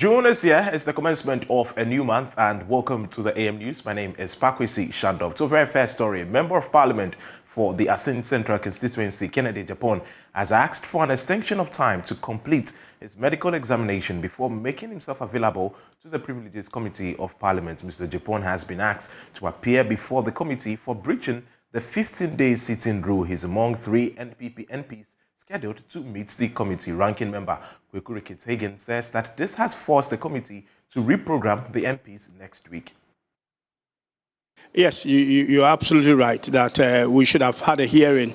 June this year is the commencement of a new month, and welcome to the AM News. My name is Pakwisi Shandop. So, very fair story. Member of Parliament for the Asin Central Constituency, Kennedy Japan, has asked for an extension of time to complete his medical examination before making himself available to the Privileges Committee of Parliament. Mr. Japan has been asked to appear before the committee for breaching the 15-day sitting rule. He's among 3 NPP MPs scheduled to meet the committee. Ranking member Kwekuri Kithagen says that this has forced the committee to reprogram the MPs next week. Yes, you're absolutely right that we should have had a hearing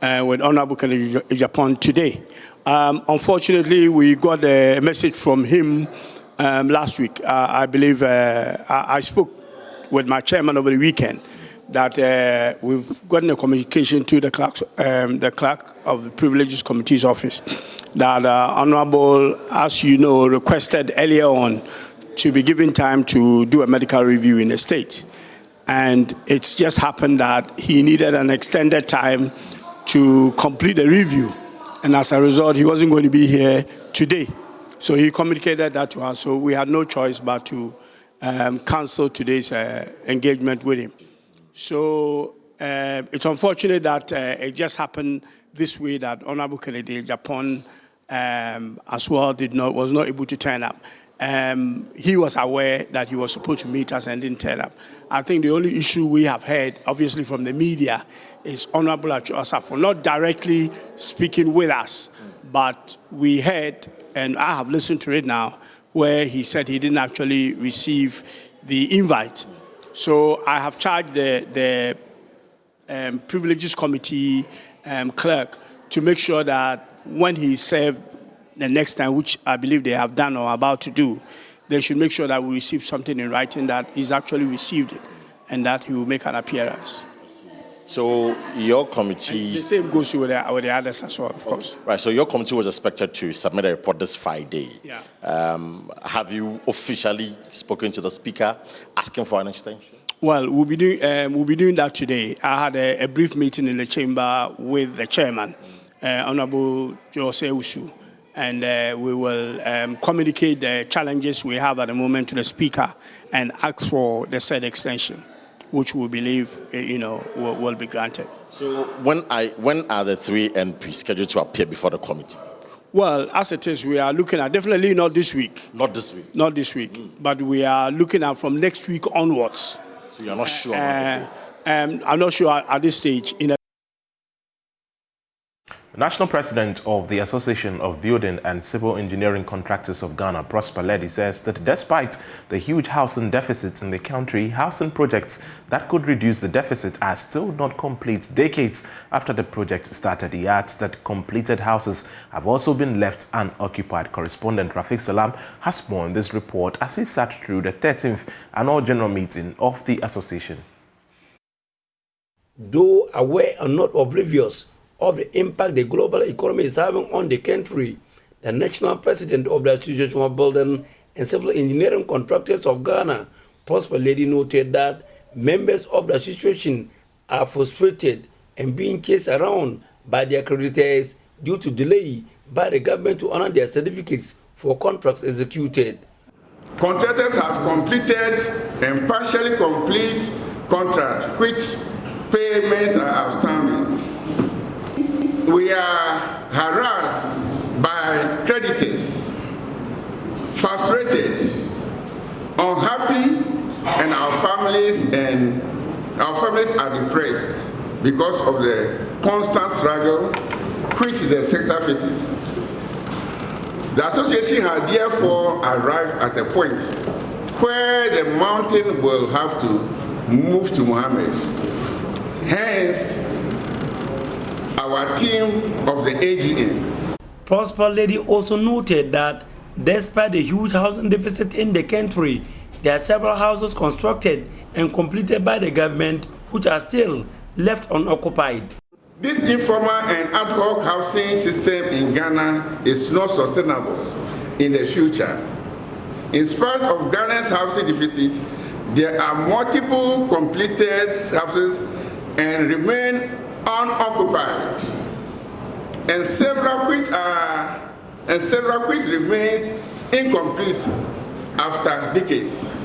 with Honorable Kennedy Japan today. Unfortunately, we got a message from him last week. I believe I spoke with my chairman over the weekend that we've gotten a communication to the clerk of the Privileges Committee's office that Honorable, as you know, requested earlier on to be given time to do a medical review in the state. And it's just happened that he needed an extended time to complete the review. And as a result, he wasn't going to be here today. So he communicated that to us. So we had no choice but to cancel today's engagement with him. So it's unfortunate that it just happened this way, that Honorable Kennedy Japan as well was not able to turn up. He was aware that he was supposed to meet us and didn't turn up. I think the only issue we have heard, obviously from the media, is Honorable Asafo not directly speaking with us, but we heard, and I have listened to it now, where he said he didn't actually receive the invite. So I have charged the Privileges Committee clerk to make sure that when he served the next time, which I believe they have done or about to do, they should make sure that we receive something in writing that he's actually received it and that he will make an appearance. So your committee... The same goes with the others as well, of course. Right, so your committee was expected to submit a report this Friday. Yeah. Have you officially spoken to the Speaker asking for an extension? Well, we'll be doing that today. I had a brief meeting in the chamber with the chairman, Honorable Csir, and we will communicate the challenges we have at the moment to the Speaker and ask for the said extension, which we believe, will be granted. So when are the 3 NPs scheduled to appear before the committee? Well, as it is, we are looking at, definitely not this week. Not this week? Not this week, but we are looking at from next week onwards. So you're not sure? I'm not sure at this stage. National President of the Association of Building and Civil Engineering Contractors of Ghana, Prosper Ledi, says that despite the huge housing deficits in the country, housing projects that could reduce the deficit are still not complete decades after the project started. He adds that completed houses have also been left unoccupied. Correspondent Rafiq Salam has more on this report as he sat through the 13th annual general meeting of the association. Though aware and not oblivious of the impact the global economy is having on the country, the national president of the Association of Building and Civil Engineering Contractors of Ghana, Prosper Ledi, noted that members of the association are frustrated and being chased around by their creditors due to delay by the government to honor their certificates for contracts executed. Contractors have completed and partially complete contracts which payments are outstanding. We are harassed by creditors, frustrated, unhappy, and our families are depressed because of the constant struggle which the sector faces. The association has therefore arrived at a point where the mountain will have to move to Mohammed. Hence, our team of the AGN. Prosper Ledi also noted that despite the huge housing deficit in the country, there are several houses constructed and completed by the government which are still left unoccupied. This informal and ad hoc housing system in Ghana is not sustainable in the future. In spite of Ghana's housing deficit, there are multiple completed houses and remain unoccupied, and several which remains incomplete after decades.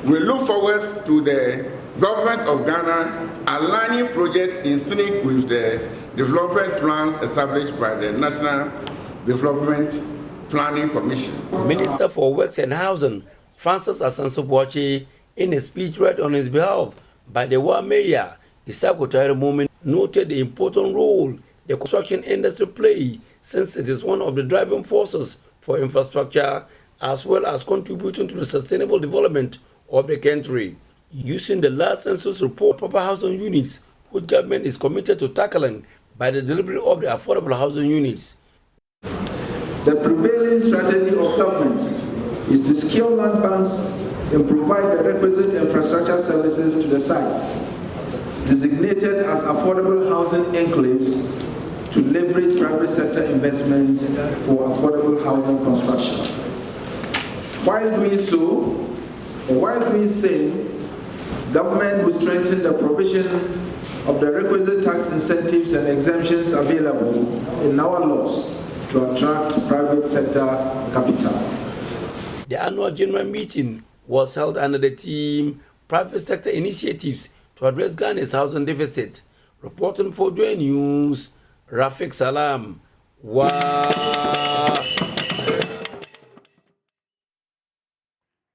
We look forward to the government of Ghana aligning projects in sync with the development plans established by the National Development Planning Commission. Minister for Works and Housing, Francis Asanso-Boakye, in a speech read on his behalf by the Wa Mayor, Isako Tairu, noted the important role the construction industry plays, since it is one of the driving forces for infrastructure, as well as contributing to the sustainable development of the country. Using the last census report, proper housing units, which government is committed to tackling by the delivery of the affordable housing units. The prevailing strategy of government is to scale land banks and provide the requisite infrastructure services to the sites, designated as affordable housing enclaves, to leverage private sector investment for affordable housing construction. While doing so, or while doing same, government will strengthen the provision of the requisite tax incentives and exemptions available in our laws to attract private sector capital. The annual general meeting was held under the theme Private Sector Initiatives to Address Ghana's Housing Deficit. Reporting for JoyNews, Rafik Salam.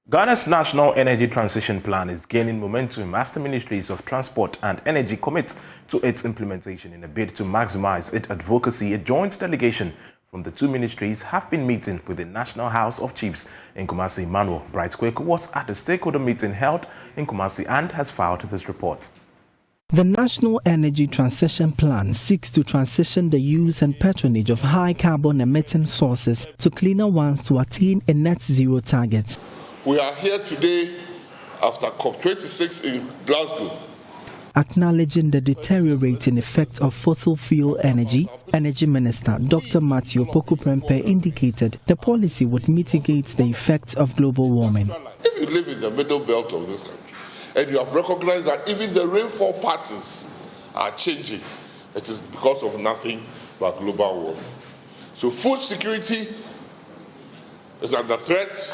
Ghana's National Energy Transition Plan is gaining momentum as the Ministries of Transport and Energy commit to its implementation in a bid to maximize its advocacy. A joint delegation from the two ministries have been meeting with the National House of Chiefs in Kumasi. Manuel Bright-Kweku was at the stakeholder meeting held in Kumasi and has filed this report. The National Energy Transition Plan seeks to transition the use and patronage of high carbon emitting sources to cleaner ones to attain a net zero target. We are here today after COP26 in Glasgow. Acknowledging the deteriorating effect of fossil fuel energy, Energy Minister Dr. Matthew Poku-Prempeh indicated the policy would mitigate the effects of global warming. If you live in the middle belt of this country and you have recognized that even the rainfall patterns are changing, it is because of nothing but global warming. So food security is under threat,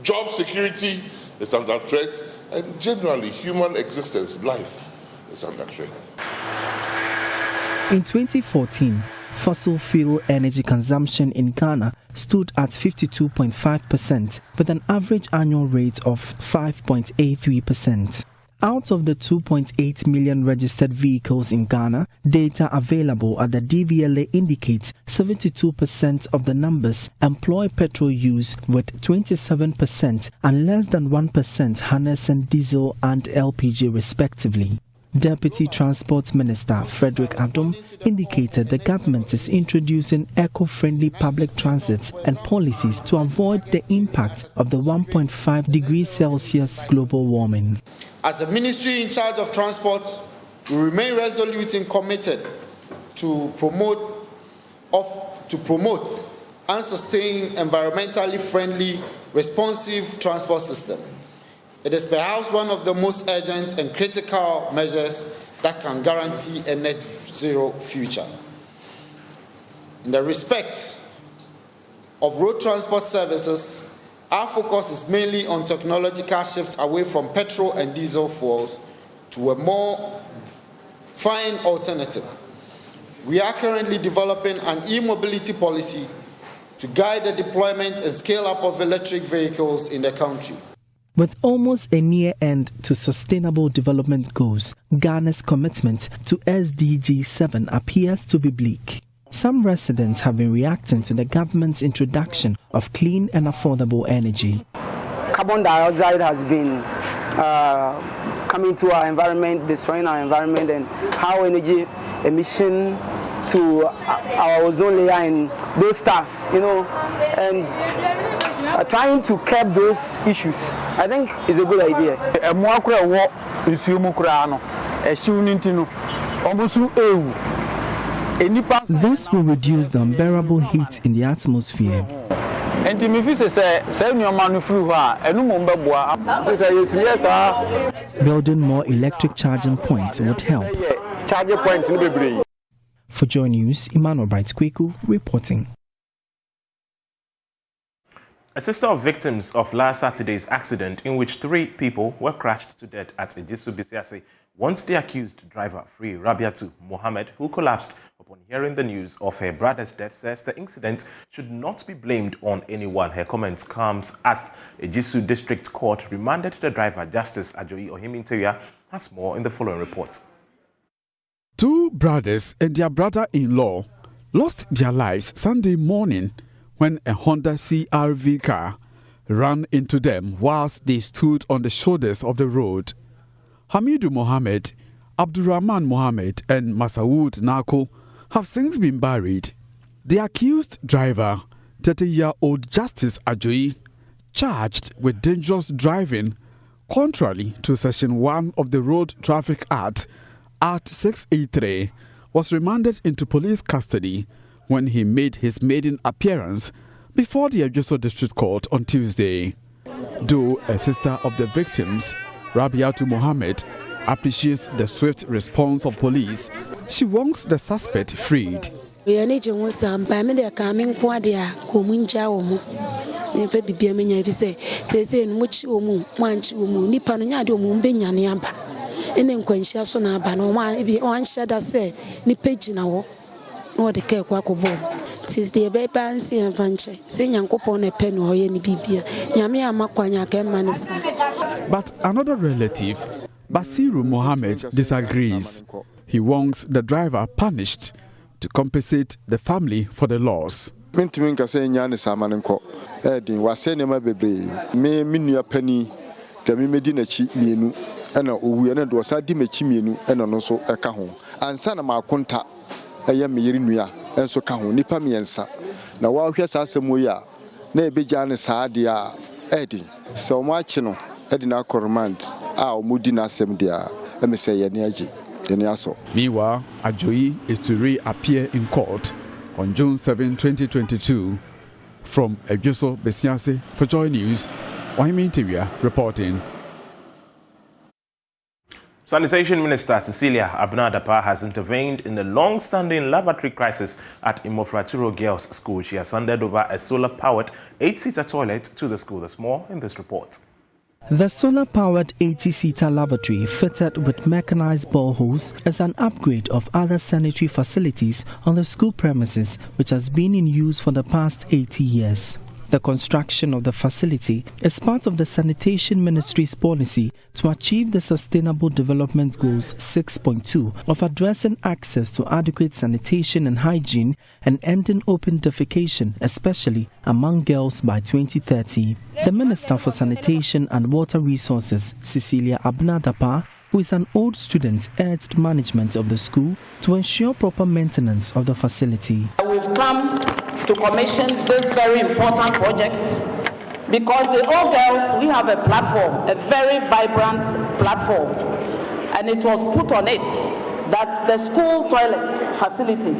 job security is under threat, and generally human existence, life, is under threat. In 2014, fossil fuel energy consumption in Ghana stood at 52.5%, with an average annual rate of 5.83%. Out of the 2.8 million registered vehicles in Ghana, data available at the DVLA indicates 72% of the numbers employ petrol use, with 27% and less than 1% harnessing diesel and LPG respectively. Deputy Transport Minister Frederick Adom indicated the government is introducing eco-friendly public transit and policies to avoid the impact of the 1.5 degrees Celsius global warming. As a ministry in charge of transport, we remain resolute and committed to promote and sustain environmentally friendly, responsive transport system. It is perhaps one of the most urgent and critical measures that can guarantee a net zero future. In the respect of road transport services, our focus is mainly on technological shift away from petrol and diesel fuels to a more fine alternative. We are currently developing an e-mobility policy to guide the deployment and scale up of electric vehicles in the country. With almost a near end to sustainable development goals, Ghana's commitment to SDG 7 appears to be bleak. Some residents have been reacting to the government's introduction of clean and affordable energy. Carbon dioxide has been coming to our environment, destroying our environment, and how energy emission to our ozone layer and those stuffs, and trying to curb those issues, I think, is a good idea. This will reduce the unbearable heat in the atmosphere. Building more electric charging points would help. For JoyNews, Emmanuel Bright-Kweku reporting. A sister of victims of last Saturday's accident in which 3 people were crushed to death at Ejisu Bisiase wants the accused driver free. Rabiatu Mohammed, who collapsed upon hearing the news of her brother's death, says the incident should not be blamed on anyone. Her comments comes as Ejisu District Court remanded the driver. Justice Ajoyi Ohiminteria has more in the following report. 2 brothers and their brother-in-law lost their lives Sunday morning when a Honda CRV car ran into them whilst they stood on the shoulders of the road. Hamidu Mohammed, Abdurrahman Mohammed and Masawood Nako have since been buried. The accused driver, 30-year-old Justice Ajoyi, charged with dangerous driving contrary to Section 1 of the Road Traffic Act at 683, was remanded into police custody when he made his maiden appearance before the Ejisu District Court on Tuesday. Though a sister of the victims, Rabiatu Mohammed, appreciates the swift response of police, she wants the suspect freed. But another relative, Basiru Mohammed, disagrees. He wants the driver punished to compensate the family for the loss. Meanwhile, Ajoyi is to reappear in court on June 7, 2022. From Ejisu Bisiase for JoyNews, Ohiminteria reporting. Sanitation Minister Cecilia Abnadapa has intervened in the long-standing lavatory crisis at Imofraturo Girls' School. She has handed over a solar-powered 8-seater toilet to the school. There's more in this report. The solar-powered 80-seater lavatory fitted with mechanized boreholes is an upgrade of other sanitary facilities on the school premises, which has been in use for the past 80 years. The construction of the facility is part of the Sanitation Ministry's policy to achieve the Sustainable Development Goals 6.2 of addressing access to adequate sanitation and hygiene and ending open defecation, especially among girls, by 2030. The Minister for Sanitation and Water Resources, Cecilia Abnadapa, who is an old student, urged management of the school to ensure proper maintenance of the facility. We've come to commission this very important project because the old girls, we have a platform, a very vibrant platform, and it was put on it that the school toilets facilities,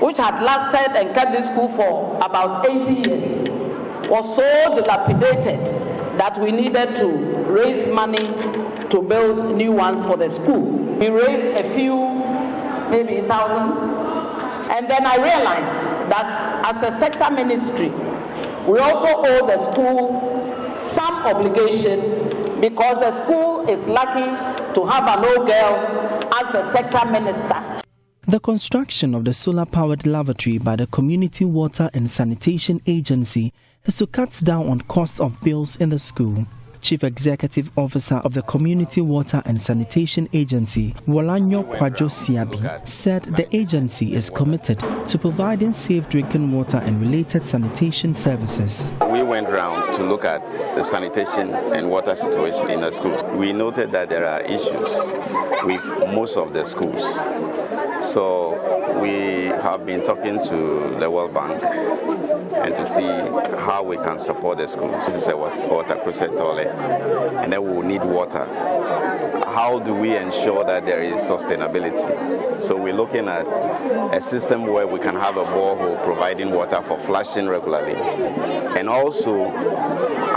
which had lasted and kept this school for about 80 years, was so dilapidated that we needed to raise money to build new ones for the school. We raised a few, maybe thousands. And then I realized that as a sector ministry, we also owe the school some obligation because the school is lucky to have an old girl as the sector minister. The construction of the solar-powered lavatory by the Community Water and Sanitation Agency is to cut down on costs of bills in the school. Chief Executive Officer of the Community Water and Sanitation Agency, Wolanyo Kwajo Siabi, said the agency is committed to providing safe drinking water and related sanitation services. We went round to look at the sanitation and water situation in the schools. We noted that there are issues with most of the schools. So we have been talking to the World Bank and to see how we can support the schools. This is a water closet toilet, and then we will need water. How do we ensure that there is sustainability? So we're looking at a system where we can have a borehole providing water for flushing regularly, and also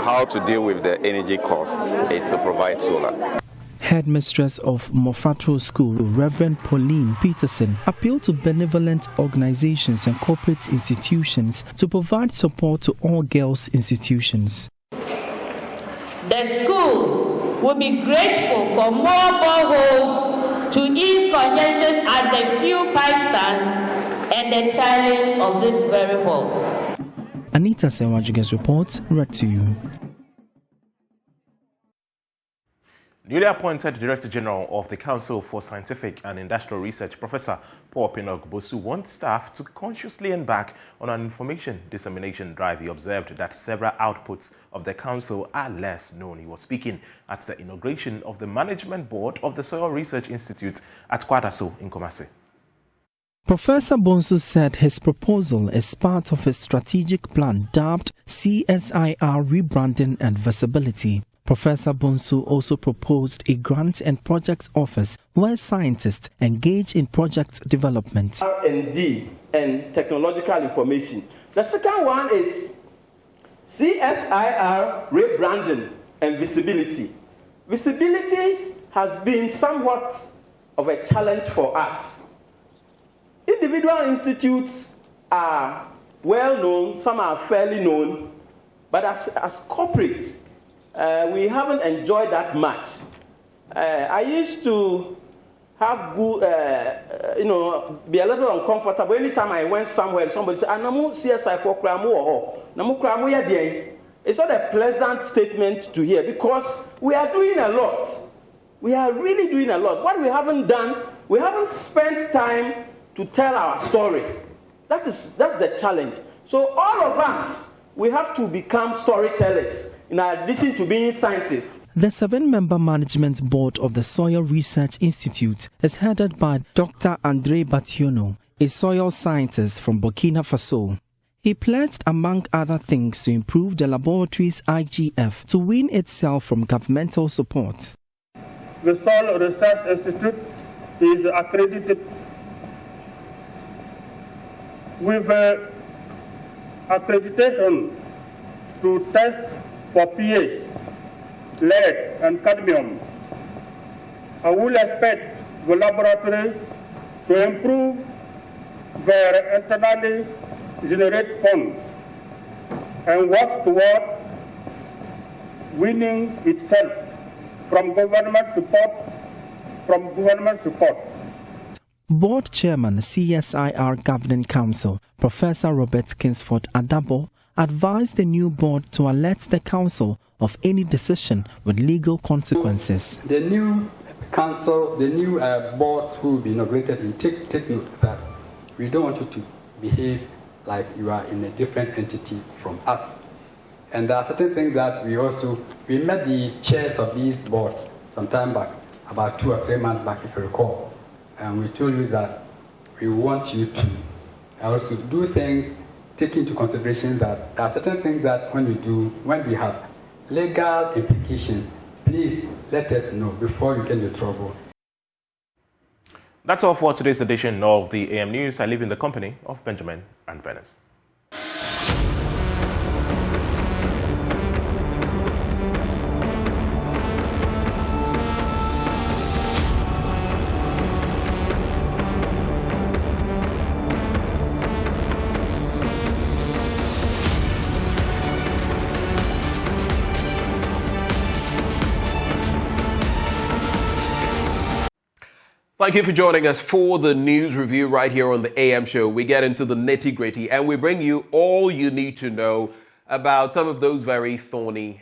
how to deal with the energy cost is to provide solar. Headmistress of Mofatro School, Reverend Pauline Peterson, appealed to benevolent organizations and corporate institutions to provide support to all girls' institutions. The school will be grateful for more boreholes to ease congestion at the fuel pipe stands and the tiling of this very hall. Anita Sewajiga's report, read to you. Newly appointed Director General of the Council for Scientific and Industrial Research, Professor Paul Pinnock Bosu, wants staff to consciously embark on an information dissemination drive. He observed that several outputs of the Council are less known. He was speaking at the inauguration of the Management Board of the Soil Research Institute at Kwadaso in Kumasi. Professor Bonsu said his proposal is part of his strategic plan dubbed CSIR Rebranding and Visibility. Professor Bonsu also proposed a grant and projects office where scientists engage in project development. R&D and technological information. The second one is CSIR Rebranding and Visibility. Visibility has been somewhat of a challenge for us. Individual institutes are well known, some are fairly known, but as corporate, we haven't enjoyed that much. I used to have good, be a little uncomfortable anytime I went somewhere and somebody said, "Anamu CSI for kramu or namu kramu ya dieng." It's not a pleasant statement to hear because we are doing a lot. We are really doing a lot. What we haven't done, we haven't spent time to tell our story. That's the challenge. So all of us, we have to become storytellers in addition to being scientists. The 7-member management board of the Soil Research Institute is headed by Dr. Andre Bationo, a soil scientist from Burkina Faso. He pledged, among other things, to improve the laboratory's IGF to wean itself from governmental support. The Soil Research Institute is accredited with accreditation to test for pH, lead, and cadmium. I will expect the laboratory to improve their internally generated funds and work toward winning itself from government support. Board Chairman, CSIR Governing Council, Professor Robert Kingsford Adabo, advised the new board to alert the council of any decision with legal consequences. The new council, the new boards who will be inaugurated, take note that we don't want you to behave like you are in a different entity from us. And there are certain things that we met the chairs of these boards some time back, about 2 or 3 months back, if you recall. And we told you that we want you to also do things, take into consideration that there are certain things that when we have legal implications, please let us know before you get into trouble. That's all for today's edition of the AM News. I leave in the company of Benjamin and Venice. Thank you for joining us for the news review right here on the AM show. We get into the nitty-gritty and we bring you all you need to know about some of those very thorny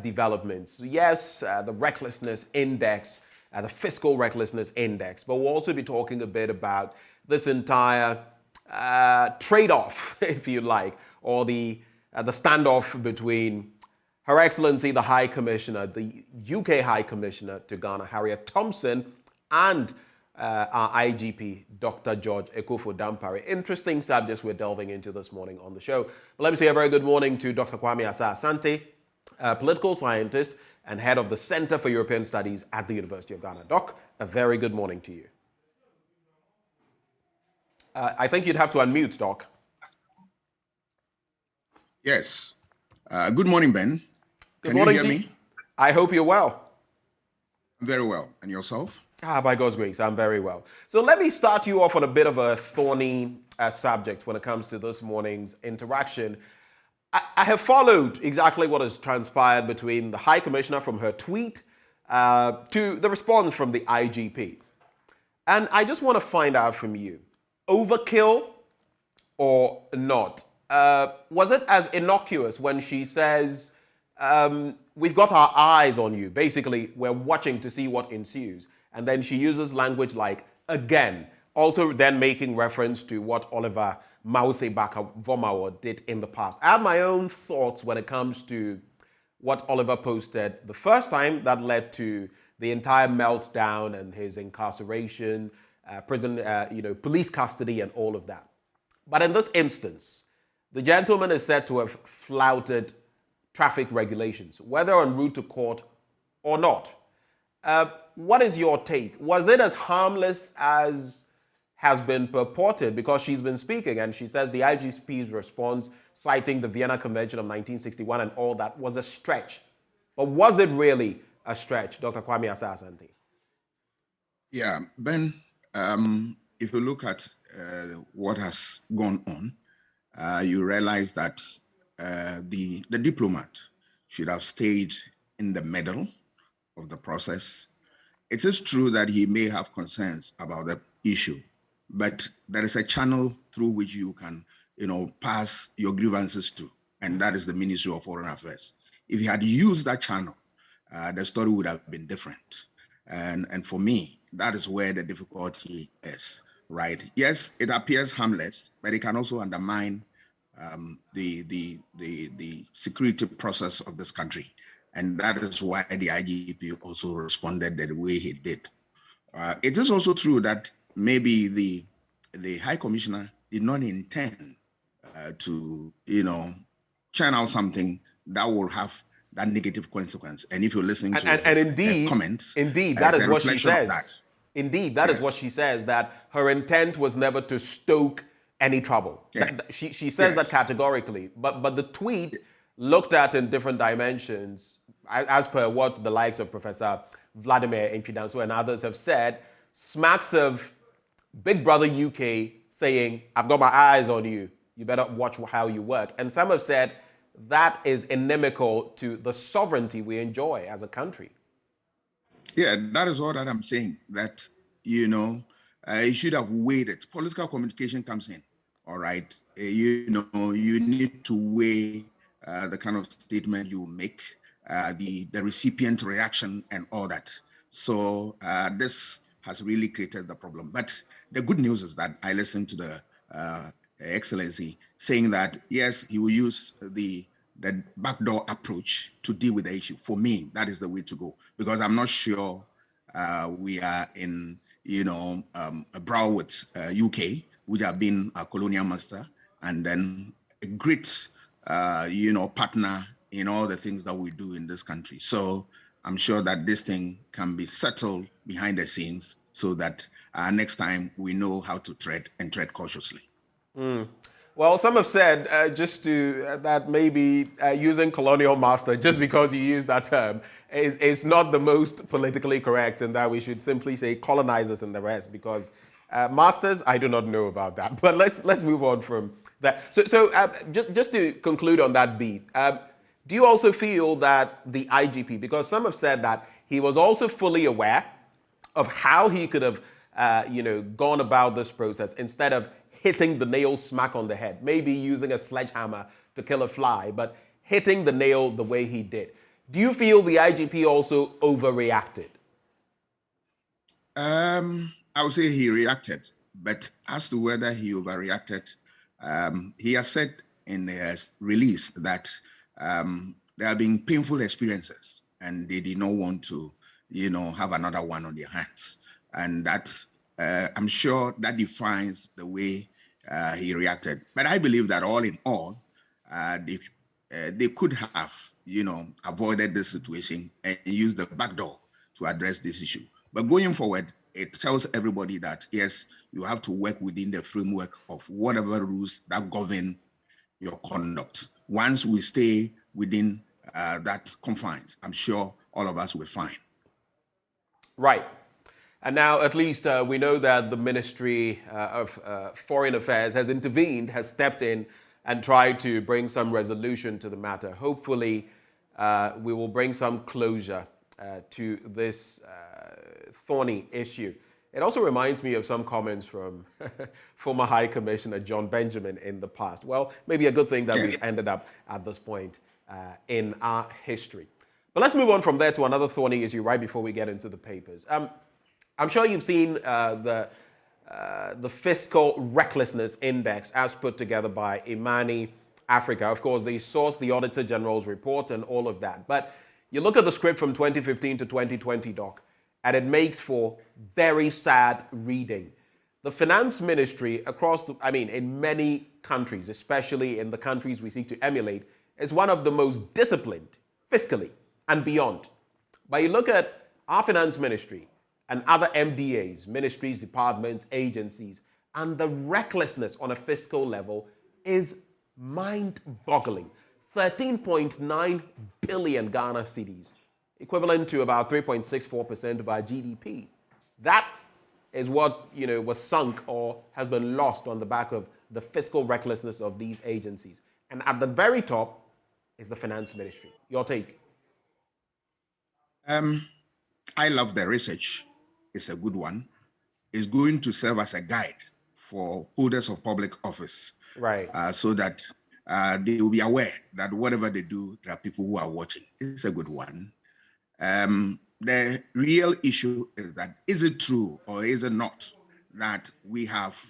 developments. Yes, the recklessness index, the fiscal recklessness index, but we'll also be talking a bit about this entire trade-off, if you like, or the standoff between Her Excellency, the High Commissioner, the UK High Commissioner to Ghana, Harriet Thompson, and our IGP, Dr. George Ekufo-Dampare. Interesting subjects we're delving into this morning on the show. But let me say a very good morning to Dr. Kwame Asa-Asante, political scientist and head of the Center for European Studies at the University of Ghana. Doc, a very good morning to you. I think you'd have to unmute, Doc. Yes. Good morning, Ben. Good Can morning you hear me? I hope you're well. Very well. And yourself? By God's grace, I'm very well. So let me start you off on a bit of a thorny subject when it comes to this morning's interaction. I have followed exactly what has transpired between the High Commissioner from her tweet to the response from the IGP. And I just want to find out from you, overkill or not? Was it as innocuous when she says, we've got our eyes on you? Basically, we're watching to see what ensues. And then she uses language like, again, also then making reference to what Oliver Mausebaka-Vomawo did in the past. I have my own thoughts when it comes to what Oliver posted the first time that led to the entire meltdown and his incarceration, prison, police custody and all of that. But in this instance, the gentleman is said to have flouted traffic regulations, whether en route to court or not. What is your take? Was it as harmless as has been purported? Because she's been speaking and she says the IGP's response, citing the Vienna Convention of 1961 and all that, was a stretch. But was it really a stretch, Dr. Kwame Asah-Asante? Yeah, Ben, if you look at what has gone on, you realize that the diplomat should have stayed in the middle of the process. It is true that he may have concerns about the issue, but there is a channel through which you can, pass your grievances to, and that is the Ministry of Foreign Affairs. If he had used that channel, the story would have been different. And for me, that is where the difficulty is, right? Yes, it appears harmless, but it can also undermine the security process of this country. And that is why the IGP also responded the way he did. It is also true that maybe the High Commissioner did not intend to, churn out something that will have that negative consequence. And if you're listening to his comments, indeed, that is what she says. Indeed, that is what she says, that her intent was never to stoke any trouble. Yes. She says that categorically. But the tweet looked at in different dimensions, as per what the likes of Professor Vladimir Impidanso and others have said, smacks of Big Brother UK saying, I've got my eyes on you. You better watch how you work. And some have said that is inimical to the sovereignty we enjoy as a country. Yeah, that is all that I'm saying, that, you should have waited. Political communication comes in, all right? You need to weigh the kind of statement you make, the recipient reaction and all that. So this has really created the problem. But the good news is that I listened to the Excellency saying that, yes, he will use the backdoor approach to deal with the issue. For me, that is the way to go, because I'm not sure we are in, a brawl with UK, which have been a colonial master, and then a great, partner in all the things that we do in this country. So I'm sure that this thing can be settled behind the scenes so that next time we know how to tread cautiously. Well, some have said that maybe using colonial master, just because you use that term, is not the most politically correct, and that we should simply say colonizers and the rest, because masters, I do not know about that. But let's move on from that. So just to conclude on that beat, do you also feel that the IGP, because some have said that he was also fully aware of how he could have, gone about this process instead of hitting the nail smack on the head, maybe using a sledgehammer to kill a fly, but hitting the nail the way he did. Do you feel the IGP also overreacted? I would say he reacted, but as to whether he overreacted, he has said in his release that there have been painful experiences and they did not want to, have another one on their hands. And that, I'm sure that defines the way he reacted. But I believe that all in all, they could have, avoided this situation and used the back door to address this issue. But going forward, it tells everybody that, yes, you have to work within the framework of whatever rules that govern your conduct. Once we stay within that confines, I'm sure all of us will be fine. Right. And now, at least we know that the Ministry of Foreign Affairs has intervened, has stepped in and tried to bring some resolution to the matter. Hopefully, we will bring some closure to this thorny issue. It also reminds me of some comments from former High Commissioner John Benjamin in the past. Well, maybe a good thing that we've ended up at this point in our history. But let's move on from there to another thorny issue right before we get into the papers. I'm sure you've seen the Fiscal Recklessness Index as put together by Imani Africa. Of course, they source the Auditor General's report and all of that. But you look at the script from 2015 to 2020, Doc, and it makes for very sad reading. The Finance Ministry in many countries, especially in the countries we seek to emulate, is one of the most disciplined fiscally and beyond. But you look at our Finance Ministry and other MDAs, ministries, departments, agencies, and the recklessness on a fiscal level is mind-boggling. 13.9 billion Ghana cedis, equivalent to about 3.64% of our GDP. That is what was sunk or has been lost on the back of the fiscal recklessness of these agencies. And at the very top is the Finance Ministry. Your take? I love the research. It's a good one. It's going to serve as a guide for holders of public office. Right. So that they will be aware that whatever they do, there are people who are watching. It's a good one. The real issue is that, is it true or is it not that we have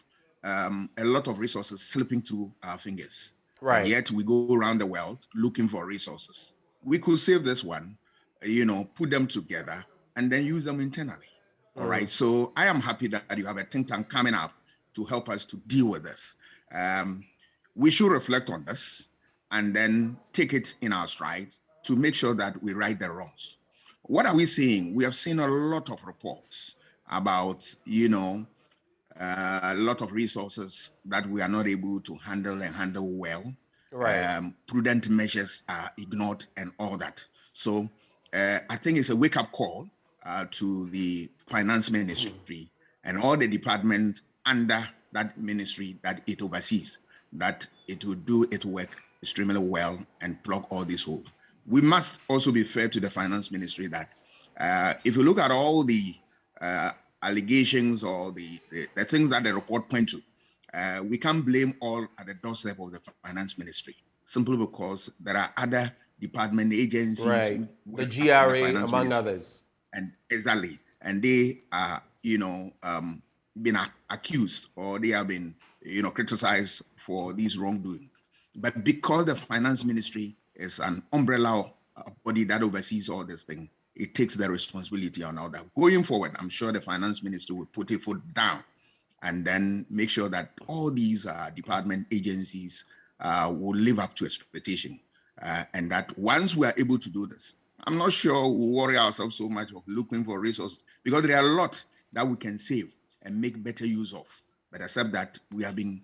a lot of resources slipping through our fingers? Right. And yet we go around the world looking for resources. We could save this one, put them together and then use them internally. All right. So I am happy that you have a think tank coming up to help us to deal with this. We should reflect on this and then take it in our stride to make sure that we right the wrongs. What are we seeing? We have seen a lot of reports about, a lot of resources that we are not able to handle well. Right. Prudent measures are ignored and all that. So I think it's a wake-up call to the Finance Ministry and all the departments under that ministry that it oversees, that it will do its work extremely well and plug all these holes. We must also be fair to the Finance Ministry that if you look at all the allegations or the things that the report point to, we can't blame all at the doorstep of the Finance Ministry, simply because there are other department agencies, right, the GRA among others, and exactly, and they are been accused or they have been criticized for this wrongdoing. But because the Finance Ministry is an umbrella body that oversees all this thing, it takes the responsibility on all that. Going forward, I'm sure the Finance Ministry will put a foot down and then make sure that all these department agencies will live up to expectation. And that once we are able to do this, I'm not sure we'll worry ourselves so much of looking for resources, because there are a lot that we can save and make better use of. But except that we have been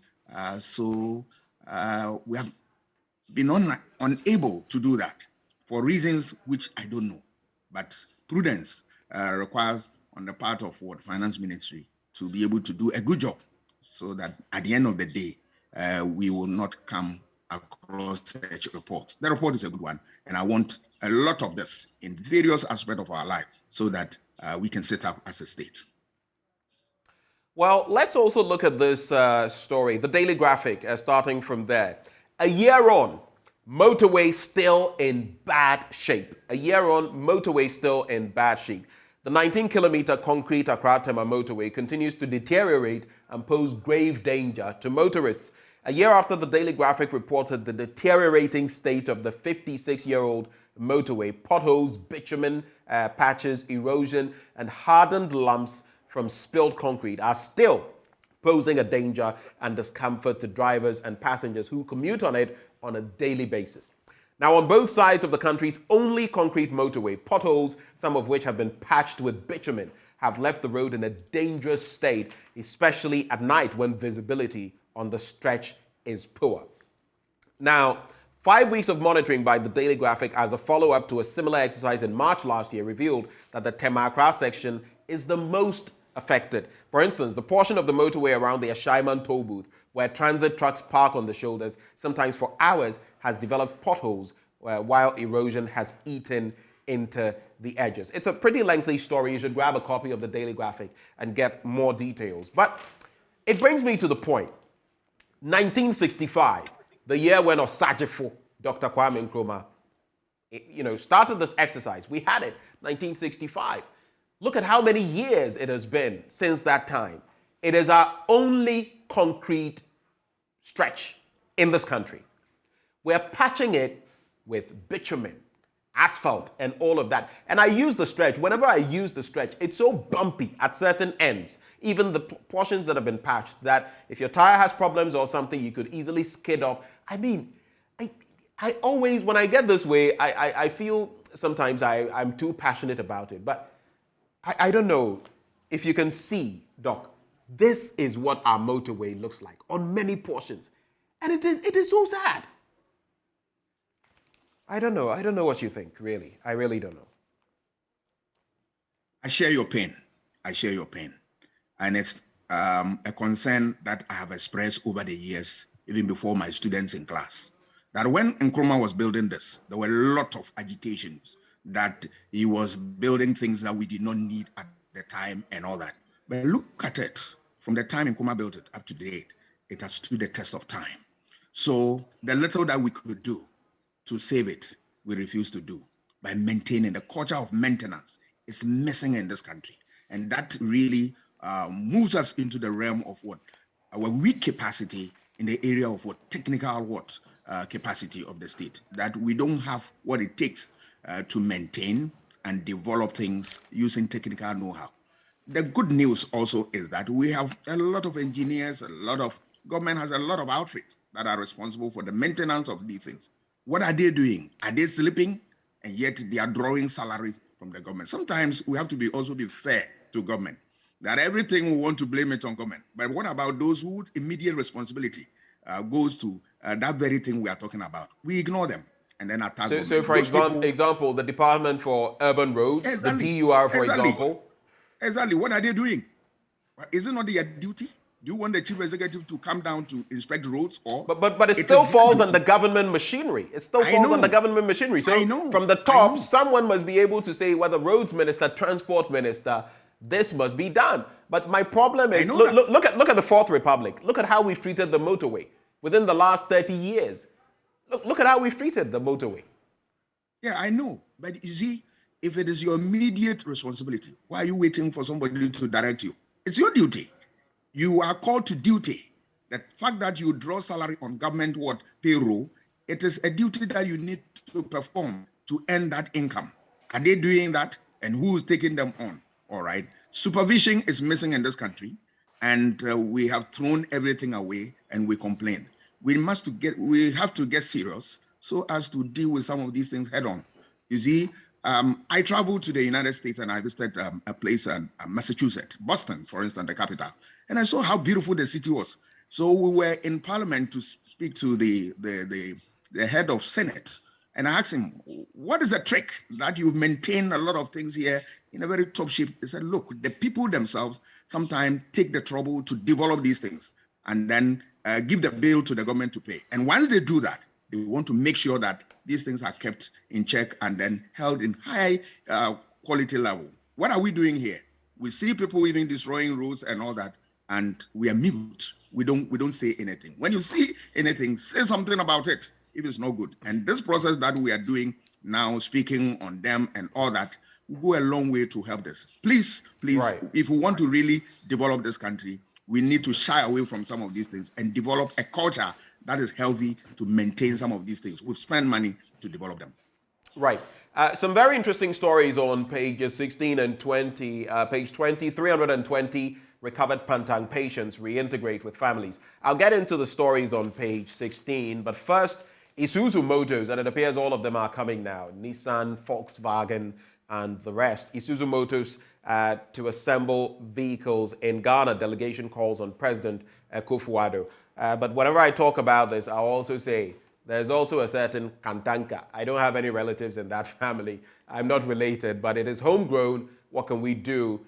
we have been unable to do that for reasons which I don't know. But prudence requires on the part of what Finance Ministry to be able to do a good job, so that at the end of the day, we will not come across such reports. The report is a good one, and I want a lot of this in various aspects of our life so that we can set up as a state. Well, let's also look at this story, the Daily Graphic, starting from there. A year on, motorway still in bad shape. A year on, motorway still in bad shape. The 19-kilometer concrete Accra-Tema motorway continues to deteriorate and pose grave danger to motorists. A year after the Daily Graphic reported the deteriorating state of the 56-year-old motorway, potholes, bitumen patches, erosion, and hardened lumps from spilled concrete are still posing a danger and discomfort to drivers and passengers who commute on it on a daily basis. Now, on both sides of the country's only concrete motorway, potholes, some of which have been patched with bitumen, have left the road in a dangerous state, especially at night when visibility on the stretch is poor. Now, 5 weeks of monitoring by the Daily Graphic as a follow-up to a similar exercise in March last year revealed that the Tema Accra section is the most affected. For instance, the portion of the motorway around the Ashaiman toll booth where transit trucks park on the shoulders, sometimes for hours, has developed potholes while erosion has eaten into the edges. It's a pretty lengthy story. You should grab a copy of the Daily Graphic and get more details. But it brings me to the point. 1965, the year when Osajifo, Dr. Kwame Nkrumah, started this exercise. We had it, 1965. Look at how many years it has been since that time. It is our only concrete stretch in this country. We're patching it with bitumen, asphalt, and all of that. And I use the stretch. Whenever I use the stretch, it's so bumpy at certain ends, even the portions that have been patched, that if your tire has problems or something, you could easily skid off. I mean, I always, when I get this way, I feel sometimes I'm too passionate about it. But I don't know if you can see, Doc, this is what our motorway looks like on many portions. And it is so sad. I don't know what you think, really. I really don't know. I share your pain. And it's a concern that I have expressed over the years, even before my students in class, that when Nkrumah was building this, there were a lot of agitations that he was building things that we did not need at the time and all that. But look at it. From the time Nkrumah built it up to date, it has stood the test of time. So the little that we could do to save it, we refuse to do by maintaining. The culture of maintenance is missing in this country. And that really moves us into the realm of what? Our weak capacity in the area of what? Technical capacity of the state. That we don't have what it takes to maintain and develop things using technical know-how. The good news also is that we have a lot of engineers, government has a lot of outfits that are responsible for the maintenance of these things. What are they doing? Are they sleeping? And yet they are drawing salary from the government. Sometimes we have to also be fair to government. That everything we want to blame it on government. But what about those whose immediate responsibility goes to that very thing we are talking about? We ignore them and then attack them. So for example, the Department for Urban Roads, the DUR, for example. Exactly. What are they doing? Is it not their duty? Do you want the chief executive to come down to inspect roads? But it still falls on the government machinery. It still falls on the government machinery. So from the top, someone must be able to say, whether roads minister, transport minister, this must be done. But my problem is, look at the Fourth Republic. Look at how we've treated the motorway within the last 30 years. Look at how we've treated the motorway. Yeah, I know. But you see, if it is your immediate responsibility, why are you waiting for somebody to direct you? It's your duty. You are called to duty. The fact that you draw salary on government payroll, it is a duty that you need to perform to earn that income. Are they doing that? And who is taking them on? All right. Supervision is missing in this country, and we have thrown everything away and we complain. We have to get serious so as to deal with some of these things head on. You see, I traveled to the United States and I visited a place in Massachusetts, Boston, for instance, the capital. And I saw how beautiful the city was. So we were in Parliament to speak to the head of Senate. And I asked him, what is the trick that you've maintained a lot of things here in a very top shape? He said, look, the people themselves sometimes take the trouble to develop these things and then give the bill to the government to pay. And once they do that, they want to make sure that these things are kept in check and then held in high quality level. What are we doing here? We see people even destroying roads and all that, and we are mute. We don't say anything. When you see anything, say something about it if it's not good. And this process that we are doing now, speaking on them and all that, will go a long way to help this. Please, right. If we want to really develop this country, we need to shy away from some of these things and develop a culture that is healthy to maintain some of these things. We'll spend money to develop them. Right. Some very interesting stories on pages 16 and 20. Page 20, 320 recovered Pantang patients reintegrate with families. I'll get into the stories on page 16, but first, Isuzu Motors, and it appears all of them are coming now. Nissan, Volkswagen, and the rest. Isuzu Motors to assemble vehicles in Ghana. Delegation calls on President Akufo-Addo. But whenever I talk about this, I'll also say there's also a certain Kantanka. I don't have any relatives in that family. I'm not related, but it is homegrown. What can we do?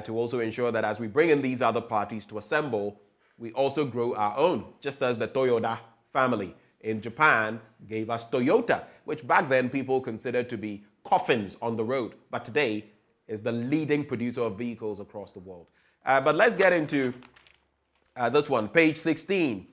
to also ensure that as we bring in these other parties to assemble, we also grow our own, just as the Toyota family in Japan gave us Toyota, which back then people considered to be coffins on the road, but today is the leading producer of vehicles across the world. But let's get into this one, page 16.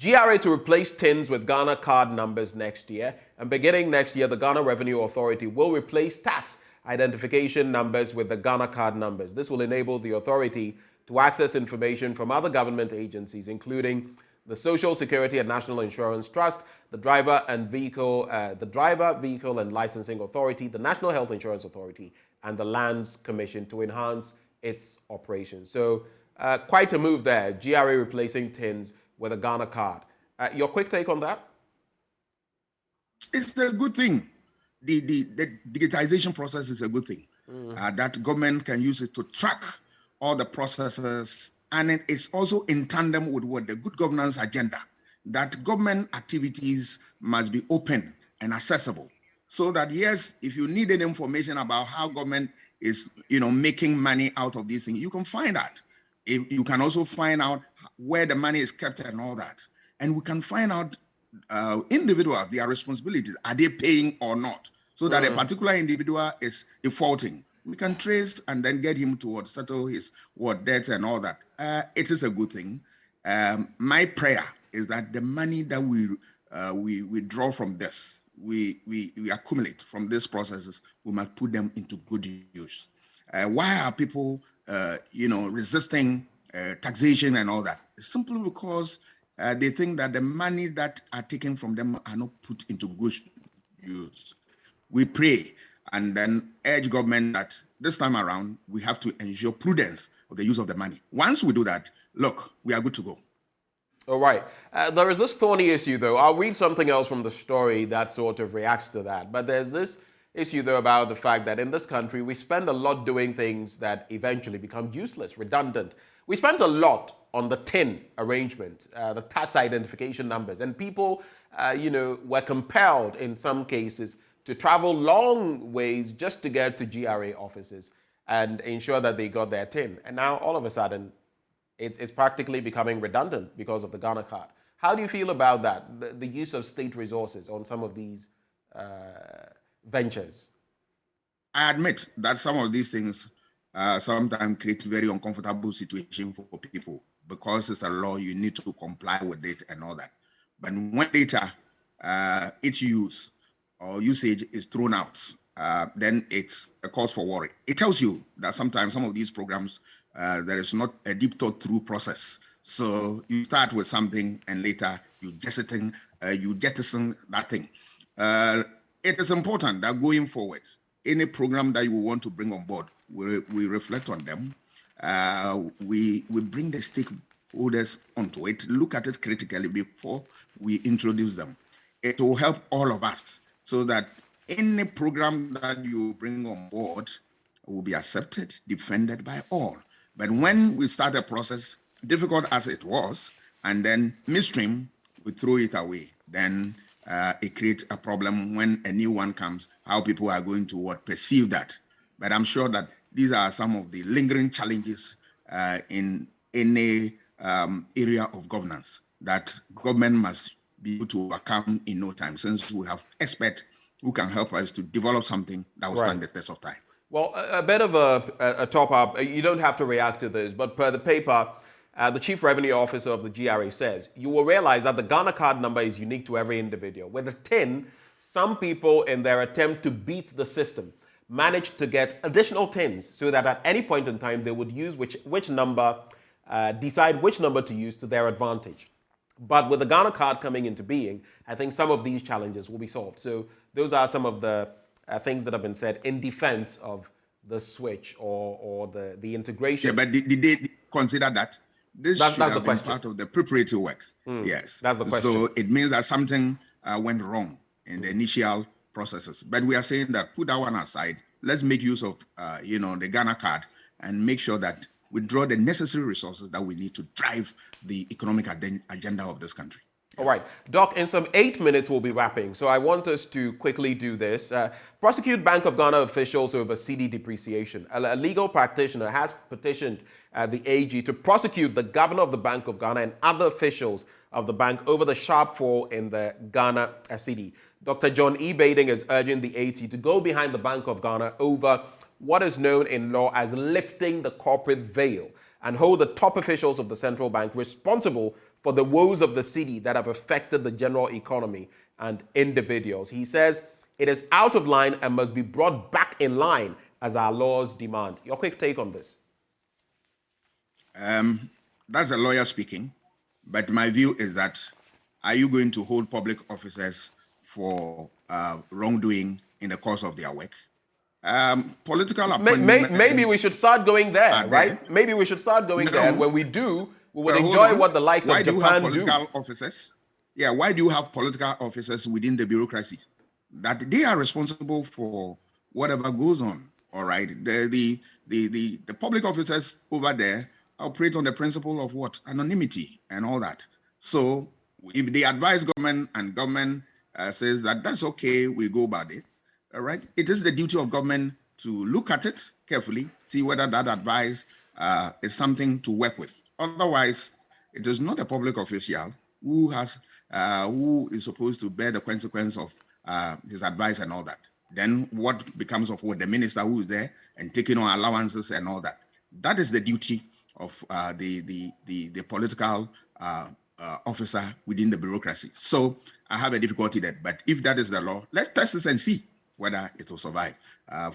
GRA to replace tins with Ghana card numbers next year. And beginning next year, the Ghana Revenue Authority will replace tax identification numbers with the Ghana card numbers. This will enable the authority to access information from other government agencies, including the Social Security and National Insurance Trust, the Driver, Vehicle and Licensing Authority, the National Health Insurance Authority, and the Lands Commission to enhance its operations. So quite a move there, GRA replacing tins with a Ghana card. Your quick take on that? It's a good thing. The digitization process is a good thing. That government can use it to track all the processes, and it's also in tandem with what the good governance agenda, that government activities must be open and accessible, so that yes, if you need any information about how government is, making money out of these things, you can find that. You can also find out where the money is kept and all that, and we can find out individuals, their responsibilities, are they paying or not, so that a particular individual is defaulting. We can trace and then get him to settle his debts and all that. It is a good thing. My prayer is that the money that we draw from this, we accumulate from these processes, we must put them into good use. Why are people, resisting taxation and all that? It's simply because they think that the money that are taken from them are not put into good use. We pray and then urge government that this time around, we have to ensure prudence of the use of the money. Once we do that, look, we are good to go. All right. There is this thorny issue, though. I'll read something else from the story that sort of reacts to that. But there's this issue, though, about the fact that in this country, we spend a lot doing things that eventually become useless, redundant. We spent a lot on the TIN arrangement, the tax identification numbers, and people, were compelled in some cases to travel long ways just to get to GRA offices and ensure that they got their TIN. And now, all of a sudden, it's practically becoming redundant because of the Ghana card. How do you feel about that, the use of state resources on some of these ventures? I admit that some of these things sometimes create very uncomfortable situation for people, because it's a law, you need to comply with it and all that. But when later its use or usage is thrown out, then it's a cause for worry. It tells you that sometimes some of these programs, there is not a deep thought through process. So you start with something and later you jettison that thing. It is important that going forward, any program that you want to bring on board, we reflect on them. We bring the stakeholders onto it, look at it critically before we introduce them. It will help all of us, so that any program that you bring on board will be accepted, defended by all. But when we start a process, difficult as it was, and then midstream, we throw it away, then it creates a problem when a new one comes, how people are going to perceive that. But I'm sure that these are some of the lingering challenges in any area of governance that government must be able to overcome in no time, since we have experts who can help us to develop something that will stand the test of time. Well, a bit of a top-up. You don't have to react to this, but per the paper, the Chief Revenue Officer of the GRA says, you will realize that the Ghana card number is unique to every individual. With the TIN, some people, in their attempt to beat the system, managed to get additional TINs so that at any point in time, they would use which number, decide which number to use to their advantage. But with the Ghana card coming into being, I think some of these challenges will be solved. So those are some of the things that have been said in defense of the switch or the integration. Yeah, but did they consider that? This should have been part of the preparatory work. Yes. That's the question. So it means that something went wrong in the initial processes. But we are saying that put that one aside. Let's make use of the Ghana card and make sure that we draw the necessary resources that we need to drive the economic agenda of this country. All right. Doc, in some 8 minutes, we'll be wrapping. So I want us to quickly do this. Prosecute Bank of Ghana officials over CD depreciation. A legal practitioner has petitioned the AG to prosecute the governor of the Bank of Ghana and other officials of the bank over the sharp fall in the Ghana CD. Dr. John E. Bading is urging the AG to go behind the Bank of Ghana over what is known in law as lifting the corporate veil and hold the top officials of the central bank responsible for the woes of the city that have affected the general economy and individuals. He says it is out of line and must be brought back in line as our laws demand. Your quick take on this? That's a lawyer speaking, but my view is that are you going to hold public officers for wrongdoing in the course of their work? Political appointments. Maybe we should start going there, right? Maybe we should start going there. And when we do, we will enjoy what the likes of Japan do. Why do you have political officers? Yeah, why do you have political officers within the bureaucracies? That they are responsible for whatever goes on. All right, the public officers over there operate on the principle of what? Anonymity and all that. So if they advise government and government says that that's okay, we go about it. All right, it is the duty of government to look at it carefully, see whether that advice is something to work with. Otherwise, it is not a public official who is supposed to bear the consequence of his advice and all that. Then what becomes of what the minister who is there and taking on allowances and all that? That is the duty of the political officer within the bureaucracy. So I have a difficulty there. But if that is the law, let's test this and see whether it will survive.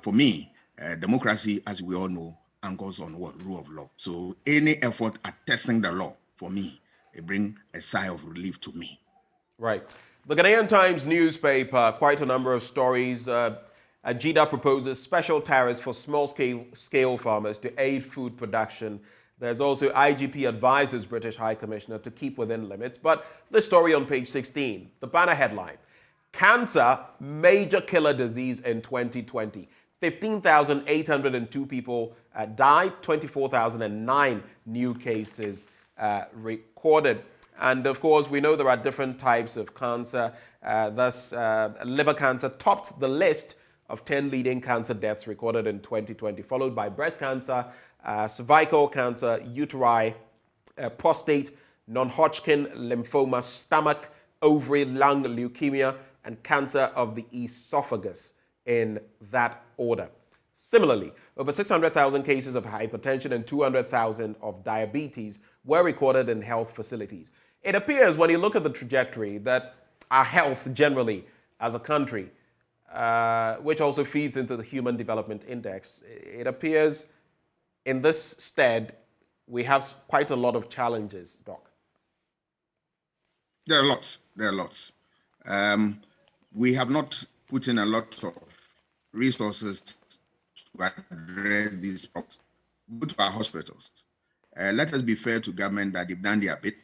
For me, democracy, as we all know, anchors on what? Rule of law. So any effort at testing the law, for me, it brings a sigh of relief to me. Right. The Ghanaian Times newspaper, quite a number of stories. JIDA proposes special tariffs for small-scale farmers to aid food production. There's also IGP advises British High Commissioner to keep within limits. But the story on page 16, the banner headline, Cancer, major killer disease in 2020. 15,802 people died, 24,009 new cases recorded. And of course, we know there are different types of cancer. Thus, liver cancer topped the list of 10 leading cancer deaths recorded in 2020, followed by breast cancer, cervical cancer, uteri, prostate, non-Hodgkin lymphoma, stomach, ovary, lung, leukemia, and cancer of the esophagus in that order. Similarly, over 600,000 cases of hypertension and 200,000 of diabetes were recorded in health facilities. It appears when you look at the trajectory that our health generally as a country, which also feeds into the Human Development Index, it appears in this stead we have quite a lot of challenges, Doc. There are lots. There are lots. We have not put in a lot of resources to address these problems. Go to our hospitals. Let us be fair to government that they've done their bit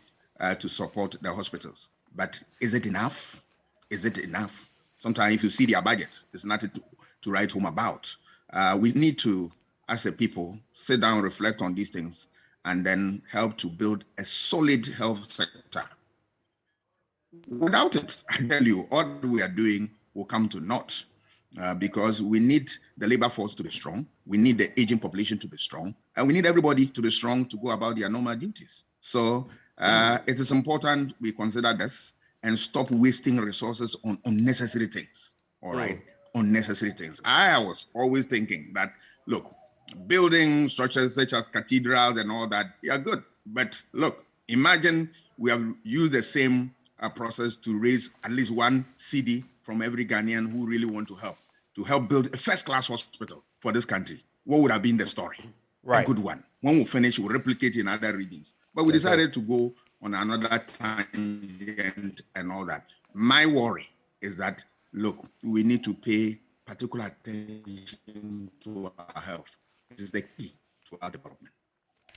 to support the hospitals. But is it enough? Is it enough? Sometimes if you see their budget, it's nothing to write home about. We need to, as a people, sit down, reflect on these things, and then help to build a solid health sector. Without it, I tell you, all we are doing will come to naught because we need the labor force to be strong. We need the aging population to be strong. And we need everybody to be strong to go about their normal duties. So it is important we consider this and stop wasting resources on unnecessary things. All right, unnecessary things. I was always thinking that, look, building structures such as cathedrals and all that, they are good. But look, imagine we have used the same process to raise at least one CD from every Ghanaian who really want to help build a first-class hospital for this country. What would have been the story? Right. A good one. When we finish, we'll replicate in other regions. But we decided to go on another tangent and all that. My worry is that, look, we need to pay particular attention to our health. This is the key to our development.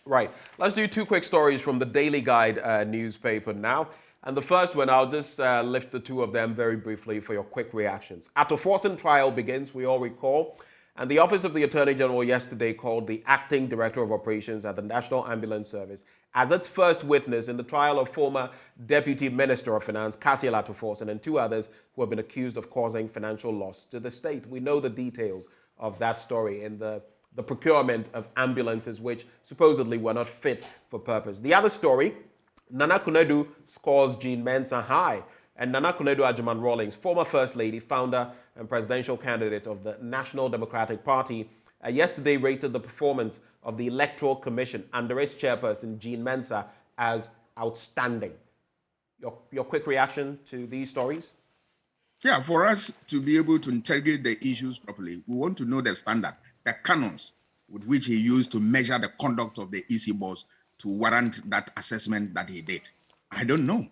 Right. Let's do two quick stories from the Daily Guide newspaper now. And the first one, I'll just lift the two of them very briefly for your quick reactions. Attoforsen trial begins, we all recall. And the Office of the Attorney General yesterday called the Acting Director of Operations at the National Ambulance Service as its first witness in the trial of former Deputy Minister of Finance, Csir, and 2 others who have been accused of causing financial loss to the state. We know the details of that story in the procurement of ambulances, which supposedly were not fit for purpose. The other story, Nana Kunedu scores Jean Mensa high. And Nana Kunedu Agyemang-Rawlings, former First Lady, founder and presidential candidate of the National Democratic Party, yesterday rated the performance of the Electoral Commission under its chairperson, Jean Mensa, as outstanding. Your quick reaction to these stories? Yeah, for us to be able to interrogate the issues properly, we want to know the standard, the canons with which he used to measure the conduct of the EC boss to warrant that assessment that he did. I don't know.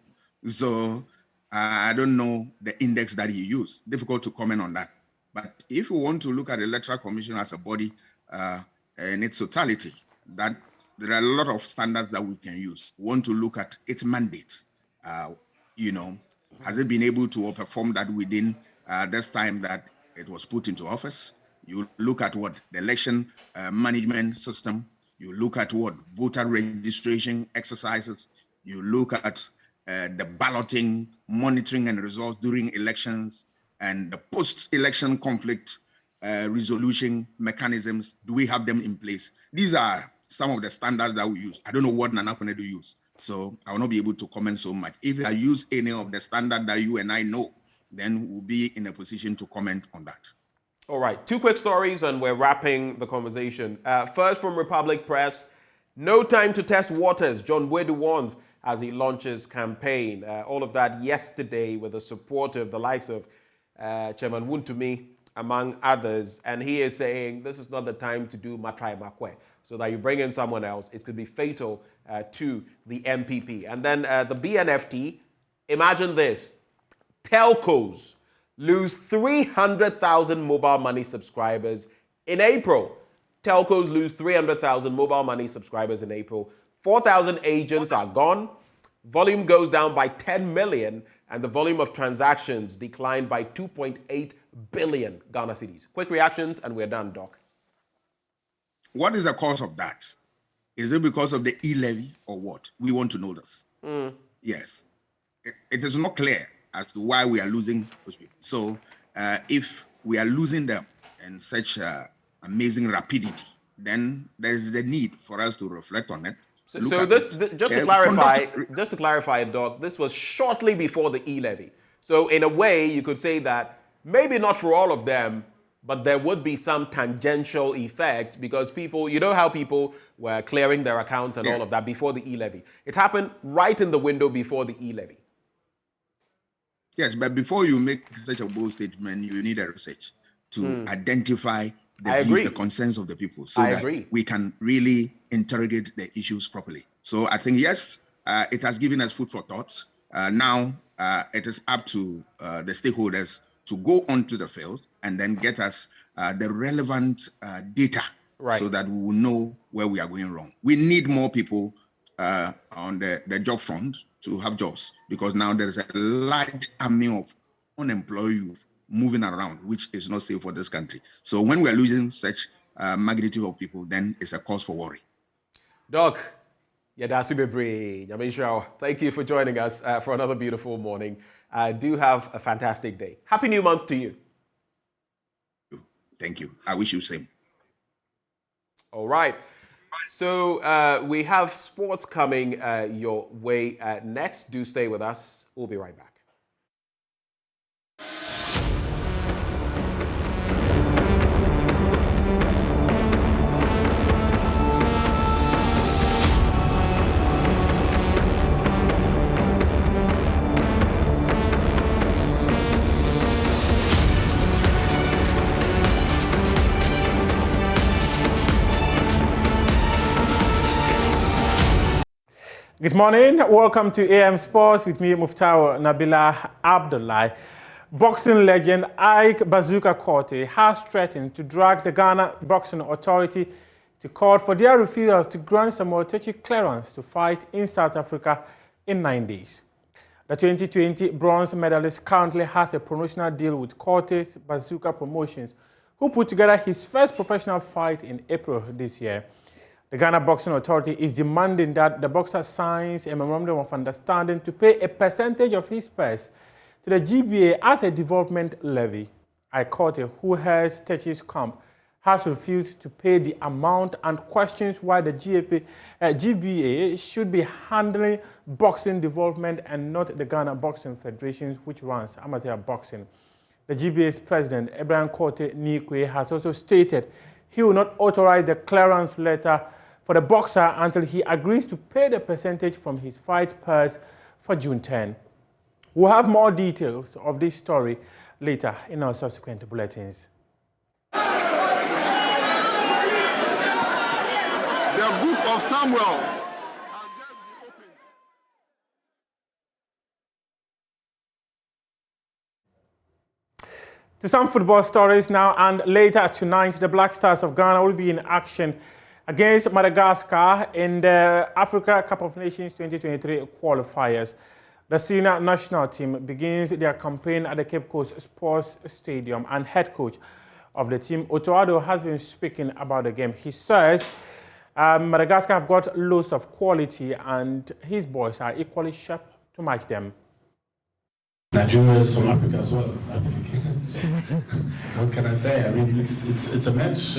So I don't know the index that he used. Difficult to comment on that. But if we want to look at the Electoral Commission as a body in its totality, that there are a lot of standards that we can use. We want to look at its mandate. Has it been able to perform that within this time that it was put into office? You look at what the election management system. You look at what voter registration exercises. You look at the balloting, monitoring and results during elections, and the post-election conflict resolution mechanisms. Do we have them in place? These are some of the standards that we use. I don't know what Nana Kunedu use, so I will not be able to comment so much. If I use any of the standard that you and I know, then we'll be in a position to comment on that. All right, 2 quick stories and we're wrapping the conversation. First from Republic Press, no time to test waters, John Wedu warns as he launches campaign. All of that yesterday with the support of the likes of Chairman Wontumi, among others. And he is saying this is not the time to do matrai makwe, so that you bring in someone else. It could be fatal to the MPP. And then the BNFT, imagine this, telcos lose 300,000 mobile money subscribers in April. Telcos lose 300,000 mobile money subscribers in April. 4,000 agents are gone. Volume goes down by 10 million, and the volume of transactions declined by 2.8 billion Ghana cedis. Quick reactions, and we're done, Doc. What is the cause of that? Is it because of the e-levy or what? We want to know this. Yes. It is not clear as to why we are losing those people. So if we are losing them in such amazing rapidity, then there is the need for us to reflect on it. So just to clarify, Doc, this was shortly before the e-levy. So in a way, you could say that maybe not for all of them, but there would be some tangential effect because people, you know how people were clearing their accounts and all of that before the e-levy. It happened right in the window before the e-levy. Yes, but before you make such a bold statement, you need a research to identify the views, the concerns of the people, so that we can really interrogate the issues properly. So I think, yes, it has given us food for thought. Now it is up to the stakeholders to go onto the field and then get us the relevant data so that we will know where we are going wrong. We need more people on the job front to have jobs, because now there is a large army of unemployed youth moving around, which is not safe for this country. So when we are losing such magnitude of people, then it's a cause for worry. Doc, thank you for joining us for another beautiful morning. Do have a fantastic day. Happy New Month to you. Thank you. I wish you the same. All right. So we have sports coming your way next. Do stay with us. We'll be right back. Good morning. Welcome to AM Sports with me, Muftau Nabila Abdullah. Boxing legend Ike Bazooka Korte has threatened to drag the Ghana Boxing Authority to court for their refusal to grant Samuel Techi clearance to fight in South Africa in 9 days. The 2020 bronze medalist currently has a promotional deal with Korte's Bazooka Promotions, who put together his first professional fight in April this year. The Ghana Boxing Authority is demanding that the boxer signs a memorandum of understanding to pay a percentage of his purse to the GBA as a development levy. Ikote, who has Techi's camp, has refused to pay the amount and questions why the GBA should be handling boxing development and not the Ghana Boxing Federation, which runs amateur boxing. The GBA's president, Abraham Kote Nikwe, has also stated he will not authorize the clearance letter for the boxer until he agrees to pay the percentage from his fight purse for June 10. We'll have more details of this story later in our subsequent bulletins. The book of Samuel. To some football stories now, and later tonight, the Black Stars of Ghana will be in action against Madagascar in the Africa Cup of Nations 2023 qualifiers. The senior national team begins their campaign at the Cape Coast Sports Stadium, and head coach of the team, Otoado, has been speaking about the game. He says Madagascar have got loads of quality and his boys are equally sharp to match them. Nigeria is from Africa as well, I think. So, what can I say? I mean, it's a match.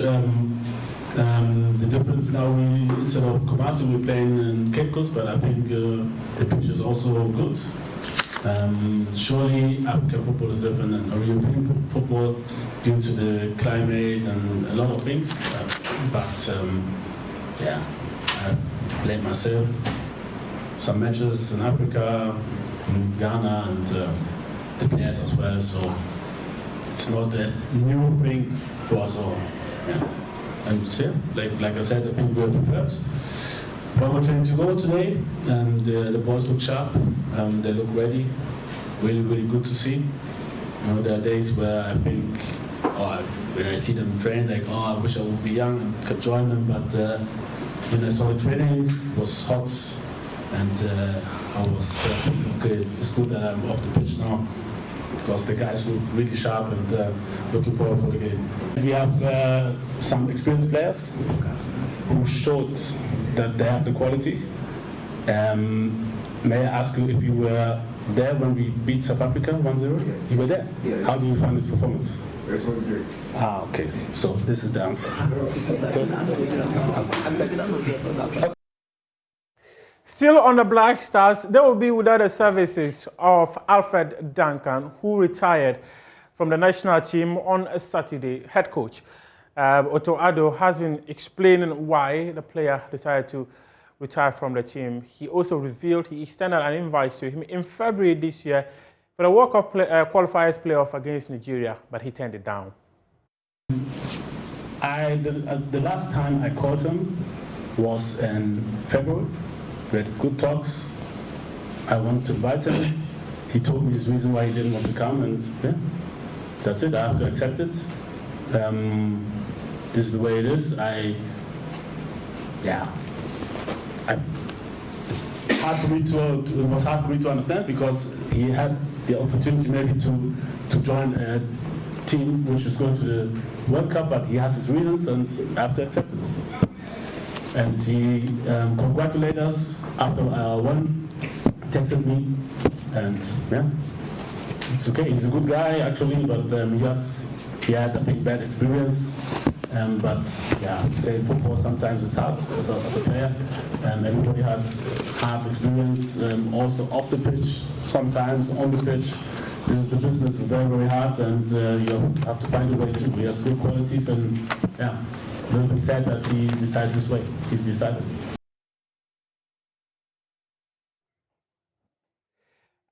The difference now, instead of Kumasi, we're playing in Cape Coast, but I think the pitch is also good. Surely African football is different than European football due to the climate and a lot of things. Yeah, I've played myself some matches in Africa, in Ghana, and the players as well. So it's not a new thing for us all. Yeah. And yeah, like I said, I think we're prepared. One more training to go today, and the boys look sharp. They look ready. Really, really good to see. You know, there are days where I think, when I see them train, like, I wish I would be young and could join them. But when I saw the training, it was hot, and I was thinking, okay, it's good that I'm off the pitch now, because the guys look really sharp, and looking forward for the game. We have some experienced players who showed that they have the quality. May I ask you if you were there when we beat South Africa 1-0? Yes. You were there? Yeah. How do you find this performance? It was great. Okay. So this is the answer. Still on the Black Stars, they will be without the services of Alfred Duncan, who retired from the national team on a Saturday. Head coach Otoado has been explaining why the player decided to retire from the team. He also revealed he extended an invite to him in February this year for the World Cup qualifiers playoff against Nigeria, but he turned it down. The last time I called him was in February. We had good talks. I wanted to invite him. He told me his reason why he didn't want to come, and yeah, that's it. I have to accept it. This is the way it is. It's hard for me it was hard for me to understand, because he had the opportunity maybe to join a team which is going to the World Cup, but he has his reasons, and I have to accept it. And he congratulated us after our win, texted me, and yeah, it's okay. He's a good guy actually, but he had, I think, bad experience. But yeah, saying football sometimes it's hard as a player. Everybody has hard experience, also off the pitch, sometimes on the pitch. This is the business, is very, very hard, and you have to find a way too. He has good qualities, and yeah, a little bit sad that he decided this way. He decided.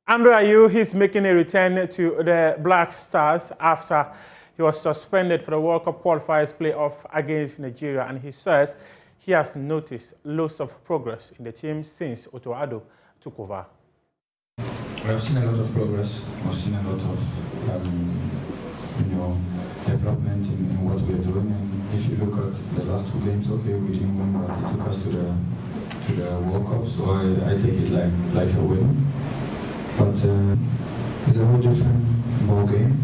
Andrew Ayew, he's making a return to the Black Stars after he was suspended for the World Cup qualifiers playoff against Nigeria, and he says he has noticed lots of progress in the team since Otoado took over. We have seen a lot of progress. We've seen a lot of, development in what we're doing. And if you look at the last 2 games, okay, we didn't win, but it took us to the World Cup. So I take it like a win. But it's a whole different ball game.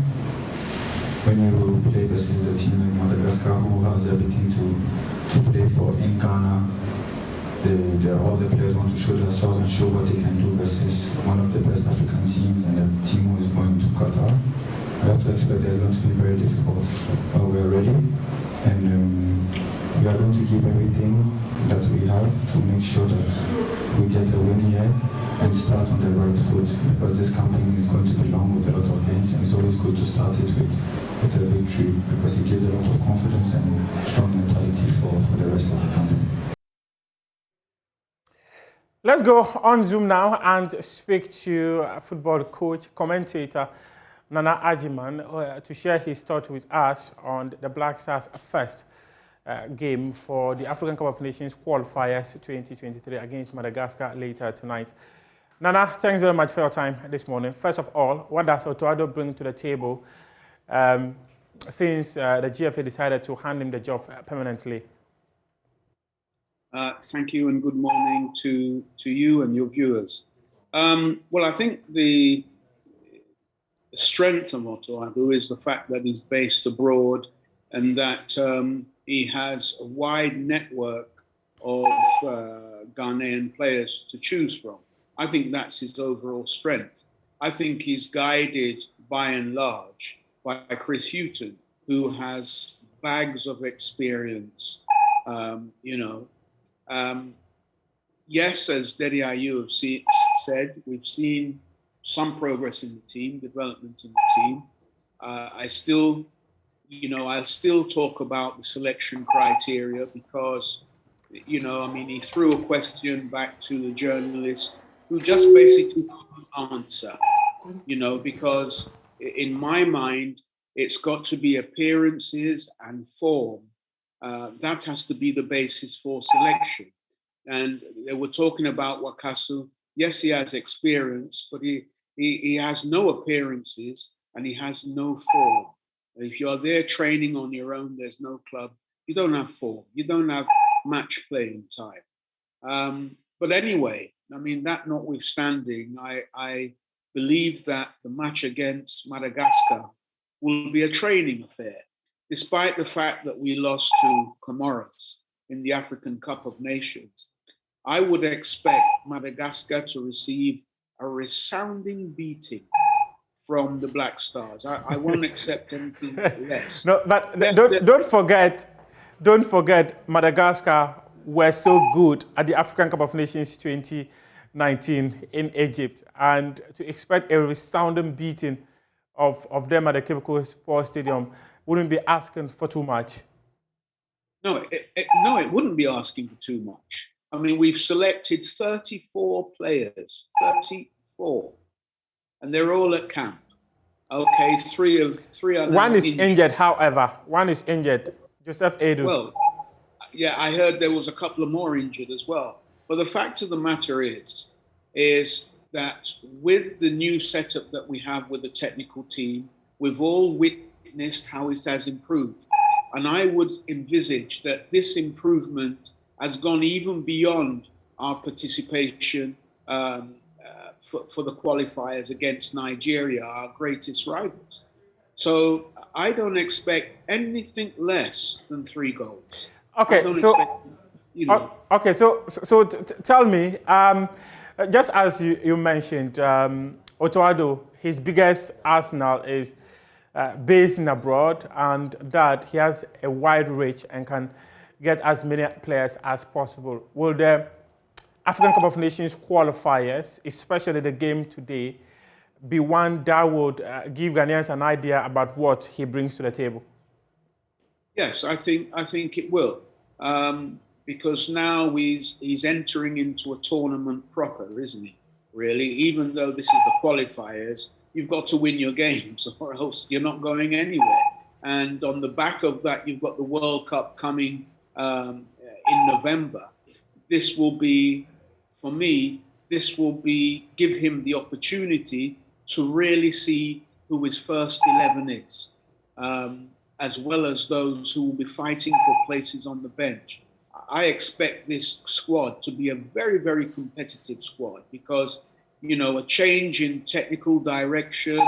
when you play versus a team like Madagascar who has everything to play for in Ghana, all the players want to show themselves and show what they can do versus one of the best African teams and a team who is going to Qatar. We have to expect that it's going to be very difficult, but we are ready, and we are going to give everything that we have to make sure that we get a win here and start on the right foot, because this campaign is going to be long with a lot of games, and it's always good to start it with a victory, because it gives a lot of confidence and strong mentality for the rest of the campaign. Let's go on Zoom now and speak to football coach, commentator Nana Ajiman to share his thought with us on the Black Stars' first game for the African Cup of Nations qualifiers 2023 against Madagascar later tonight. Nana, thanks very much for your time this morning. First of all, what does Otoado bring to the table since the GFA decided to hand him the job permanently? Thank you and good morning to you and your viewers. Well, I think the strength of Otoado is the fact that he's based abroad and that he has a wide network of Ghanaian players to choose from. I think that's his overall strength. I think he's guided by and large by Chris Hughton, who has bags of experience, yes, as Dedi Ayew have said, we've seen some progress in the team, development in the team. I'll still talk about the selection criteria because, he threw a question back to the journalist who just basically couldn't answer, because in my mind, it's got to be appearances and form. That has to be the basis for selection. And they were talking about Wakasu. Yes, he has experience, but he has no appearances and he has no form. If you're there training on your own, there's no club, you don't have form, you don't have match playing time. But anyway, that notwithstanding, I believe that the match against Madagascar will be a training affair, despite the fact that we lost to Comoros in the African Cup of Nations. I would expect Madagascar to receive a resounding beating from the Black Stars. I won't accept anything less. No, but don't forget, Madagascar were so good at the African Cup of Nations 2019 in Egypt, and to expect a resounding beating of them at the Keboko Sports Stadium wouldn't be asking for too much. No, it wouldn't be asking for too much. We've selected 34 players, 34, and they're all at camp. Okay, three are one is injured, however. One is injured, Joseph Edu. Well, yeah, I heard there was a couple of more injured as well. But the fact of the matter is that with the new setup that we have with the technical team, we've all witnessed how it has improved. And I would envisage that this improvement has gone even beyond our participation for the qualifiers against Nigeria, our greatest rivals. So I don't expect anything less than 3 goals. Okay, so tell me, just as you mentioned, Otoado, his biggest arsenal is based in abroad, and that he has a wide reach and can get as many players as possible. Will the African Cup of Nations qualifiers, especially the game today, be one that would give Ghanaians an idea about what he brings to the table? Yes, I think it will, because now he's entering into a tournament proper, isn't he? Really, even though this is the qualifiers, you've got to win your games, or else you're not going anywhere. And on the back of that, you've got the World Cup coming in November. This will be, for me, give him the opportunity to really see who his first 11 is, as well as those who will be fighting for places on the bench. I expect this squad to be a very, very competitive squad because, a change in technical direction,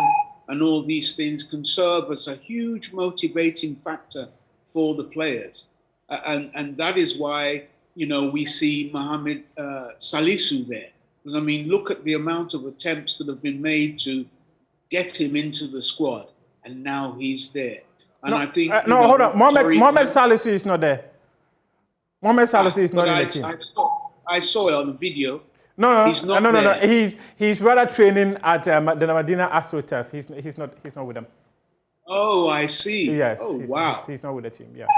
and all these things can serve as a huge motivating factor for the players. And that is why, you know, we see Mohamed Salisu there. Because, I mean, look at the amount of attempts that have been made to get him into the squad, and now he's there. And I think... hold on. Mohamed Salisu is not there. Mohamed Salisu is not in the team. I saw it on the video. No. He's He's rather training at the Medina AstroTurf. He's not with them. Oh, I see. Yes. Wow. He's not with the team. Yes.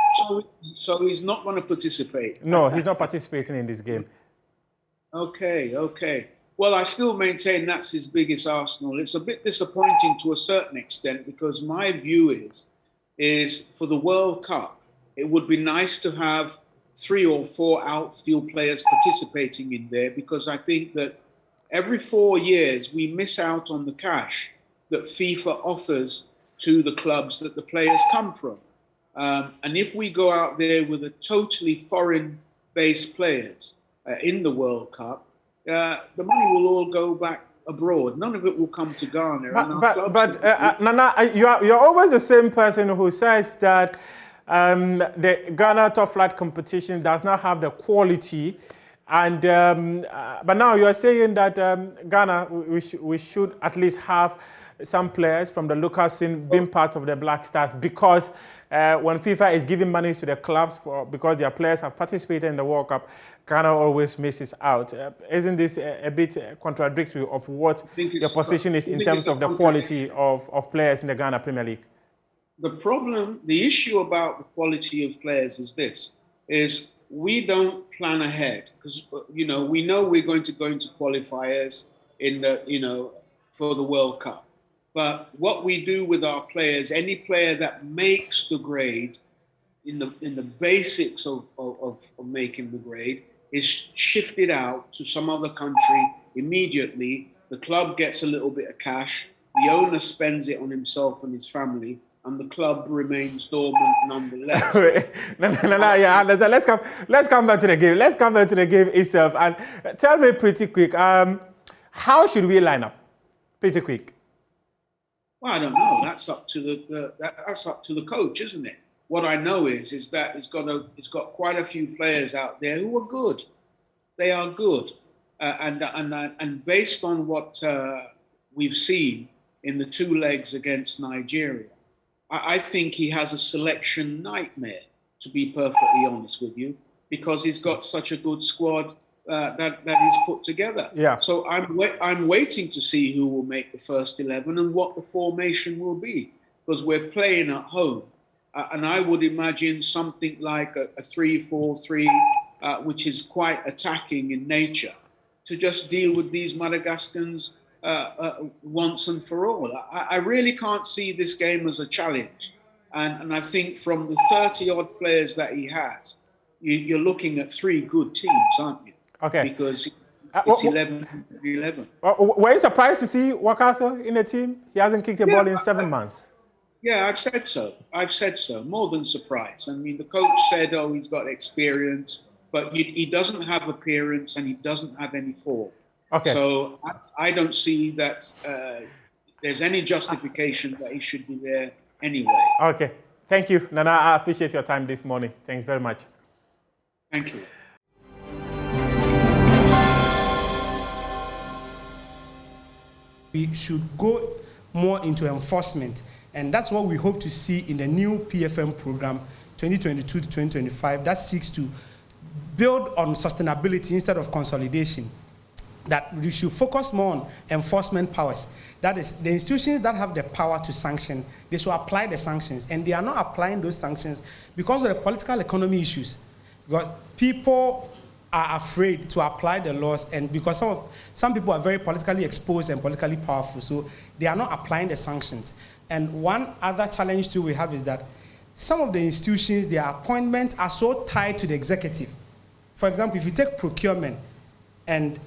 So he's not going to participate. No, he's not participating in this game. Okay. Well, I still maintain that's his biggest arsenal. It's a bit disappointing to a certain extent because my view is for the World Cup, it would be nice to have 3 or 4 outfield players participating in there, because I think that every 4 years we miss out on the cash that FIFA offers to the clubs that the players come from. And if we go out there with a totally foreign-based players in the World Cup, the money will all go back abroad. None of it will come to Ghana. Nana, you're always the same person who says that the Ghana top flight competition does not have the quality, and but now you are saying that Ghana we should at least have some players from the local scene being part of the Black Stars, because when FIFA is giving money to the clubs because their players have participated in the World Cup, Ghana always misses out. Isn't this a bit contradictory of what your position is in terms of the quality of players in the Ghana Premier League? The issue about the quality of players is this, is we don't plan ahead, because, you know, we know we're going to go into qualifiers in the, you know, for the World Cup. But what we do with our players, any player that makes the grade in the basics of making the grade, is shifted out to some other country immediately. The club gets a little bit of cash, the owner spends it on himself and his family, and the club remains dormant nonetheless. Let's come back to the game. Let's come back to the game itself, and tell me pretty quick, how should we line up? Pretty quick. Well, I don't know. That's up to the coach, isn't it? What I know is that it's got quite a few players out there who are good. They are good, and based on what we've seen in the 2 legs against Nigeria, I think he has a selection nightmare, to be perfectly honest with you, because he's got such a good squad that he's put together. Yeah. So I'm waiting to see who will make the first 11 and what the formation will be, because we're playing at home. And I would imagine something like a 3-4-3, which is quite attacking in nature, to just deal with these Madagascans once and for all. I really can't see this game as a challenge. And I think from the 30-odd players that he has, you're looking at 3 good teams, aren't you? Okay. Because it's 11. Were you surprised to see Wakaso in the team? He hasn't kicked a ball in 7 months. Yeah, I've said so. More than surprised. I mean, the coach said, oh, he's got experience, but he doesn't have appearance and he doesn't have any form. Okay. So I don't see that there's any justification that he should be there anyway. Okay. Thank you, Nana. I appreciate your time this morning. Thanks very much. Thank you. We should go more into enforcement, and that's what we hope to see in the new PFM program 2022 to 2025 that seeks to build on sustainability instead of consolidation. That we should focus more on enforcement powers. That is, the institutions that have the power to sanction, they should apply the sanctions, and they are not applying those sanctions because of the political economy issues. Because people are afraid to apply the laws, and because some people are very politically exposed and politically powerful, so they are not applying the sanctions. And one other challenge too we have is that some of the institutions, their appointments are so tied to the executive. For example, if you take procurement and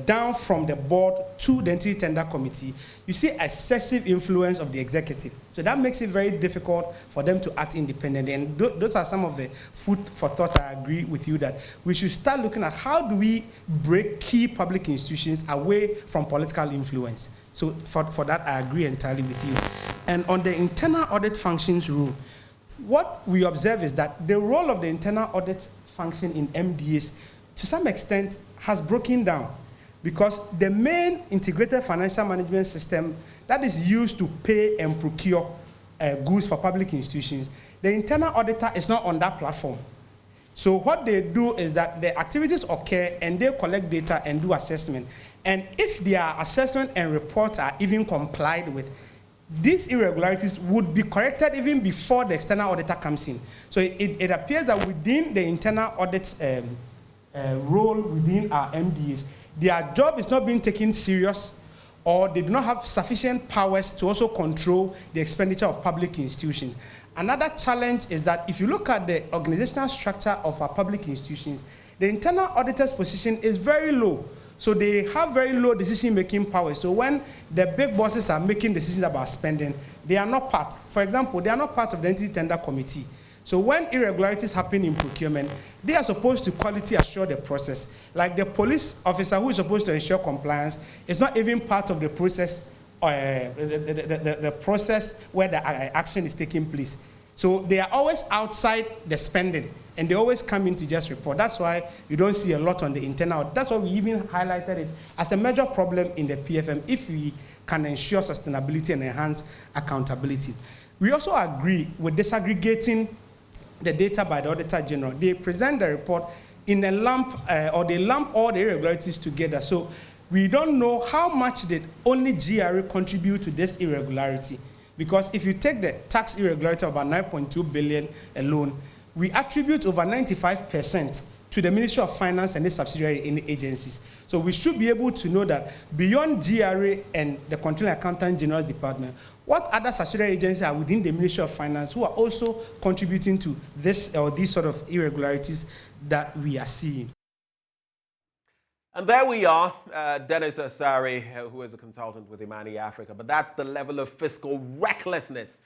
down from the board to the entity tender committee, you see excessive influence of the executive. So that makes it very difficult for them to act independently. And those are some of the food for thought. I agree with you that we should start looking at how do we break key public institutions away from political influence. So for that, I agree entirely with you. And on the internal audit functions rule, what we observe is that the role of the internal audit function in MDAs, to some extent, has broken down, because the main integrated financial management system that is used to pay and procure goods for public institutions, the internal auditor is not on that platform. So what they do is that the activities occur and they collect data and do assessment. And if their assessment and reports are even complied with, these irregularities would be corrected even before the external auditor comes in. So it appears that within the internal audit role within our MDAs, their job is not being taken serious, or they do not have sufficient powers to also control the expenditure of public institutions. Another challenge is that if you look at the organizational structure of our public institutions, the internal auditor's position is very low. So they have very low decision-making power. So when the big bosses are making decisions about spending, they are not part. For example, they are not part of the entity tender committee. So when irregularities happen in procurement, they are supposed to quality assure the process. Like the police officer who is supposed to ensure compliance is not even part of the process, the process where the action is taking place. So they are always outside the spending, and they always come in to just report. That's why you don't see a lot on the internal. That's why we even highlighted it as a major problem in the PFM if we can ensure sustainability and enhance accountability. We also agree with disaggregating the data by the Auditor General. They present the report in a lump, or they lump all the irregularities together. So we don't know how much did only GRA contribute to this irregularity. Because if you take the tax irregularity of about 9.2 billion alone, we attribute over 95% to the Ministry of Finance and its subsidiary agencies. So we should be able to know that beyond GRA and the Controlling Accountant General's Department, what other subsidiary agencies are within the Ministry of Finance who are also contributing to this or these sort of irregularities that we are seeing. And there we are, Dennis Asari, who is a consultant with Imani Africa. But that's the level of fiscal recklessness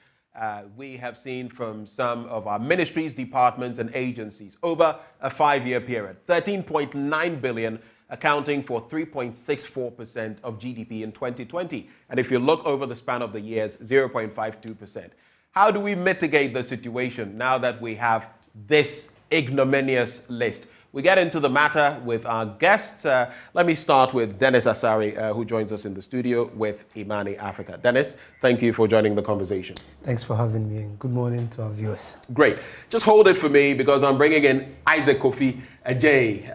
we have seen from some of our ministries, departments, and agencies over a 5-year period. 13.9 billion, accounting for 3.64% of GDP in 2020. And if you look over the span of the years, 0.52%. How do we mitigate the situation now that we have this ignominious list? We get into the matter with our guests. Let me start with Dennis Asari, who joins us in the studio with Imani Africa. Dennis, thank you for joining the conversation. Thanks for having me, and good morning to our viewers. Great. Just hold it for me, because I'm bringing in Isaac Kofi Ajay,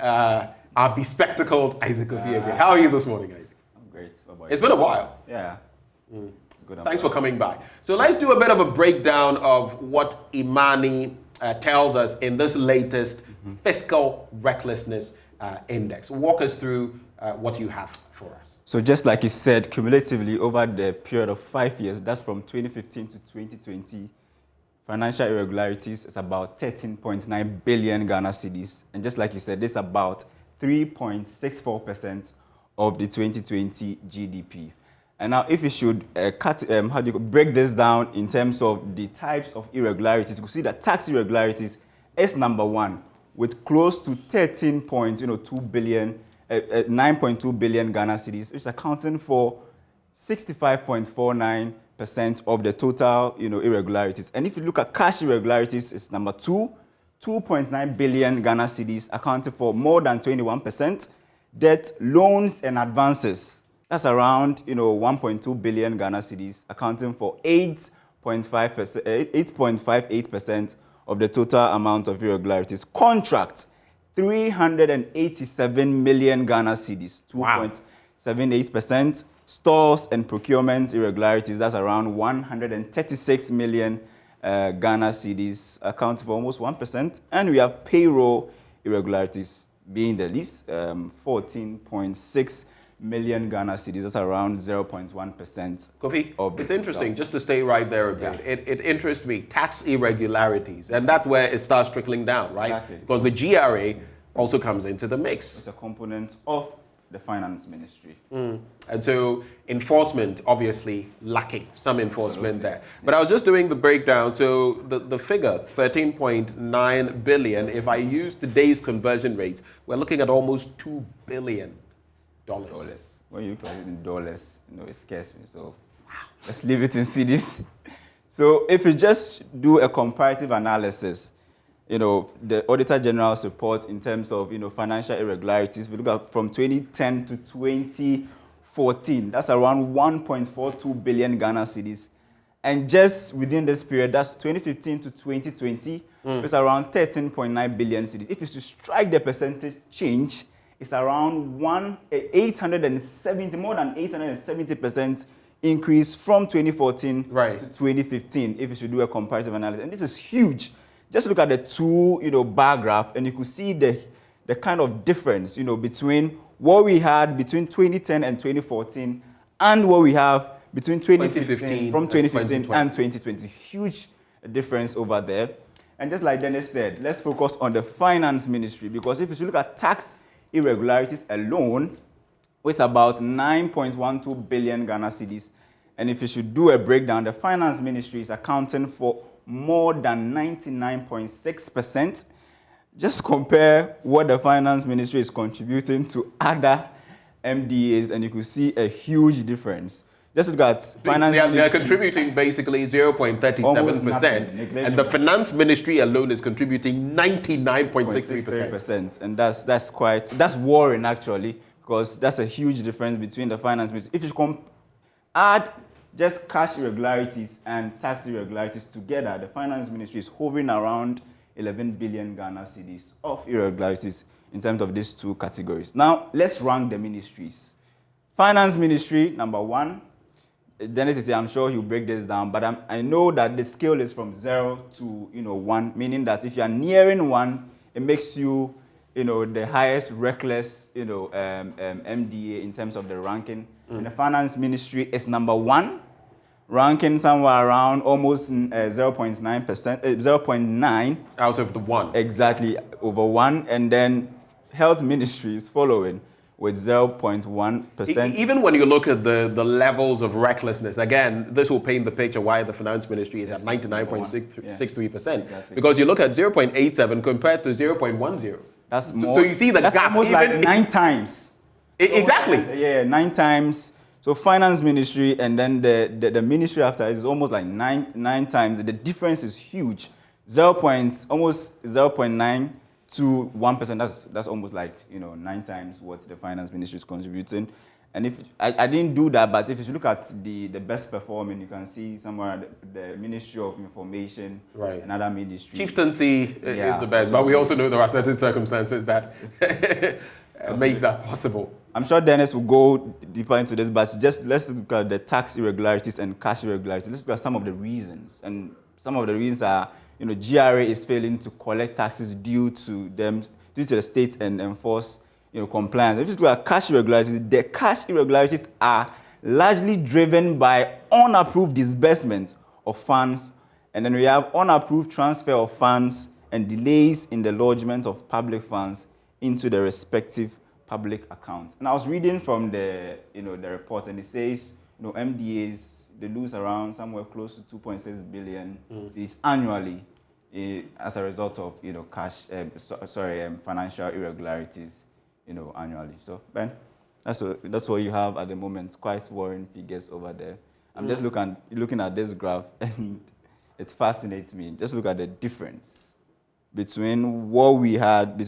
our bespectacled Isaac Kofi Ajay. How are you this morning, Isaac? I'm great. It's been a while. Yeah. Good. Thanks for coming by. So let's do a bit of a breakdown of what Imani tells us in this latest Fiscal Recklessness Index. Walk us through what you have for us. So just like you said, cumulatively over the period of 5 years, that's from 2015 to 2020, financial irregularities is about 13.9 billion Ghana cedis. And just like you said, this is about 3.64% of the 2020 GDP. And now if you should break this down in terms of the types of irregularities, you can see that tax irregularities is number one, with close to 9.2 billion Ghana cedis, which is accounting for 65.49% of the total, irregularities. And if you look at cash irregularities, it's number two, 2.9 billion Ghana cedis, accounting for more than 21%. Debt, loans, and advances, that's around, 1.2 billion Ghana cedis, accounting for 8.58% of the total amount of irregularities. Contracts, 387 million Ghana cedis, 2.78%. Stores and procurement irregularities, that's around 136 million Ghana cedis, accounting for almost 1%. And we have payroll irregularities being the least, 14.6 million Ghana cedis, that's around 0.1%. Kofi, it's interesting, just to stay right there a bit. It interests me, tax irregularities, and that's where it starts trickling down, right? Exactly. Because the GRA also comes into the mix. It's a component of the finance ministry. And so enforcement, obviously lacking, some enforcement there. But I was just doing the breakdown, so the figure, 13.9 billion, if I use today's conversion rates, we're looking at almost $2 billion. when you calculate in dollars, it scares me. So let's leave it in cedis. So if you just do a comparative analysis, the Auditor General's report in terms of, financial irregularities, if we look at from 2010 to 2014, that's around 1.42 billion Ghana cedis. And just within this period, that's 2015 to 2020, it's around 13.9 billion cedis. If you strike the percentage change, it's around more than 870% increase from 2014 to 2015, if you should do a comparative analysis. And this is huge. Just look at the two, bar graph, and you could see the kind of difference, between what we had between 2010 and 2014 and what we have between 2015 and 2020. Huge difference over there. And just like Dennis said, let's focus on the finance ministry, because if you look at tax irregularities alone, it's about 9.12 billion Ghana cedis. And if you should do a breakdown, the finance ministry is accounting for more than 99.6%. Just compare what the finance ministry is contributing to other MDAs, and you could see a huge difference. Just look at finance ministry. They're contributing basically 0.37%, and the finance ministry alone is contributing 99.63%. And that's worrying actually, because that's a huge difference between the finance ministry. If you add just cash irregularities and tax irregularities together, the finance ministry is hovering around 11 billion Ghana cedis of irregularities in terms of these two categories. Now, let's rank the ministries. Finance ministry, number 1. Dennis is here, I'm sure he'll break this down, but I know that the scale is from 0 to 1, meaning that if you are nearing 1, it makes you the highest reckless MDA in terms of the ranking. And the finance ministry is number 1, ranking somewhere around almost 0.9%, 0.9 out of the 1. Exactly, over 1, and then health ministry is following with 0.1%. Even when you look at the levels of recklessness, again, this will paint the picture why the finance ministry is at 99.63%. Exactly. Because you look at 0.87 compared to 0.10. That's more. So you see the that's gap. Almost like 9 times. Exactly. Yeah, 9 times. So finance ministry and then the ministry after is almost like 9 times. The difference is huge. Almost 0.9 to 1%. That's almost like 9 times what the finance ministry is contributing. And if I didn't do that, but if you look at the best performing, you can see somewhere the Ministry of Information, another ministry. Chieftaincy is the best, but we also know there are certain circumstances that make that possible. I'm sure Dennis will go deeper into this, but just let's look at the tax irregularities and cash irregularities. Let's look at some of the reasons. And some of the reasons are, GRA is failing to collect taxes due to the state and enforce compliance. If you look at cash irregularities, the cash irregularities are largely driven by unapproved disbursement of funds, and then we have unapproved transfer of funds and delays in the lodgement of public funds into the respective public accounts. And I was reading from the report, and it says MDAs, they lose around somewhere close to 2.6 billion annually as a result of financial irregularities. Annually. So, Ben, that's what you have at the moment. Quite worrying figures over there. I'm just looking at this graph, and it fascinates me. Just look at the difference between what we had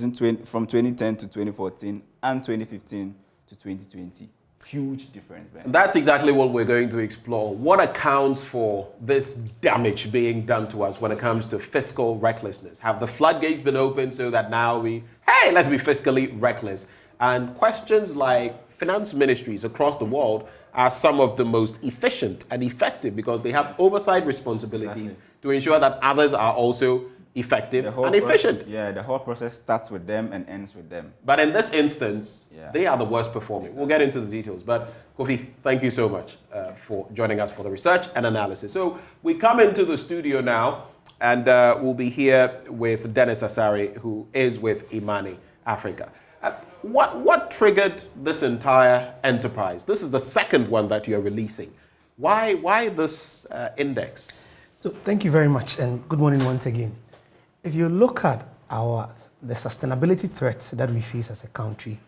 from 2010 to 2014 and 2015 to 2020. Huge difference, Ben. That's exactly what we're going to explore. What accounts for this damage being done to us when it comes to fiscal recklessness? Have the floodgates been opened so that now let's be fiscally reckless? And questions like finance ministries across the world are some of the most efficient and effective because they have oversight responsibilities to ensure that others are also effective and efficient. The whole process starts with them and ends with them. But in this instance, they are the worst performing. We'll get into the details. But Kofi, thank you so much for joining us for the research and analysis. So we come into the studio now, and we'll be here with Dennis Asare, who is with Imani Africa. What triggered this entire enterprise? This is the second one that you're releasing. Why this index? So thank you very much, and good morning once again. If you look at the sustainability threats that we face as a country,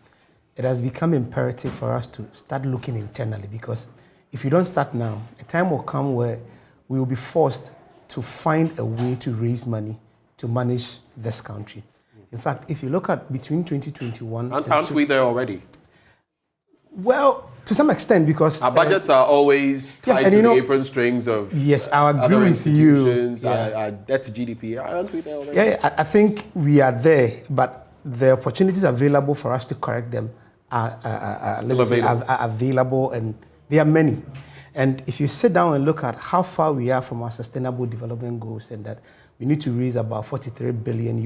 it has become imperative for us to start looking internally, because if you don't start now, a time will come where we will be forced to find a way to raise money to manage this country. In fact, if you look at between 2021 aren't we there already? Well, to some extent, because our budgets are always tied to the apron strings of I agree with you. Our debt to GDP. Aren't we there already? Yeah, I think we are there, but the opportunities available for us to correct them are available, and there are many. And if you sit down and look at how far we are from our sustainable development goals, and that we need to raise about $43 billion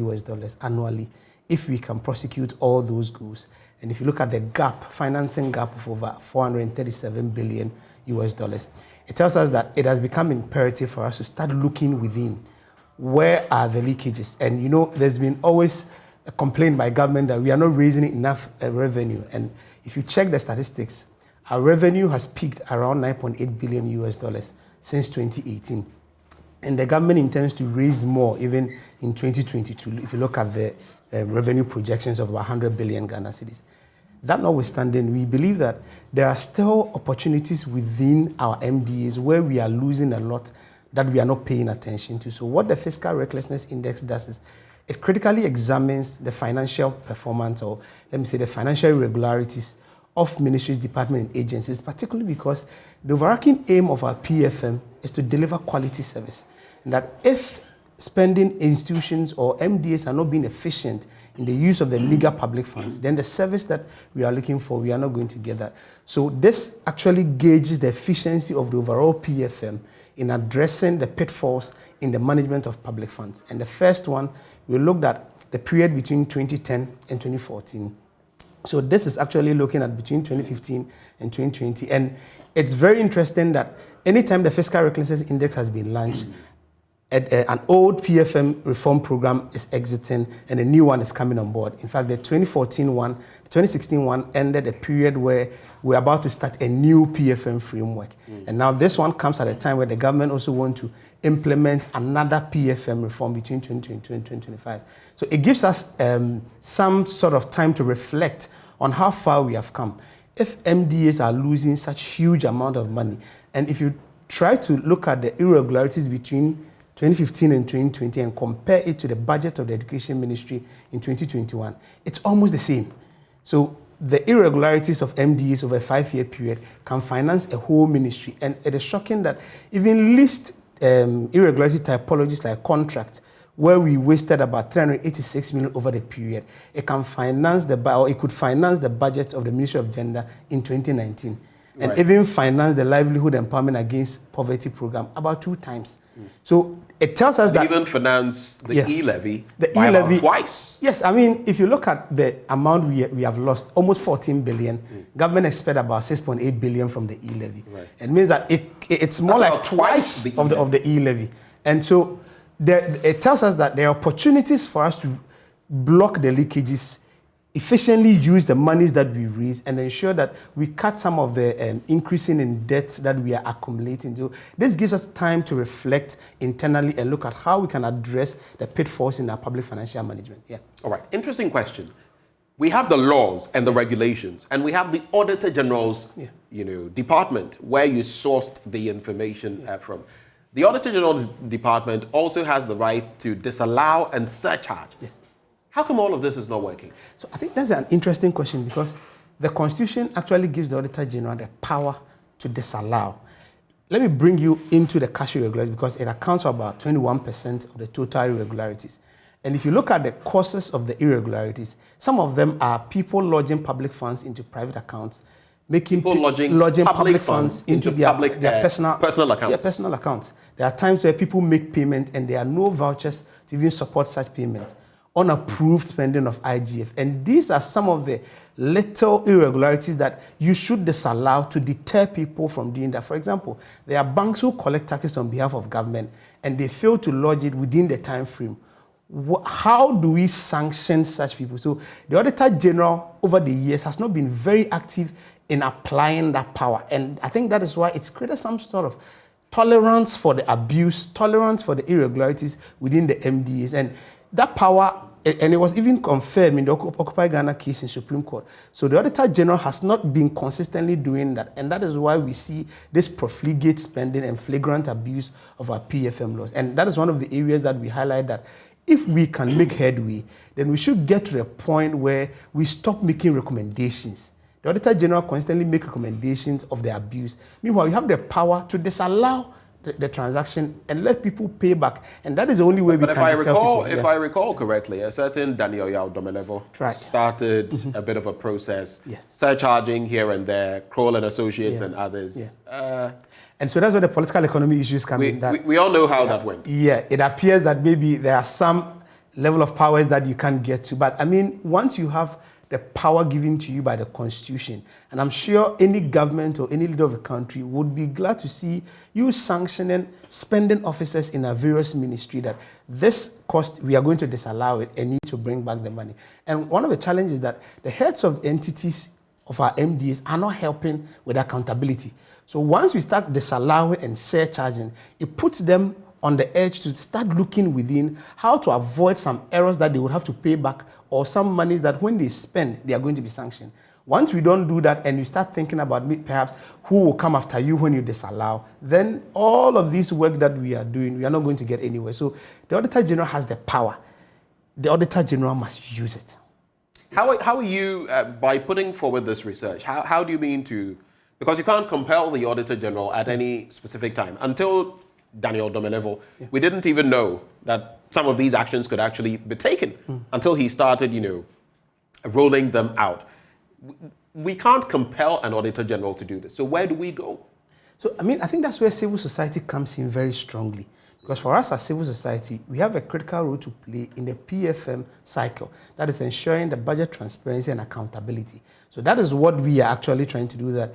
annually if we can prosecute all those goals. And if you look at the gap, financing gap of over $437 billion, it tells us that it has become imperative for us to start looking within. Where are the leakages? And you know, there's been always a complaint by government that we are not raising enough revenue. And if you check the statistics, our revenue has peaked around $9.8 billion since 2018. And the government intends to raise more even in 2022. If you look at the revenue projections of about 100 billion Ghana cedis. That notwithstanding, we believe that there are still opportunities within our MDAs where we are losing a lot that we are not paying attention to. So what the Fiscal Recklessness Index does is it critically examines the financial performance, or let me say the financial irregularities of ministries, departments, and agencies, particularly because the overarching aim of our PFM is to deliver quality service. And that if spending institutions or MDAs are not being efficient in the use of the meager public funds, then the service that we are looking for, we are not going to get that. So this actually gauges the efficiency of the overall PFM in addressing the pitfalls in the management of public funds. And the first one, we looked at the period between 2010 and 2014. So this is actually looking at between 2015 and 2020. And it's very interesting that anytime the Fiscal Recklessness Index has been launched, an old PFM reform program is exiting and a new one is coming on board. In fact, the 2014 one, the 2016 one ended a period where we're about to start a new PFM framework. And now this one comes at a time where the government also wants to implement another PFM reform between 2022 and 2025. So it gives us some sort of time to reflect on how far we have come. If MDAs are losing such huge amount of money, and if you try to look at the irregularities between 2015 and 2020 and compare it to the budget of the Education Ministry in 2021, it's almost the same. So the irregularities of MDAs over a 5-year period can finance a whole ministry. And it is shocking that even least irregularity typologies like contract, where we wasted about 386 million over the period, it can finance it could finance the budget of the Ministry of Gender in 2019. And even finance the Livelihood Empowerment Against Poverty program about 2 times. So it tells us that even finance the e-levy twice. Yes, I mean, if you look at the amount we have lost, almost 14 billion, government expect about 6.8 billion from the e-levy. It means that it's more like twice of the e-levy. And so it tells us that there are opportunities for us to block the leakages, efficiently use the monies that we raise, and ensure that we cut some of the increasing in debts that we are accumulating. So this gives us time to reflect internally and look at how we can address the pitfalls in our public financial management. All right, interesting question. We have the laws and the regulations, and we have the Auditor General's department where you sourced the information from. The Auditor General's department also has the right to disallow and surcharge. How come all of this is not working? So I think that's an interesting question, because the Constitution actually gives the Auditor General the power to disallow. Let me bring you into the cash irregularities, because it accounts for about 21% of the total irregularities. And if you look at the causes of the irregularities, some of them are people lodging public funds into private accounts, making people lodging public funds into their personal accounts. Their personal accounts. There are times where people make payment and there are no vouchers to even support such payment. Unapproved spending of IGF. And these are some of the little irregularities that you should disallow to deter people from doing that. For example, there are banks who collect taxes on behalf of government and they fail to lodge it within the time frame. How do we sanction such people? So the Auditor General over the years has not been very active in applying that power. And I think that is why it's created some sort of tolerance for the abuse, tolerance for the irregularities within the MDAs. And that power And it was even confirmed in the Occupy Ghana case in Supreme Court. So the Auditor General has not been consistently doing that. And that is why we see this profligate spending and flagrant abuse of our PFM laws. And that is one of the areas that we highlight that if we can make headway, then we should get to a point where we stop making recommendations. The Auditor General constantly makes recommendations of the abuse. Meanwhile, you have the power to disallow the transaction and let people pay back. And that is the only way we can tell people. If I recall correctly, a certain Daniel Yao Domelevo started a bit of a process, surcharging here and there, Kroll and Associates and others. And so that's where the political economy issues come in. We all know how that went. Yeah, it appears that maybe there are some level of powers that you can't get to. But I mean, once you have the power given to you by the Constitution, and I'm sure any government or any leader of a country would be glad to see you sanctioning spending officers in our various ministry that this cost, we are going to disallow it and need to bring back the money. And one of the challenges is that the heads of entities of our MDAs are not helping with accountability. So once we start disallowing and surcharging, it puts them on the edge to start looking within how to avoid some errors that they would have to pay back or some monies that when they spend, they are going to be sanctioned. Once we don't do that and you start thinking about perhaps who will come after you when you disallow, then all of this work that we are doing, we are not going to get anywhere. So the Auditor General has the power. The Auditor General must use it. How are you, by putting forward this research, how do you mean to, because you can't compel the Auditor General at any specific time. Until Daniel Domelevo, we didn't even know that some of these actions could actually be taken until he started, rolling them out. We can't compel an Auditor General to do this. So where do we go? So, I mean, I think that's where civil society comes in very strongly. Because for us as civil society, we have a critical role to play in the PFM cycle. That is ensuring the budget transparency and accountability. So that is what we are actually trying to do, that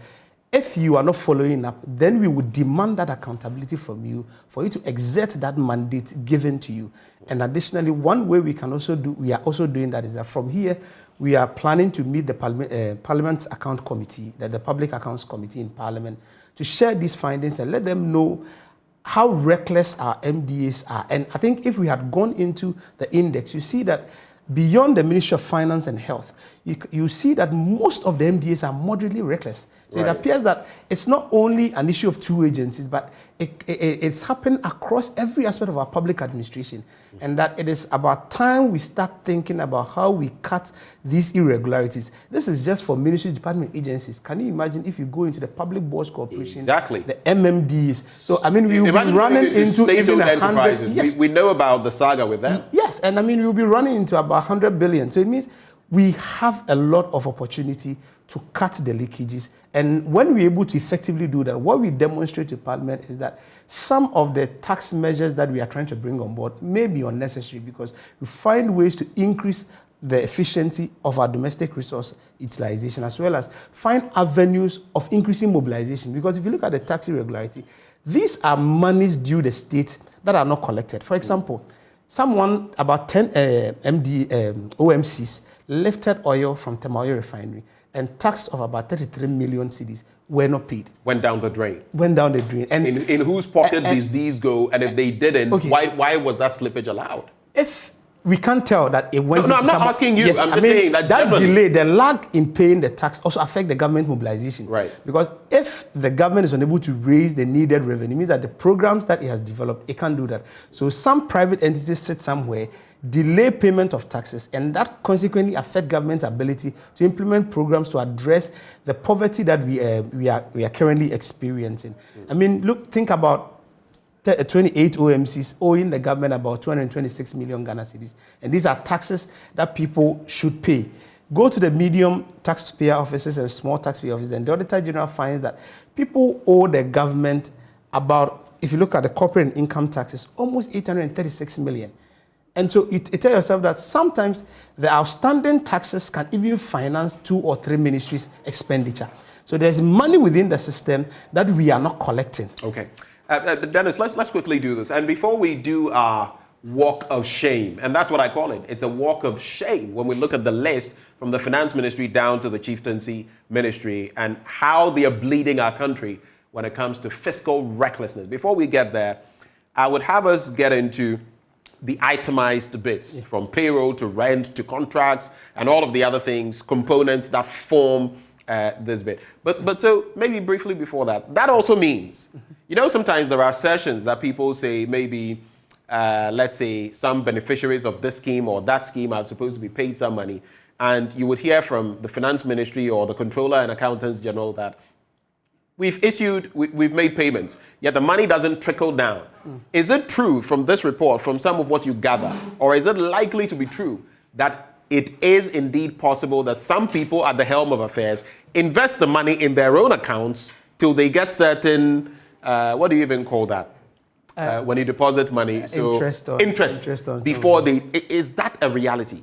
if you are not following up, then we would demand that accountability from you for you to exert that mandate given to you. And additionally, one way we can also do, we are also doing that is that from here, we are planning to meet the Parliament Account Committee, the Public Accounts Committee in Parliament, to share these findings and let them know how reckless our MDAs are. And I think if we had gone into the index, you see that beyond the Ministry of Finance and Health, you see that most of the MDAs are moderately reckless. So it appears that it's not only an issue of two agencies, but it's happened across every aspect of our public administration. And that it is about time we start thinking about how we cut these irregularities. This is just for ministries, department, agencies. Can you imagine if you go into the Public Boards Corporation, the MMDs? So, I mean, we will be running into even 100... Yes. We know about the saga with that. Yes, and I mean, we will be running into about 100 billion. So it means we have a lot of opportunity to cut the leakages. And when we're able to effectively do that, what we demonstrate to Parliament is that some of the tax measures that we are trying to bring on board may be unnecessary because we find ways to increase the efficiency of our domestic resource utilization, as well as find avenues of increasing mobilization. Because if you look at the tax irregularity, these are monies due the state that are not collected. For example, about 10 OMCs lifted oil from Temaoyo refinery, and tax of about 33 million cedis were not paid. Went down the drain. Went down the drain. And in whose pocket did these go? And if they didn't, why was that slippage allowed? If we can't tell that it went No, I'm not asking you. Yes, I'm just saying that delay, the lag in paying the tax also affect the government mobilization. Right. Because if the government is unable to raise the needed revenue, it means that the programs that it has developed, it can't do that. So some private entities sit somewhere, delay payment of taxes, and that consequently affect government's ability to implement programs to address the poverty that we are currently experiencing. I mean, think about 28 OMCs owing the government about 226 million Ghana cedis. And these are taxes that people should pay. Go to the medium taxpayer offices and small taxpayer offices, and the Auditor General finds that people owe the government about, if you look at the corporate and income taxes, almost 836 million. And so you tell yourself that sometimes the outstanding taxes can even finance 2 or 3 ministries' expenditure. So there's money within the system that we are not collecting. Okay. Dennis, let's quickly do this. And before we do our walk of shame, and that's what I call it, it's a walk of shame when we look at the list from the finance ministry down to the chieftaincy ministry and how they are bleeding our country when it comes to fiscal recklessness. Before we get there, I would have us get into the itemized bits, from payroll to rent to contracts and all of the other things, components that form this bit. But so maybe briefly before that, that also means, you know, sometimes there are sessions that people say maybe, let's say some beneficiaries of this scheme or that scheme are supposed to be paid some money. And you would hear from the finance ministry or the controller and accountants general that we've made payments, yet the money doesn't trickle down. Is it true from this report, from some of what you gather, or is it likely to be true that it is indeed possible that some people at the helm of affairs invest the money in their own accounts till they get certain, what do you even call that? When you deposit money, so interest before they, is that a reality?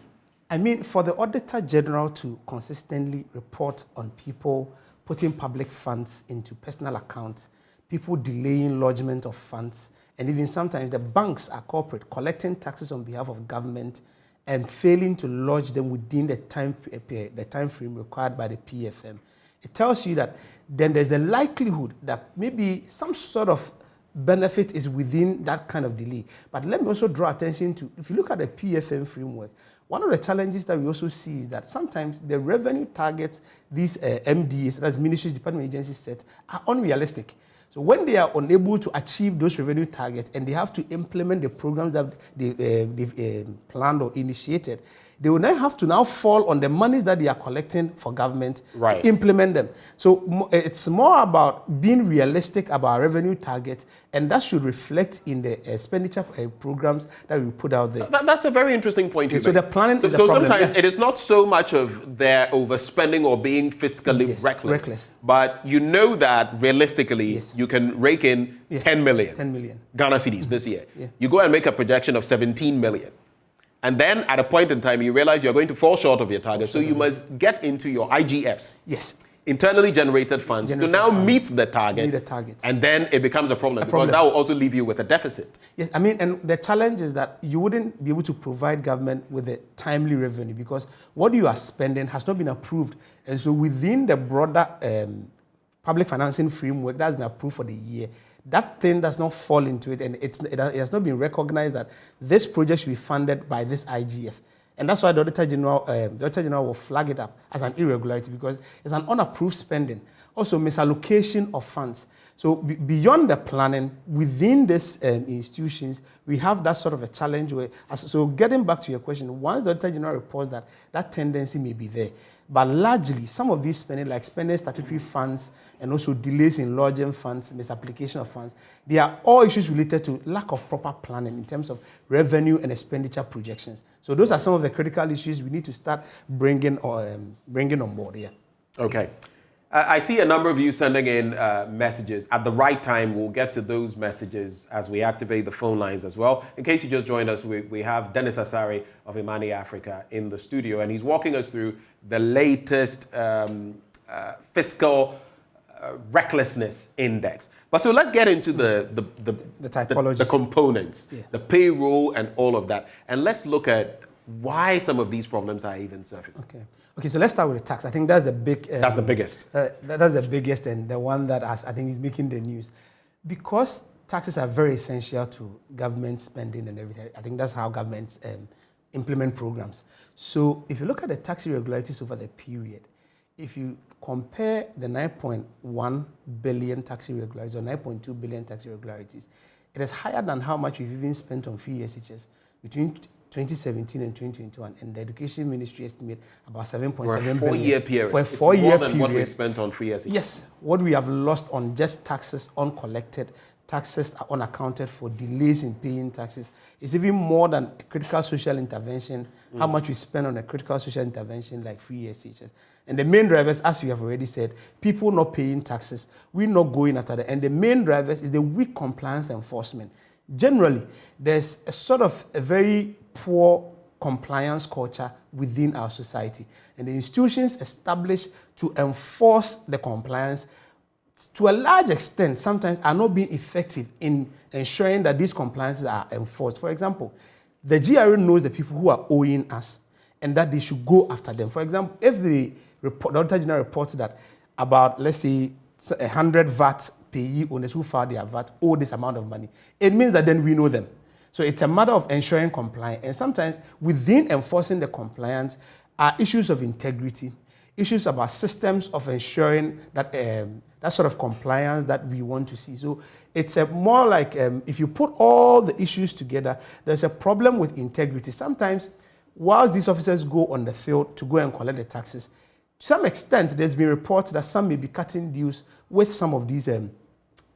I mean, for the Auditor General to consistently report on people putting public funds into personal accounts, people delaying lodgement of funds, and even sometimes the banks are corporate, collecting taxes on behalf of government and failing to lodge them within the time frame required by the PFM. It tells you that then there's the likelihood that maybe some sort of benefit is within that kind of delay. But let me also draw attention to, if you look at the PFM framework, one of the challenges that we also see is that sometimes the revenue targets these MDAs, that's ministries, department agencies set, are unrealistic. So when they are unable to achieve those revenue targets and they have to implement the programs that they've planned or initiated, they will now have to now fall on the monies that they are collecting for government to implement them. So it's more about being realistic about revenue targets, and that should reflect in the expenditure programs that we put out there. That's a very interesting point. So the planning is the problem. Sometimes it is not so much of their overspending or being fiscally reckless, but you know that realistically you can rake in 10 million Ghana cedis this year. You go and make a projection of 17 million. And then at a point in time, you realize you're going to fall short of your target. So you must get into your IGFs. Internally generated funds to now meet the target. And then it becomes a problem because that will also leave you with a deficit. Yes, I mean, and the challenge is that you wouldn't be able to provide government with a timely revenue because what you are spending has not been approved. And so within the broader public financing framework that has been approved for the year, that thing does not fall into it, and it has not been recognized that this project should be funded by this IGF. And that's why the Auditor General will flag it up as an irregularity because it's an unapproved spending. Also, misallocation of funds. So beyond the planning, within these institutions, we have that sort of a challenge where, so getting back to your question, once the Auditor General reports that, that tendency may be there. But largely, some of these spending, like spending statutory funds and also delays in lodging funds, misapplication of funds, they are all issues related to lack of proper planning in terms of revenue and expenditure projections. So those are some of the critical issues we need to start bringing on board here. Okay. I see a number of you sending in messages. At the right time, we'll get to those messages as we activate the phone lines as well. In case you just joined us, we have Dennis Asare of Imani Africa in the studio, and he's walking us through the latest fiscal recklessness index. But so let's get into the typologies, the components, the payroll and all of that. And let's look at why some of these problems are even surfacing. Okay, so let's start with the tax. I think that's the big... that's the biggest. That's the biggest and the one that I think is making the news. Because taxes are very essential to government spending and everything, I think that's how governments implement programs. So if you look at the tax irregularities over the period, if you compare the 9.1 billion tax irregularities or 9.2 billion tax irregularities, it is higher than how much we've even spent on free SHS between 2017 and 2021, and the Education Ministry estimate about 7.7 billion. For a 4-year period. For a 4-year period. More than what we've spent on free SHS. Yes, what we have lost on just taxes uncollected, taxes are unaccounted for, delays in paying taxes, is even more than a critical social intervention, how much we spend on a critical social intervention like free SHS. And the main drivers, as we have already said, people not paying taxes, we're not going after that. And the main drivers is the weak compliance enforcement. Generally, there's a sort of a very poor compliance culture within our society. And the institutions established to enforce the compliance, to a large extent, sometimes are not being effective in ensuring that these compliances are enforced. For example, the GRA knows the people who are owing us and that they should go after them. For example, if the Auditor General reports that about, let's say, 100 VAT payee owners who filed their VAT owe this amount of money, it means that then we know them. So it's a matter of ensuring compliance. And sometimes within enforcing the compliance are issues of integrity, issues about systems of ensuring that that sort of compliance that we want to see. So it's more like if you put all the issues together, there's a problem with integrity. Sometimes, whilst these officers go on the field to go and collect the taxes, to some extent, there's been reports that some may be cutting deals with some of these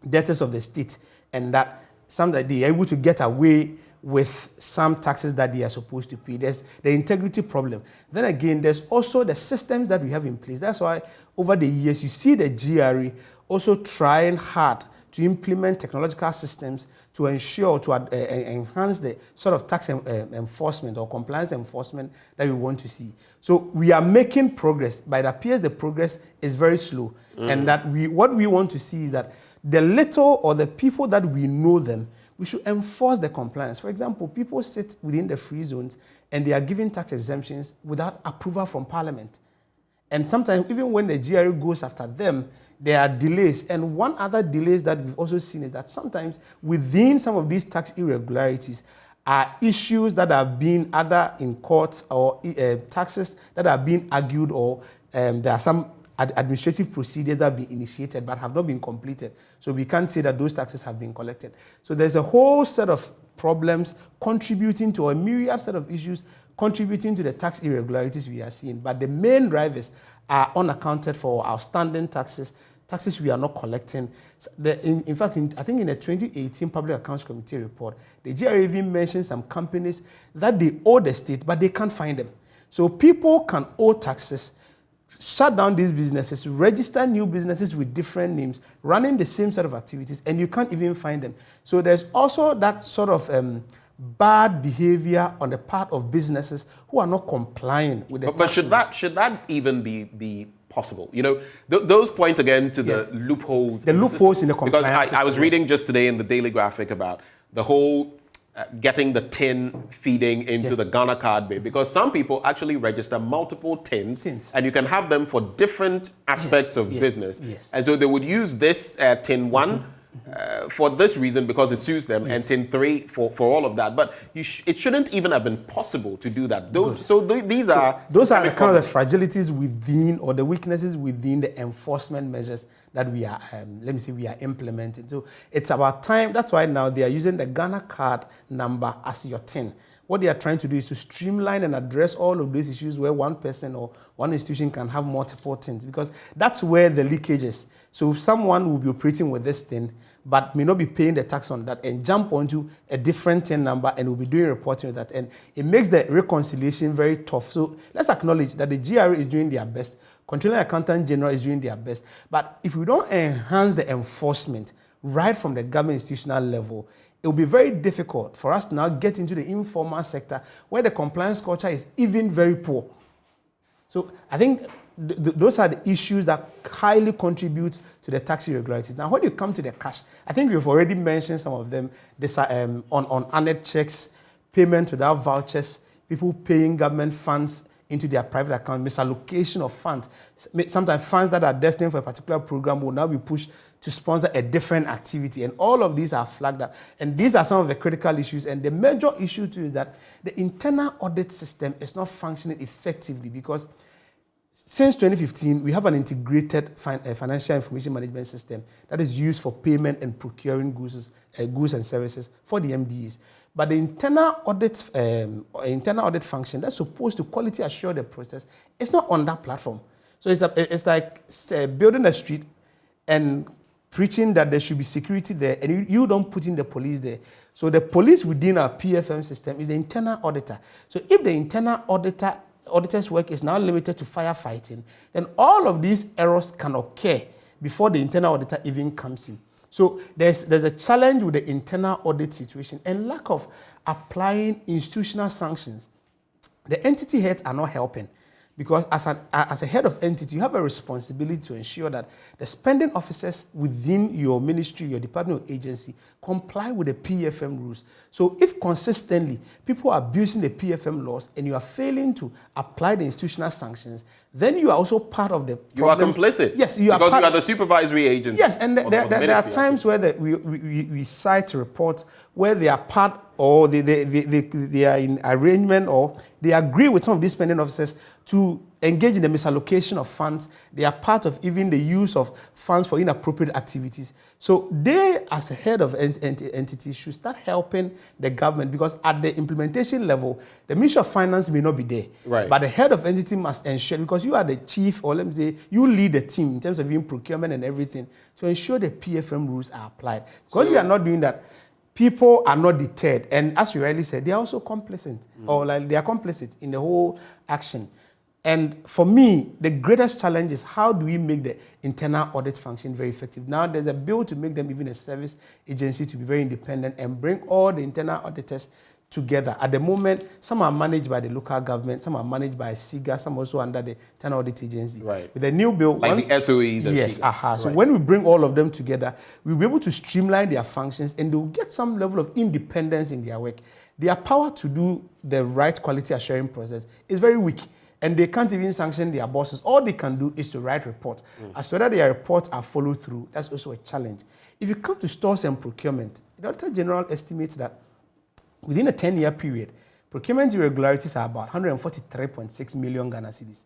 debtors of the state, and that they are able to get away with some taxes that they are supposed to pay. There's the integrity problem. Then again, there's also the systems that we have in place. That's why over the years, you see the GRE also trying hard to implement technological systems to ensure, to enhance the sort of tax enforcement or compliance enforcement that we want to see. So we are making progress, but it appears the progress is very slow. And that what we want to see is that the little or the people that we know them, we should enforce the compliance. For example, people sit within the free zones and they are given tax exemptions without approval from Parliament. And sometimes, even when the GRE goes after them, there are delays. And one other delays that we've also seen is that sometimes within some of these tax irregularities are issues that are being either in courts or taxes that are being argued, or there are some administrative procedures that have been initiated but have not been completed. So we can't say that those taxes have been collected. So there's a whole set of problems contributing to a myriad set of issues contributing to the tax irregularities we are seeing. But the main drivers are unaccounted for, outstanding taxes we are not collecting. In fact, I think in the 2018 Public Accounts Committee report, the GRA even mentioned some companies that they owe the state, but they can't find them. So people can owe taxes, shut down these businesses, register new businesses with different names, running the same sort of activities, and you can't even find them. So there's also that sort of bad behavior on the part of businesses who are not complying with the tax. But should that even be possible? You know, those point again to the loopholes. The loopholes in the compliance. Because I was reading just today in the Daily Graphic about the whole getting the tin feeding into the Ghana card bill, because some people actually register multiple tins, and you can have them for different aspects of business. And so they would use this tin 1 for this reason because it suits them, and tin 3 for all of that. But it shouldn't even have been possible to do that. Those are kind of the fragilities within, or the weaknesses within the enforcement measures that we are, we are implementing. So it's about time. That's why now they are using the Ghana card number as your tin. What they are trying to do is to streamline and address all of these issues where one person or one institution can have multiple tins, because that's where the leakage is. So if someone will be operating with this tin, but may not be paying the tax on that, and jump onto a different tin number and will be doing reporting with that, and it makes the reconciliation very tough. So let's acknowledge that the GRA is doing their best. Controlling Accountant General is doing their best. But if we don't enhance the enforcement right from the government institutional level, it will be very difficult for us to now get into the informal sector where the compliance culture is even very poor. So I think those are the issues that highly contribute to the tax irregularities. Now, when you come to the cash, I think we've already mentioned some of them. This on unearned checks, payment without vouchers, people paying government funds into their private account, misallocation of funds. Sometimes funds that are destined for a particular program will now be pushed to sponsor a different activity. And all of these are flagged up. And these are some of the critical issues. And the major issue too is that the internal audit system is not functioning effectively, because since 2015, we have an integrated financial information management system that is used for payment and procuring goods and services for the MDAs. But the internal audit function that's supposed to quality assure the process is not on that platform. So it's like building a street and preaching that there should be security there, and you don't put in the police there. So the police within our PFM system is the internal auditor. So if the internal auditor's work is now limited to firefighting, then all of these errors can occur before the internal auditor even comes in. So there's a challenge with the internal audit situation and lack of applying institutional sanctions. The entity heads are not helping, because as a head of entity, you have a responsibility to ensure that the spending officers within your ministry, your department or agency, comply with the PFM rules. So if consistently people are abusing the PFM laws and you are failing to apply the institutional sanctions, then you are also part of the You are problem. complicit. Yes, you are because part you are the supervisory agency. Yes, and there are times where we cite reports where they are part or they are in arrangement or they agree with some of these spending officers to engage in the misallocation of funds. They are part of even the use of funds for inappropriate activities. So they, as a head of entities, should start helping the government, because at the implementation level, the Ministry of Finance may not be there. Right. But the head of entity must ensure, because you are the chief, or let me say, you lead the team in terms of even procurement and everything, to ensure the PFM rules are applied. Because we are not doing that, people are not deterred. And as you rightly said, they are also complicit, or like they are complicit in the whole action. And for me, the greatest challenge is how do we make the internal audit function very effective? Now, there's a bill to make them even a service agency to be very independent and bring all the internal auditors together. At the moment, some are managed by the local government, some are managed by Csir, some also under the internal audit agency. Right. With the new bill, like the SOEs and yes, Csir. So Right. when we bring all of them together, we'll be able to streamline their functions and they'll get some level of independence in their work. Their power to do the right quality assuring process is very weak. And they can't even sanction their bosses. All they can do is to write reports. As to whether their reports are followed through, that's also a challenge. If you come to stores and procurement, the Auditor General estimates that within a 10-year period, procurement irregularities are about 143.6 million Ghana cedis.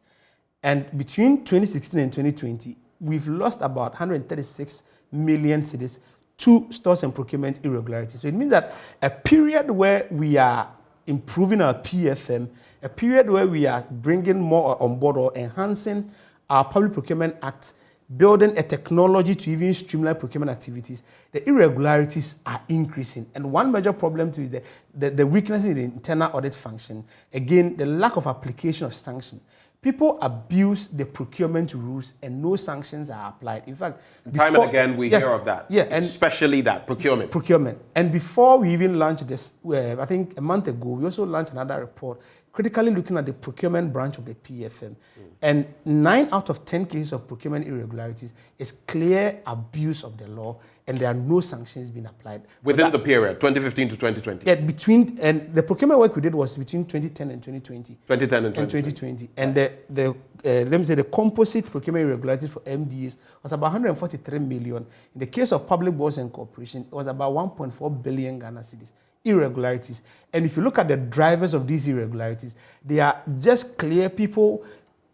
And between 2016 and 2020, we've lost about 136 million cedis to stores and procurement irregularities. So it means that a period where we are improving our PFM, a period where we are bringing more on board or enhancing our Public Procurement Act, building a technology to even streamline procurement activities, the irregularities are increasing. And one major problem too is the weakness in the internal audit function. Again, the lack of application of sanction. People abuse the procurement rules and no sanctions are applied. In fact, time and again we hear of that. Yeah, and especially that procurement. Procurement. And before we even launched this, I think a month ago, we also launched another report critically looking at the procurement branch of the PFM. And 9 out of 10 cases of procurement irregularities is clear abuse of the law, and there are no sanctions being applied. Within the period, 2015 to 2020? Yeah, and the procurement work we did was between 2010 and 2020. 2010 and 2020. And let me say the composite procurement irregularities for MDAs was about 143 million. In the case of public boards and corporation, it was about 1.4 billion Ghana cedis. Irregularities. And if you look at the drivers of these irregularities, they are just clear people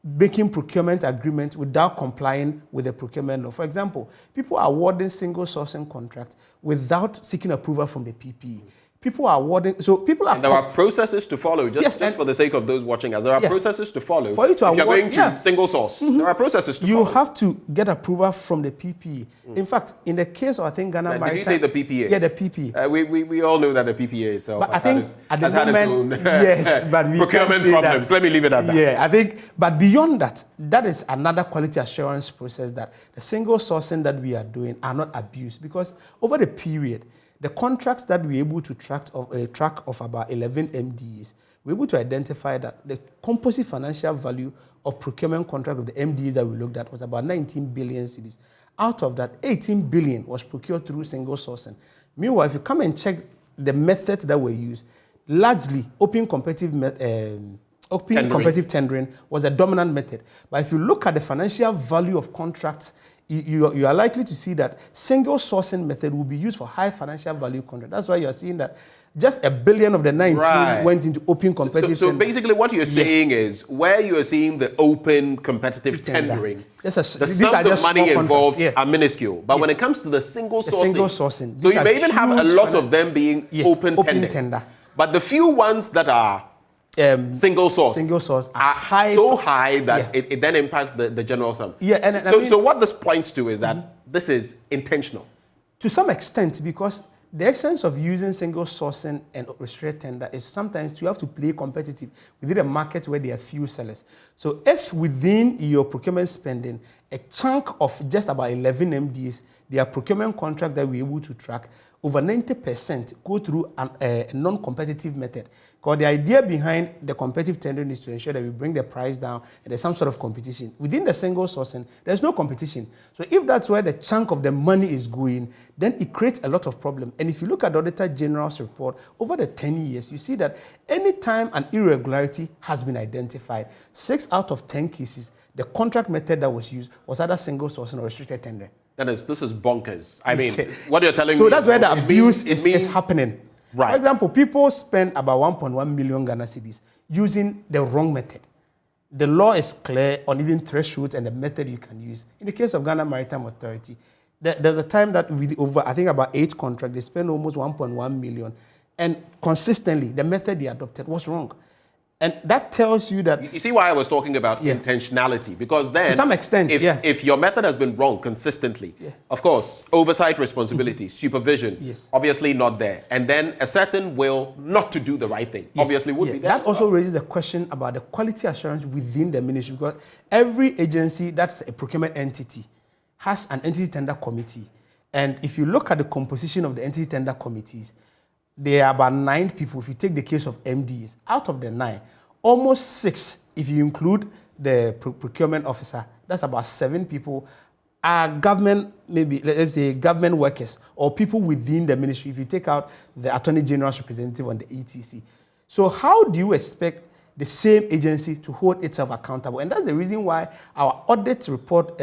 making procurement agreements without complying with the procurement law. For example, people are awarding single sourcing contracts without seeking approval from the PPE. People are awarding, so people are... And there are processes to follow, just for the sake of those watching us. There are processes to follow. For you to award, if you're going to single source, there are processes to follow. You have to get approval from the PPE. In fact, in the case of, I think, Ghana Maritime... Did you say the PPA? Yeah, the PPA. We all know that the PPA itself but I think at the moment, yes, but we procurement problems. Let me leave it at that. Yeah, I think, but beyond that, that is another quality assurance process that the single sourcing that we are doing are not abused, because over the period, the contracts that we're able to track of about 11 MDAs, we're able to identify that the composite financial value of procurement contract of the MDAs that we looked at was about 19 billion cedis. Out of that, 18 billion was procured through single sourcing. Meanwhile, if you come and check the methods that were used, largely open competitive tendering was a dominant method. But if you look at the financial value of contracts, you are likely to see that single sourcing method will be used for high financial value contract. That's why you are seeing that just 1 billion of the 19 went into open competitive So basically what you're saying is where you are seeing the open competitive tendering, the sums of money involved are minuscule. But when it comes to the single sourcing, so you may even have a lot of them being open tender. But the few ones that are single source are so high that it then impacts the general sum. Yeah, so what this points to is that this is intentional. To some extent, because the essence of using single sourcing and restricted tender is sometimes you have to play competitive within a market where there are few sellers. So if within your procurement spending, a chunk of just about 11 MDs, their procurement contract that we're able to track over 90% go through a non-competitive method. Because the idea behind the competitive tendering is to ensure that we bring the price down and there's some sort of competition. Within the single sourcing, there's no competition. So if that's where the chunk of the money is going, then it creates a lot of problem. And if you look at the Auditor General's report, over the 10 years, you see that anytime an irregularity has been identified, 6 out of 10 cases, the contract method that was used was either single sourcing or restricted tender. This is bonkers. I mean, what you're telling me. So that's where the abuse is happening. Right. For example, people spend about 1.1 million Ghana cedis using the wrong method. The law is clear on even thresholds and the method you can use. In the case of Ghana Maritime Authority, there's a time that with over, I think about 8 contracts, they spend almost 1.1 million. And consistently, the method they adopted was wrong. And that tells you that... You see why I was talking about intentionality? Because then... To some extent, if your method has been wrong consistently, of course, oversight responsibility, supervision, obviously not there. And then a certain will not to do the right thing, obviously would be there. That also raises the question about the quality assurance within the ministry, because every agency that's a procurement entity has an entity tender committee. And if you look at the composition of the entity tender committees, there are about 9 people. If you take the case of MDs, out of the 9, almost 6, if you include the procurement officer, that's about 7 people, are government, maybe let's say government workers or people within the ministry, if you take out the Attorney General's representative on the ETC. So how do you expect the same agency to hold itself accountable? And that's the reason why our audit report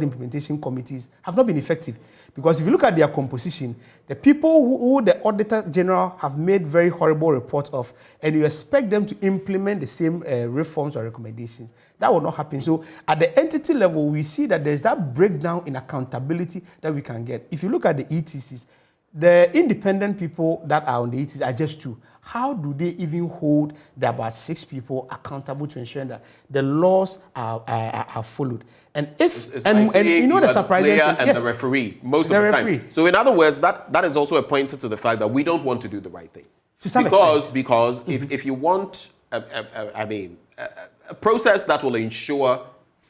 implementation committees have not been effective. Because if you look at their composition, the people who the Auditor General have made very horrible reports of, and you expect them to implement the same reforms or recommendations, that will not happen. So at the entity level, we see that there's that breakdown in accountability that we can get. If you look at the ETCs, the independent people that are on the ETCs are just 2. How do they even hold the about 6 people accountable to ensure that the laws are followed? And if it's like you know the surprising thing, and the referee most of the time. So in other words, that is also a pointer to the fact that we don't want to do the right thing. To some extent. Because if you want a process that will ensure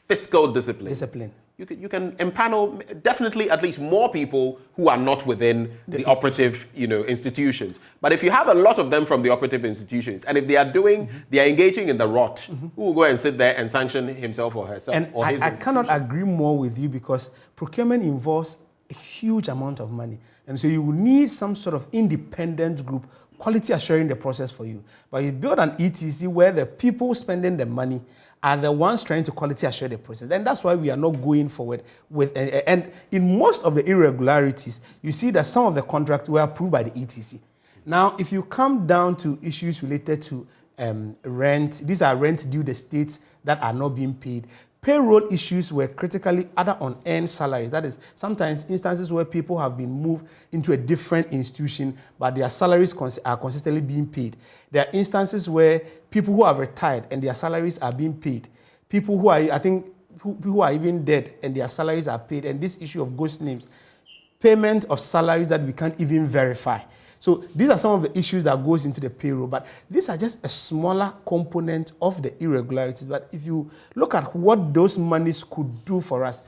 fiscal discipline. You can empanel definitely at least more people who are not within the operative, institutions. But if you have a lot of them from the operative institutions, and if they are engaging in the rot, who will go and sit there and sanction himself or herself? And or his I cannot agree more with you, because procurement involves a huge amount of money. And so you will need some sort of independent group quality assuring the process for you. But you build an ETC where the people spending the money are the ones trying to quality assure the process. And that's why we are not going forward with... And in most of the irregularities, you see that some of the contracts were approved by the ETC. Now, if you come down to issues related to rent, these are rent due the states that are not being paid. Payroll issues were critically other unearned salaries. That is, sometimes instances where people have been moved into a different institution, but their salaries are consistently being paid. There are instances where people who have retired and their salaries are being paid. People who are, who are even dead and their salaries are paid. And this issue of ghost names, payment of salaries that we can't even verify. So these are some of the issues that goes into the payroll, but these are just a smaller component of the irregularities. But if you look at what those monies could do for us,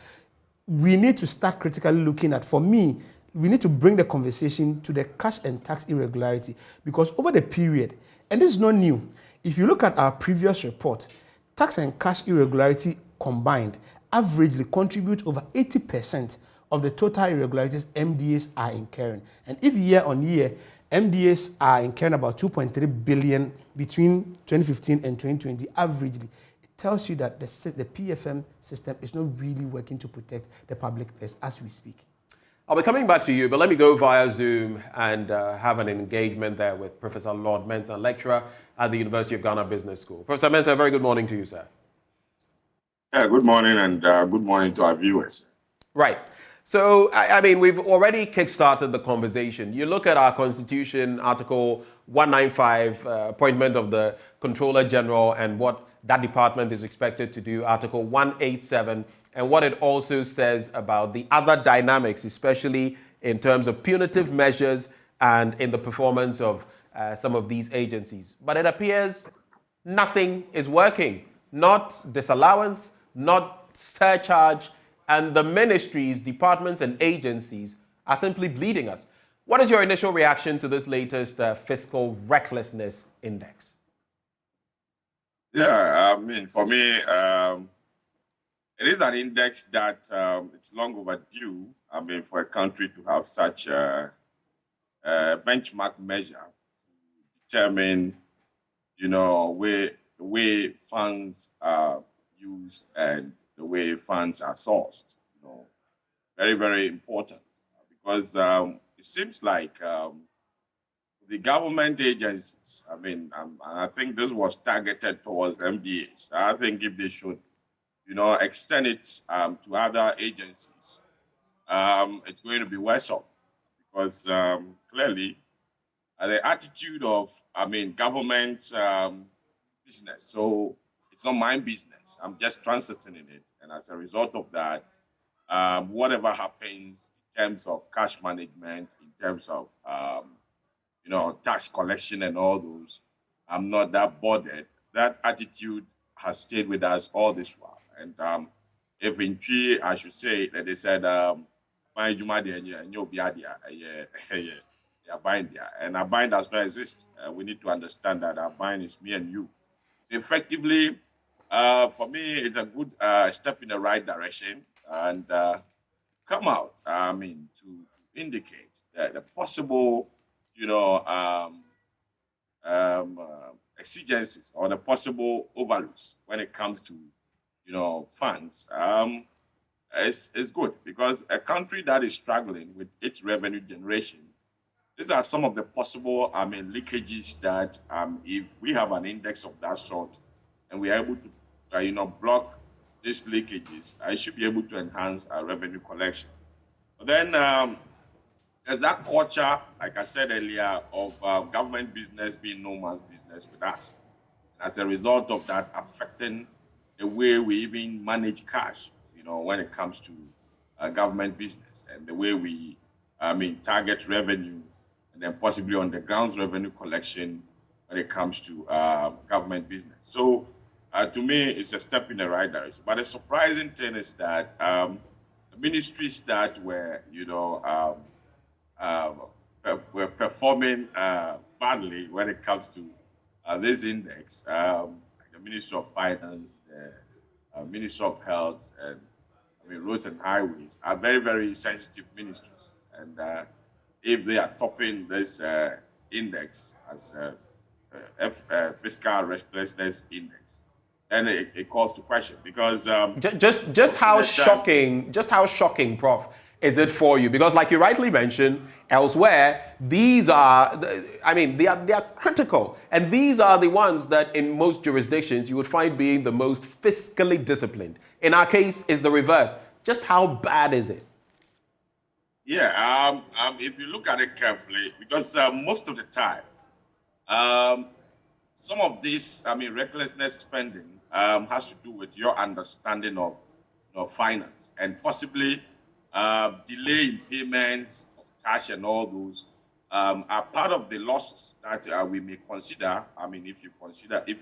we need to start critically looking at, for me, we need to bring the conversation to the cash and tax irregularity, because over the period, and this is not new, if you look at our previous report, tax and cash irregularity combined averagely contribute over 80% of the total irregularities MDAs are incurring. And if year on year, MDAs are incurring about 2.3 billion between 2015 and 2020 averagely, it tells you that the PFM system is not really working to protect the public purse as we speak. I'll be coming back to you, but let me go via Zoom and have an engagement there with Professor Lord Mensah, lecturer at the University of Ghana Business School. Professor Mensah, very good morning to you, sir. Yeah, good morning, and good morning to our viewers. Right. So, I mean, we've already kickstarted the conversation. You look at our Constitution, Article 195, appointment of the Controller General and what that department is expected to do, Article 187, and what it also says about the other dynamics, especially in terms of punitive measures and in the performance of some of these agencies. But it appears nothing is working. Not disallowance, not surcharge, and the ministries, departments, and agencies are simply bleeding us. What is your initial reaction to this latest fiscal recklessness index? Yeah, I mean, for me, it is an index that it's long overdue. I mean, for a country to have such a benchmark measure to determine, you know, the way funds are used and the way funds are sourced. You know, very, very important because it seems like the government agencies, I mean, I think this was targeted towards MDAs. I think if they should, you know, extend it to other agencies, it's going to be worse off because clearly the attitude of, I mean, government business. So it's not my business. I'm just transiting in it. And as a result of that, whatever happens in terms of cash management, in terms of, you know, tax collection and all those, I'm not that bothered. That attitude has stayed with us all this while. And if in Csir, I should say that they said, and our bind does not exist. We need to understand that our bind is me and you. Effectively, for me, it's a good step in the right direction and come out, I mean, to indicate that the possible, you know, exigencies or the possible overloads when it comes to, you know, funds, is good because a country that is struggling with its revenue generation, these are some of the possible, I mean, leakages that if we have an index of that sort and we are able to, you know, block these leakages, I should be able to enhance our revenue collection. But then there's that culture, like I said earlier, of government business being no man's business with us. As a result of that, affecting the way we even manage cash, you know, when it comes to government business and the way we, I mean, target revenue and then possibly on the grounds revenue collection when it comes to government business. So to me, it's a step in the right direction. But the surprising thing is that the ministries that were, you know, were performing badly when it comes to this index, like the Ministry of Finance, the Ministry of Health, and I mean, Roads and Highways are very, very sensitive ministries. And if they are topping this index as fiscal recklessness index, then it calls to question because just how shocking, Prof, is it for you? Because like you rightly mentioned, elsewhere, these are, I mean, they are critical. And these are the ones that in most jurisdictions you would find being the most fiscally disciplined. In our case, it's the reverse. Just how bad is it? Yeah, if you look at it carefully, because most of the time, some of this, I mean, recklessness spending has to do with your understanding of finance and possibly delay in payments of cash and all those are part of the losses that we may consider. I mean, if you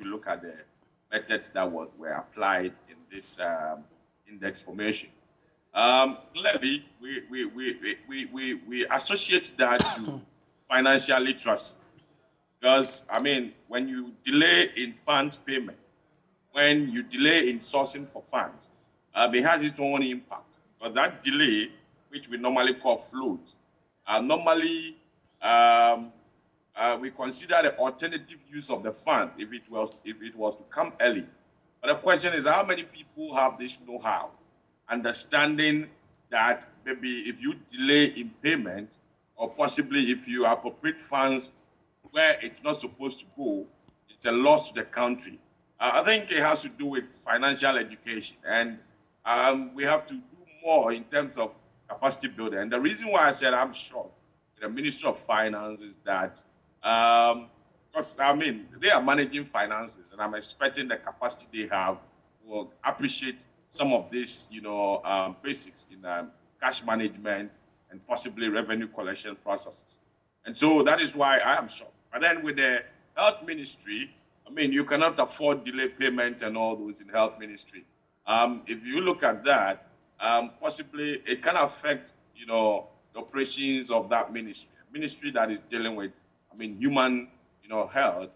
look at the methods that were applied in this index formation, clearly we associate that to financial literacy. Because, I mean, when you delay in funds payment, when you delay in sourcing for funds, it has its own impact. But that delay, which we normally call float, normally we consider the alternative use of the funds if it was to come early. But the question is, how many people have this know-how, understanding that maybe if you delay in payment, or possibly if you appropriate funds where it's not supposed to go, it's a loss to the country. I think it has to do with financial education, and we have to do more in terms of capacity building. And the reason why I said I'm shocked with the Ministry of Finance is that, because I mean, they are managing finances, and I'm expecting the capacity they have will appreciate some of these, you know, basics in cash management and possibly revenue collection processes. And so that is why I am shocked. But then with the health ministry, I mean, you cannot afford delay payment and all those in health ministry. If you look at that, possibly it can affect, you know, the operations of that ministry. ministry that is dealing with, human, health,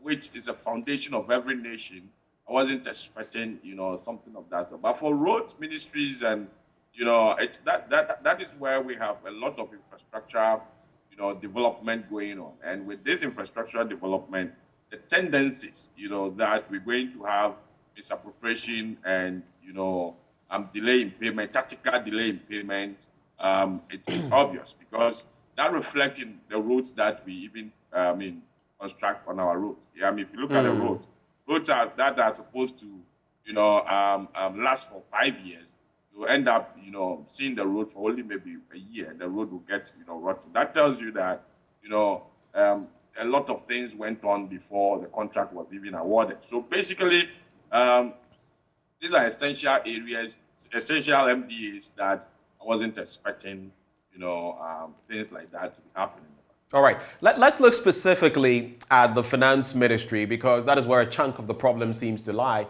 which is a foundation of every nation. I wasn't expecting, something of that sort. But for roads, ministries, and it's that is where we have a lot of infrastructure, development going on. And with this infrastructure development, the tendencies, that we're going to have misappropriation and, delay in payment, tactical delay in payment, it's obvious because that reflects in the roads that we even, construct on our road. Yeah, if you look at the roads that are supposed to, last for 5 years, you end up, seeing the road for only maybe a year, and the road will get, rotten. That tells you that, a lot of things went on before the contract was even awarded. So basically, these are essential areas, essential MDAs that I wasn't expecting, things like that to be happening. All right, let's look specifically at the finance ministry because that is where a chunk of the problem seems to lie.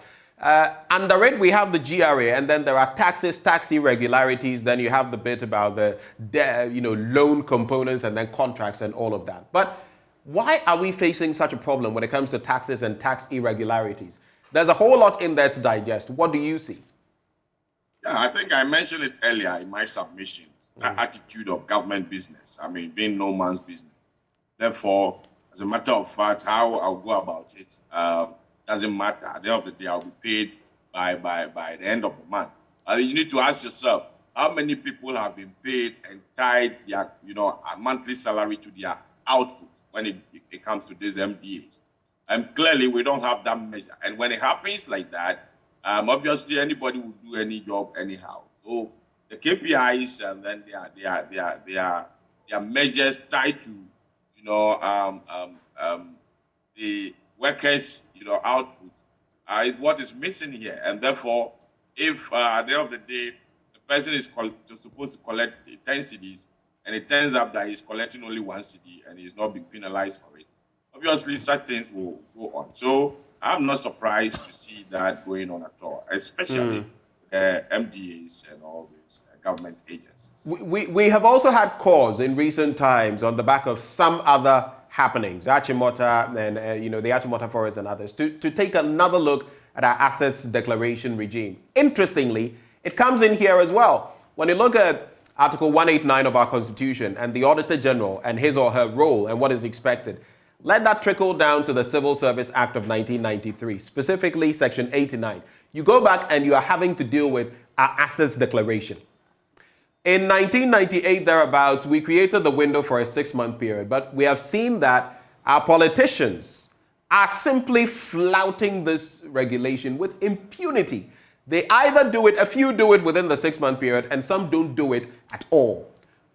Under it, we have the GRA, and then there are taxes, tax irregularities. Then you have the bit about the loan components, and then contracts and all of that. But why are we facing such a problem when it comes to taxes and tax irregularities? There's a whole lot in there to digest. What do you see? Yeah, I think I mentioned it earlier in my submission. The attitude of government business. Being no man's business. Therefore, as a matter of fact, how I'll go about it doesn't matter. At the end of the day, I'll be paid by the end of the month. You need to ask yourself, how many people have been paid and tied their, a monthly salary to their output when it comes to these MDAs? And clearly, we don't have that measure. And when it happens like that, obviously anybody will do any job anyhow. So the KPIs and then their measures tied to, the workers, output is what is missing here. And therefore, if at the end of the day, the person is supposed to collect 10 CDs, and it turns out that he's collecting only 1 CD and he's not being penalized for it, obviously such things will go on. So I'm not surprised to see that going on at all, especially MDAs and all these government agencies. We have also had cause in recent times on the back of some other happenings, Achimota and the Achimota Forest and others, to take another look at our assets declaration regime. Interestingly, it comes in here as well. When you look at Article 189 of our Constitution and the Auditor General and his or her role and what is expected, let that trickle down to the Civil Service Act of 1993, specifically Section 89. You go back and you are having to deal with our assets declaration. In 1998, thereabouts, we created the window for a 6-month period, but we have seen that our politicians are simply flouting this regulation with impunity. They either do it, a few do it within the 6-month period, and some don't do it at all.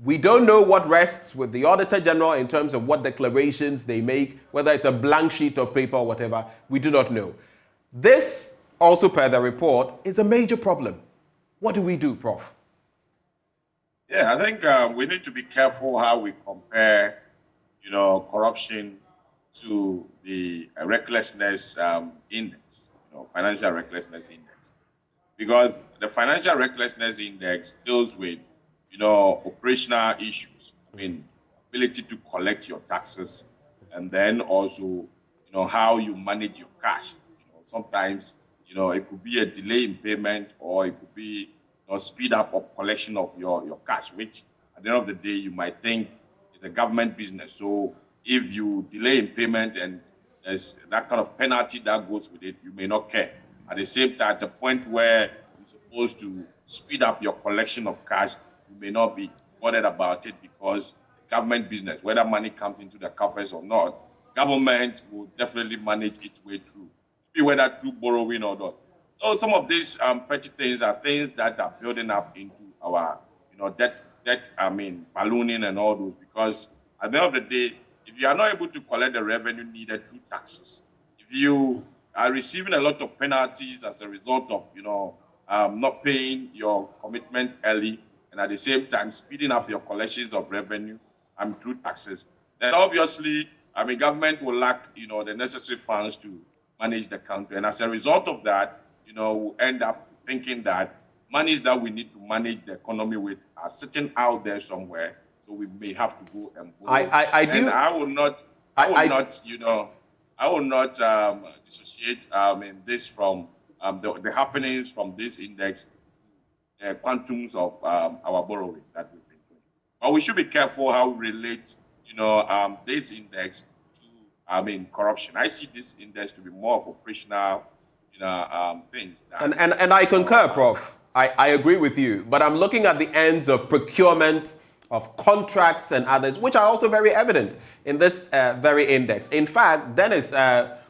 We don't know what rests with the Auditor General in terms of what declarations they make, whether it's a blank sheet of paper or whatever. We do not know. This, also per the report, is a major problem. What do we do, Prof? Yeah, I think we need to be careful how we compare, corruption to the recklessness index, financial recklessness index, because the financial recklessness index deals with, operational issues. Ability to collect your taxes, and then also, how you manage your cash. Sometimes, it could be a delay in payment, or it could be speed up of collection of your cash, which at the end of the day, you might think is a government business. So if you delay in payment and there's that kind of penalty that goes with it, you may not care. At the same time, at the point where you're supposed to speed up your collection of cash, you may not be bothered about it because it's government business. Whether money comes into the coffers or not, government will definitely manage its way through, whether through borrowing or not. So some of these petty things are things that are building up into our, debt, ballooning and all those, because at the end of the day, if you are not able to collect the revenue needed through taxes, if you are receiving a lot of penalties as a result of, not paying your commitment early, and at the same time speeding up your collections of revenue through taxes, then obviously, government will lack, the necessary funds to manage the country. And as a result of that, we'll end up thinking that monies that we need to manage the economy with are sitting out there somewhere. So we may have to go and borrow. I do. And I will not, dissociate this from the happenings from this index to quantums of our borrowing that we've been doing. But we should be careful how we relate, this index to, corruption. I see this index to be more of operational, things. And I concur, Prof. I agree with you, but I'm looking at the ends of procurement, of contracts and others, which are also very evident in this very index. In fact, Dennis,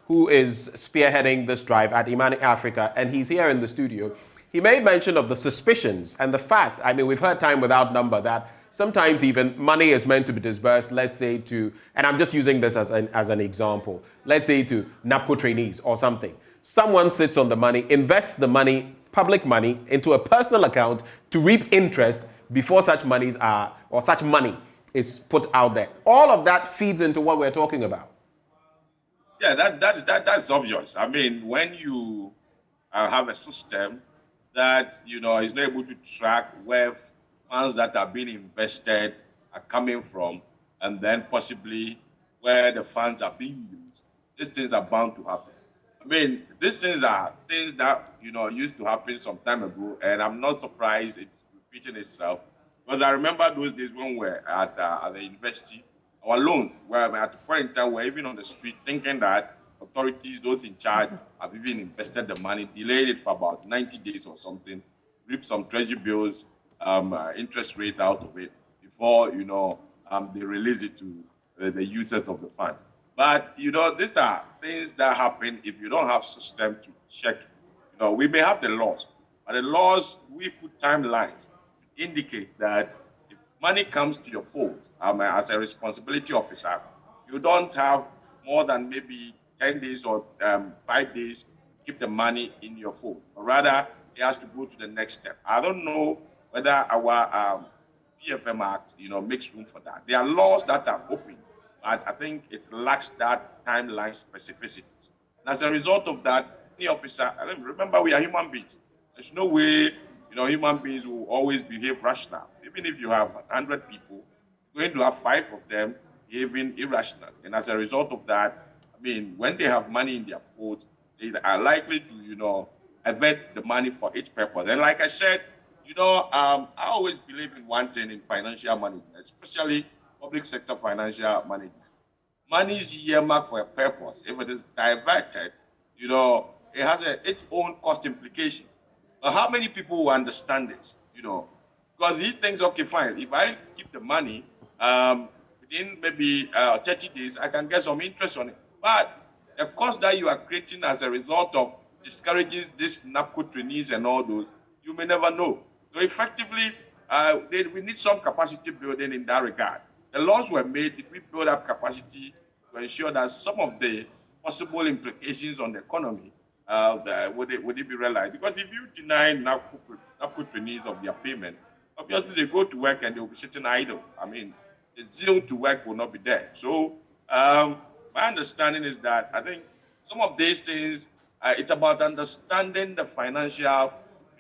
who is spearheading this drive at Imani Africa, and he's here in the studio, he made mention of the suspicions and the fact, we've heard time without number that sometimes even money is meant to be disbursed, let's say to, and I'm just using this as an example, let's say to NAPCO trainees or something. Someone sits on the money, invests the money, public money, into a personal account to reap interest before such monies are, or such money is put out there. All of that feeds into what we're talking about. Yeah, that's obvious. When you have a system that, is not able to track where funds that are being invested are coming from, and then possibly where the funds are being used, these things are bound to happen. These things are things that, used to happen some time ago, and I'm not surprised it's repeating itself. Because I remember those days when we were at the university, our loans were at the point in time we're even on the street thinking that authorities, those in charge, have even invested the money, delayed it for about 90 days or something, reaped some treasury bills, interest rate out of it before, they release it to the users of the fund. But, these are things that happen if you don't have system to check. We may have the laws, but the laws, we put timelines to indicate that if money comes to your fold, as a responsibility officer, you don't have more than maybe 10 days or 5 days to keep the money in your fold. Or rather, it has to go to the next step. I don't know whether our PFM Act, makes room for that. There are laws that are open, but I think it lacks that timeline specificity. And as a result of that, any officer, remember we are human beings. There's no way, human beings will always behave rational. Even if you have 100 people, you're going to have 5 of them behaving irrational. And as a result of that, when they have money in their folds, they are likely to, avert the money for each purpose. And like I said, I always believe in one thing in financial management, especially public sector financial management. Money is earmarked for a purpose. If it is diverted, it has its own cost implications. But how many people will understand this? Because he thinks, okay, fine, if I keep the money, within maybe 30 days, I can get some interest on it. But the cost that you are creating as a result of discouraging this NAPCO trainees and all those, you may never know. So effectively, we need some capacity building in that regard. The laws were made, did we build up capacity to ensure that some of the possible implications on the economy, would it be realized? Because if you deny NAPCO trainees of their payment, obviously they go to work and they'll be sitting idle. The zeal to work will not be there. So my understanding is that I think some of these things, it's about understanding the financial,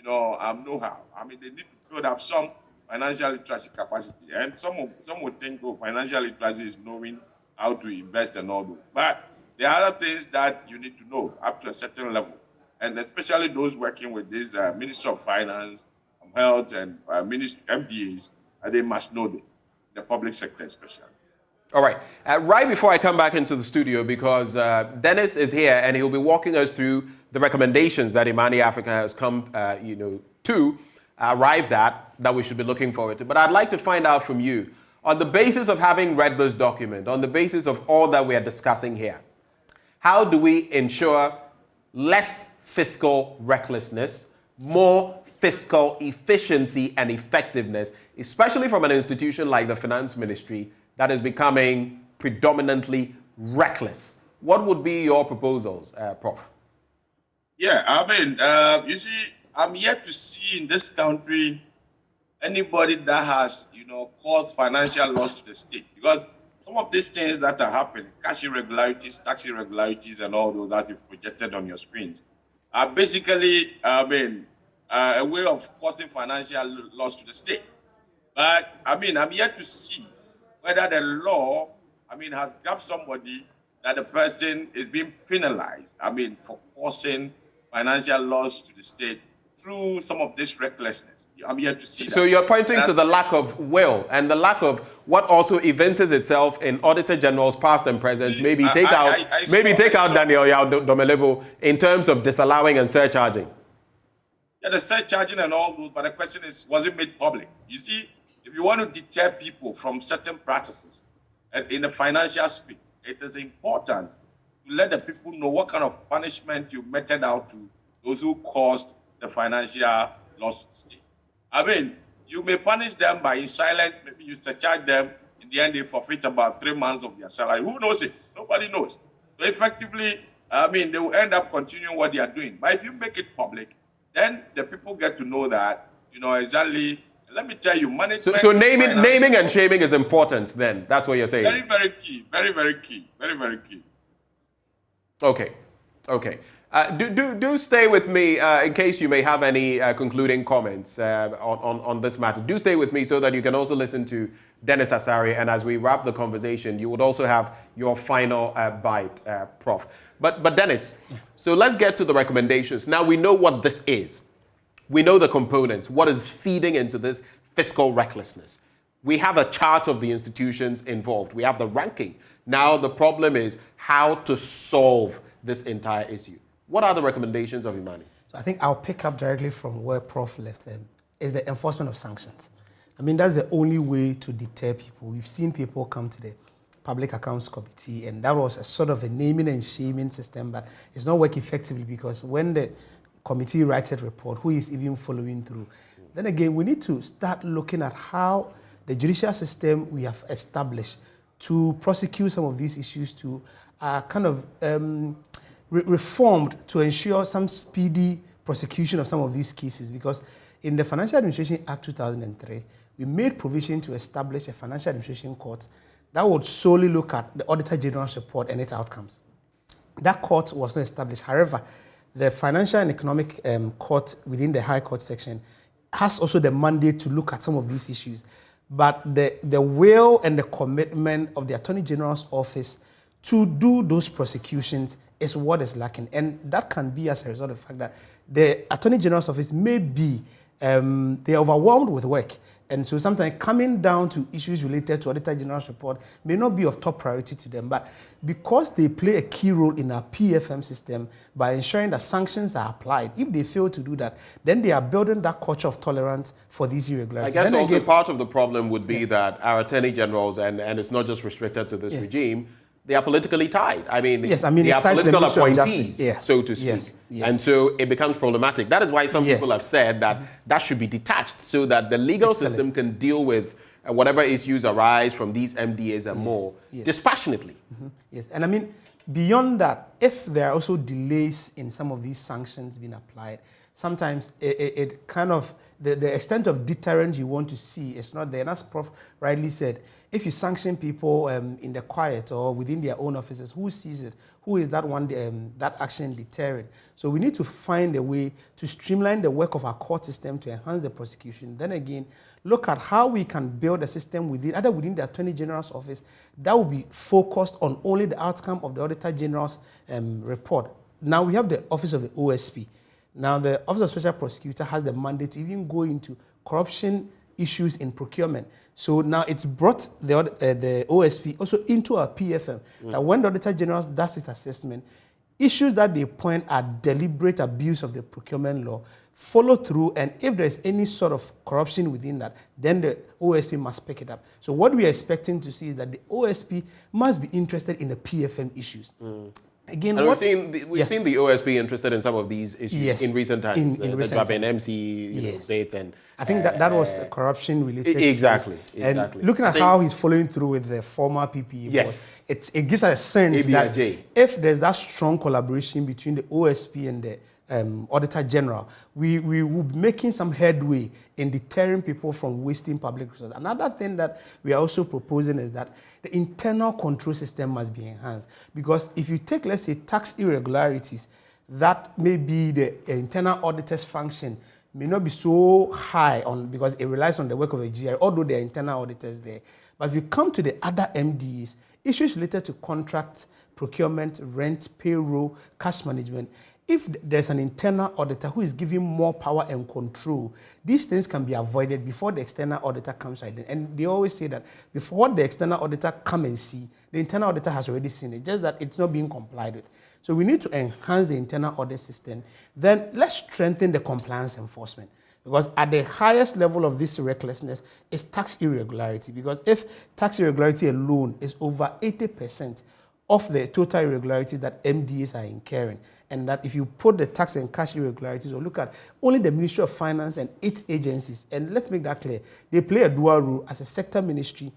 know-how. They need to build up some financial literacy capacity. And some would think, financial literacy is knowing how to invest and all that. But there are other things that you need to know up to a certain level. And especially those working with this Ministry of Finance, Health, and MDAs, they must know the public sector especially. All right. Right before I come back into the studio, because Dennis is here and he'll be walking us through the recommendations that Imani Africa has come, to arrived at that we should be looking forward to. But I'd like to find out from you, on the basis of having read this document, on the basis of all that we are discussing here, how do we ensure less fiscal recklessness, more fiscal efficiency and effectiveness, especially from an institution like the Finance Ministry that is becoming predominantly reckless? What would be your proposals, Prof? Yeah, you see, I'm yet to see in this country anybody that has, caused financial loss to the state. Because some of these things that are happening, cash irregularities, tax irregularities, and all those, as you've projected on your screens, are basically, a way of causing financial loss to the state. But, I mean, I'm yet to see whether the law, I mean, has grabbed somebody that the person is being penalized, I mean, for causing financial loss to the state through some of this recklessness. I'm yet to see that. So you're pointing to the lack of will and the lack of what also evinces itself in Auditor General's past and present. Maybe take out Daniel Yao Domelevo in terms of disallowing and surcharging. Yeah, the surcharging and all those, but the question is, was it made public? You see, if you want to deter people from certain practices in the financial space, it is important to let the people know what kind of punishment you meted out to those who caused the financial loss to the state. I mean, you may punish them by in silent, maybe you surcharge them, in the end they forfeit about 3 months of their salary. Who knows it? Nobody knows. So effectively, I mean, they will end up continuing what they are doing. But if you make it public, then the people get to know that, you know, exactly. Let me tell you, management. So naming and shaming is important then. That's what you're saying. Very, very key. Very, very key. Very, very key. Okay. Okay. Do stay with me in case you may have any concluding comments on this matter. Do stay with me so that you can also listen to Dennis Asari. And as we wrap the conversation, you would also have your final bite, Prof. But Dennis, so let's get to the recommendations. Now we know what this is. We know the components, what is feeding into this fiscal recklessness. We have a chart of the institutions involved. We have the ranking. Now the problem is how to solve this entire issue. What are the recommendations of Imani? So I think I'll pick up directly from where Prof left is the enforcement of sanctions. I mean, that's the only way to deter people. We've seen people come to the Public Accounts Committee, and that was a sort of a naming and shaming system, but it's not working effectively because when the committee writes a report, who is even following through? Then again, we need to start looking at how the judicial system we have established to prosecute some of these issues to kind of reformed to ensure some speedy prosecution of some of these cases, because in the Financial Administration Act 2003, we made provision to establish a Financial Administration Court that would solely look at the Auditor General's report and its outcomes. That court was not established. However, the Financial and Economic Court within the High Court section has also the mandate to look at some of these issues. But the will and the commitment of the Attorney General's office to do those prosecutions is what is lacking. And that can be as a result of the fact that the Attorney General's office may be, they're overwhelmed with work. And so sometimes coming down to issues related to Auditor General's report may not be of top priority to them. But because they play a key role in our PFM system by ensuring that sanctions are applied, if they fail to do that, then they are building that culture of tolerance for these irregularities. I guess also part of the problem would be that our Attorney Generals, and it's not just restricted to this regime, they are politically tied. I mean, they are political appointees, so to speak. And so it becomes problematic. That is why some people have said that that should be detached so that the legal system can deal with whatever issues arise from these MDAs and more dispassionately. Yes, and I mean, beyond that, if there are also delays in some of these sanctions being applied, sometimes it kind of, the extent of deterrent you want to see is not there. And as Prof rightly said, if you sanction people in the quiet or within their own offices, who sees it? Who is that one, that action deterrent? So we need to find a way to streamline the work of our court system to enhance the prosecution. Then again, look at how we can build a system either within the Attorney General's office that will be focused on only the outcome of the Auditor General's report. Now we have the Office of the OSP. Now the Office of Special Prosecutor has the mandate to even go into corruption issues in procurement. So now it's brought the OSP also into our PFM. That when the Auditor General does its assessment, issues that they point at deliberate abuse of the procurement law, follow through, and if there's any sort of corruption within that, then the OSP must pick it up. So what we are expecting to see is that the OSP must be interested in the PFM issues. Again, and we've seen the OSP interested in some of these issues in recent times. The Drabin MC states, and I think that was corruption related. Exactly. And looking at how he's following through with the former PPE board, it gives us a sense that if there's that strong collaboration between the OSP and the Auditor General, we will be making some headway in deterring people from wasting public resources. Another thing that we are also proposing is that the internal control system must be enhanced. Because if you take, let's say, tax irregularities, that may be the internal auditor's function, may not be so high on because it relies on the work of the GRA, although there are internal auditors there. But if you come to the other MDs, issues related to contracts, procurement, rent, payroll, cash management, if there's an internal auditor who is giving more power and control, these things can be avoided before the external auditor comes in. And they always say that before the external auditor come and see, the internal auditor has already seen it, just that it's not being complied with. So we need to enhance the internal audit system. Then let's strengthen the compliance enforcement. Because at the highest level of this recklessness is tax irregularity. Because if tax irregularity alone is over 80% of the total irregularities that MDAs are incurring, and that if you put the tax and cash irregularities or look at only the Ministry of Finance and its agencies, and let's make that clear, they play a dual role as a sector ministry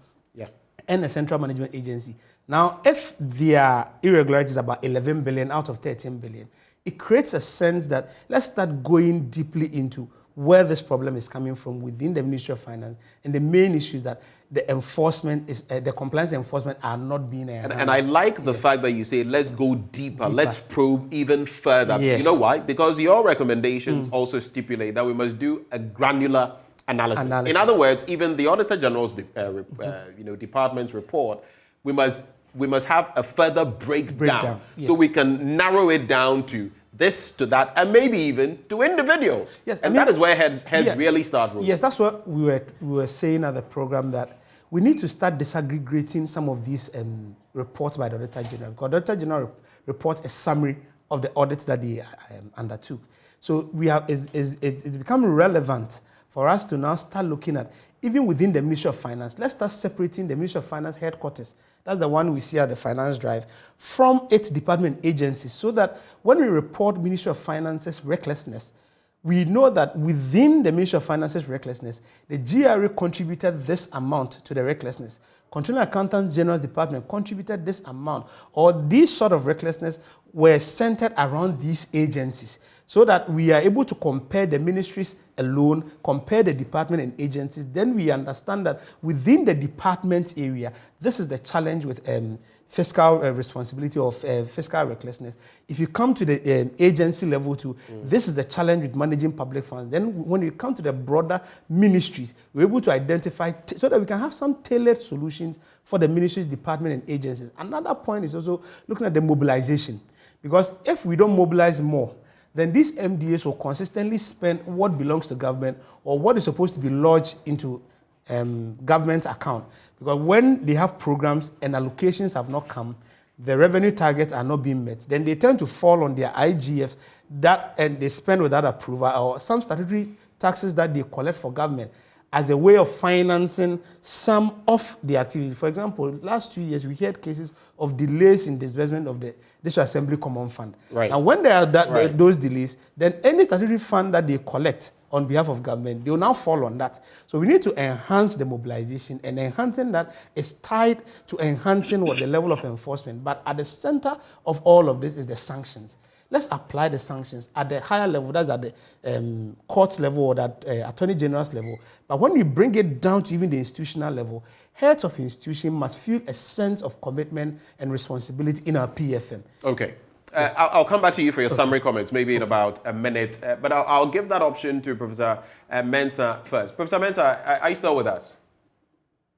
and a central management agency. Now, if their irregularities is about 11 billion out of 13 billion, it creates a sense that let's start going deeply into where this problem is coming from within the Ministry of Finance, and the main issue is that the enforcement is the compliance enforcement are not being enhanced. And I like the fact that you say let's go deeper, let's probe even further. Yes. You know why? Because your recommendations also stipulate that we must do a granular analysis. In other words, even the Auditor General's department's report, we must have a further breakdown. So we can narrow it down to this, to that, and maybe even to individuals. Yes, and that is where heads really start rolling. Yes, that's what we were saying at the program, that we need to start disaggregating some of these reports by the Auditor General. Because the Auditor General reports a summary of the audits that they undertook. So it's become relevant for us to now start looking at, even within the Ministry of Finance, let's start separating the Ministry of Finance headquarters, that's the one we see at the Finance Drive, from its department agencies, so that when we report Ministry of Finance's recklessness, we know that within the Ministry of Finance's recklessness, the GRA contributed this amount to the recklessness. Controlling Accountants General's Department contributed this amount, or these sort of recklessness were centered around these agencies, so that we are able to compare the ministries alone, compare the department and agencies. Then we understand that within the department area, this is the challenge with fiscal responsibility or fiscal recklessness. If you come to the agency level too, this is the challenge with managing public funds. Then when you come to the broader ministries, we're able to identify so that we can have some tailored solutions for the ministries, department and agencies. Another point is also looking at the mobilization. Because if we don't mobilize more, then these MDAs will consistently spend what belongs to government or what is supposed to be lodged into government account. Because when they have programs and allocations have not come, the revenue targets are not being met, then they tend to fall on their IGF and they spend without approval, or some statutory taxes that they collect for government as a way of financing some of the activity. For example, last 2 years, we had cases of delays in disbursement of the District Assembly Common Fund. Right. And when there are those delays, then any statutory fund that they collect on behalf of government, they will now fall on that. So we need to enhance the mobilization, and enhancing that is tied to enhancing the level of enforcement. But at the center of all of this is the sanctions. Let's apply the sanctions at the higher level, that's at the court level or that Attorney General's level. But when we bring it down to even the institutional level, heads of institution must feel a sense of commitment and responsibility in our PFM. Okay. I'll come back to you for your summary comments, maybe in about a minute. But I'll give that option to Professor Mensah first. Professor Mensah, are you still with us?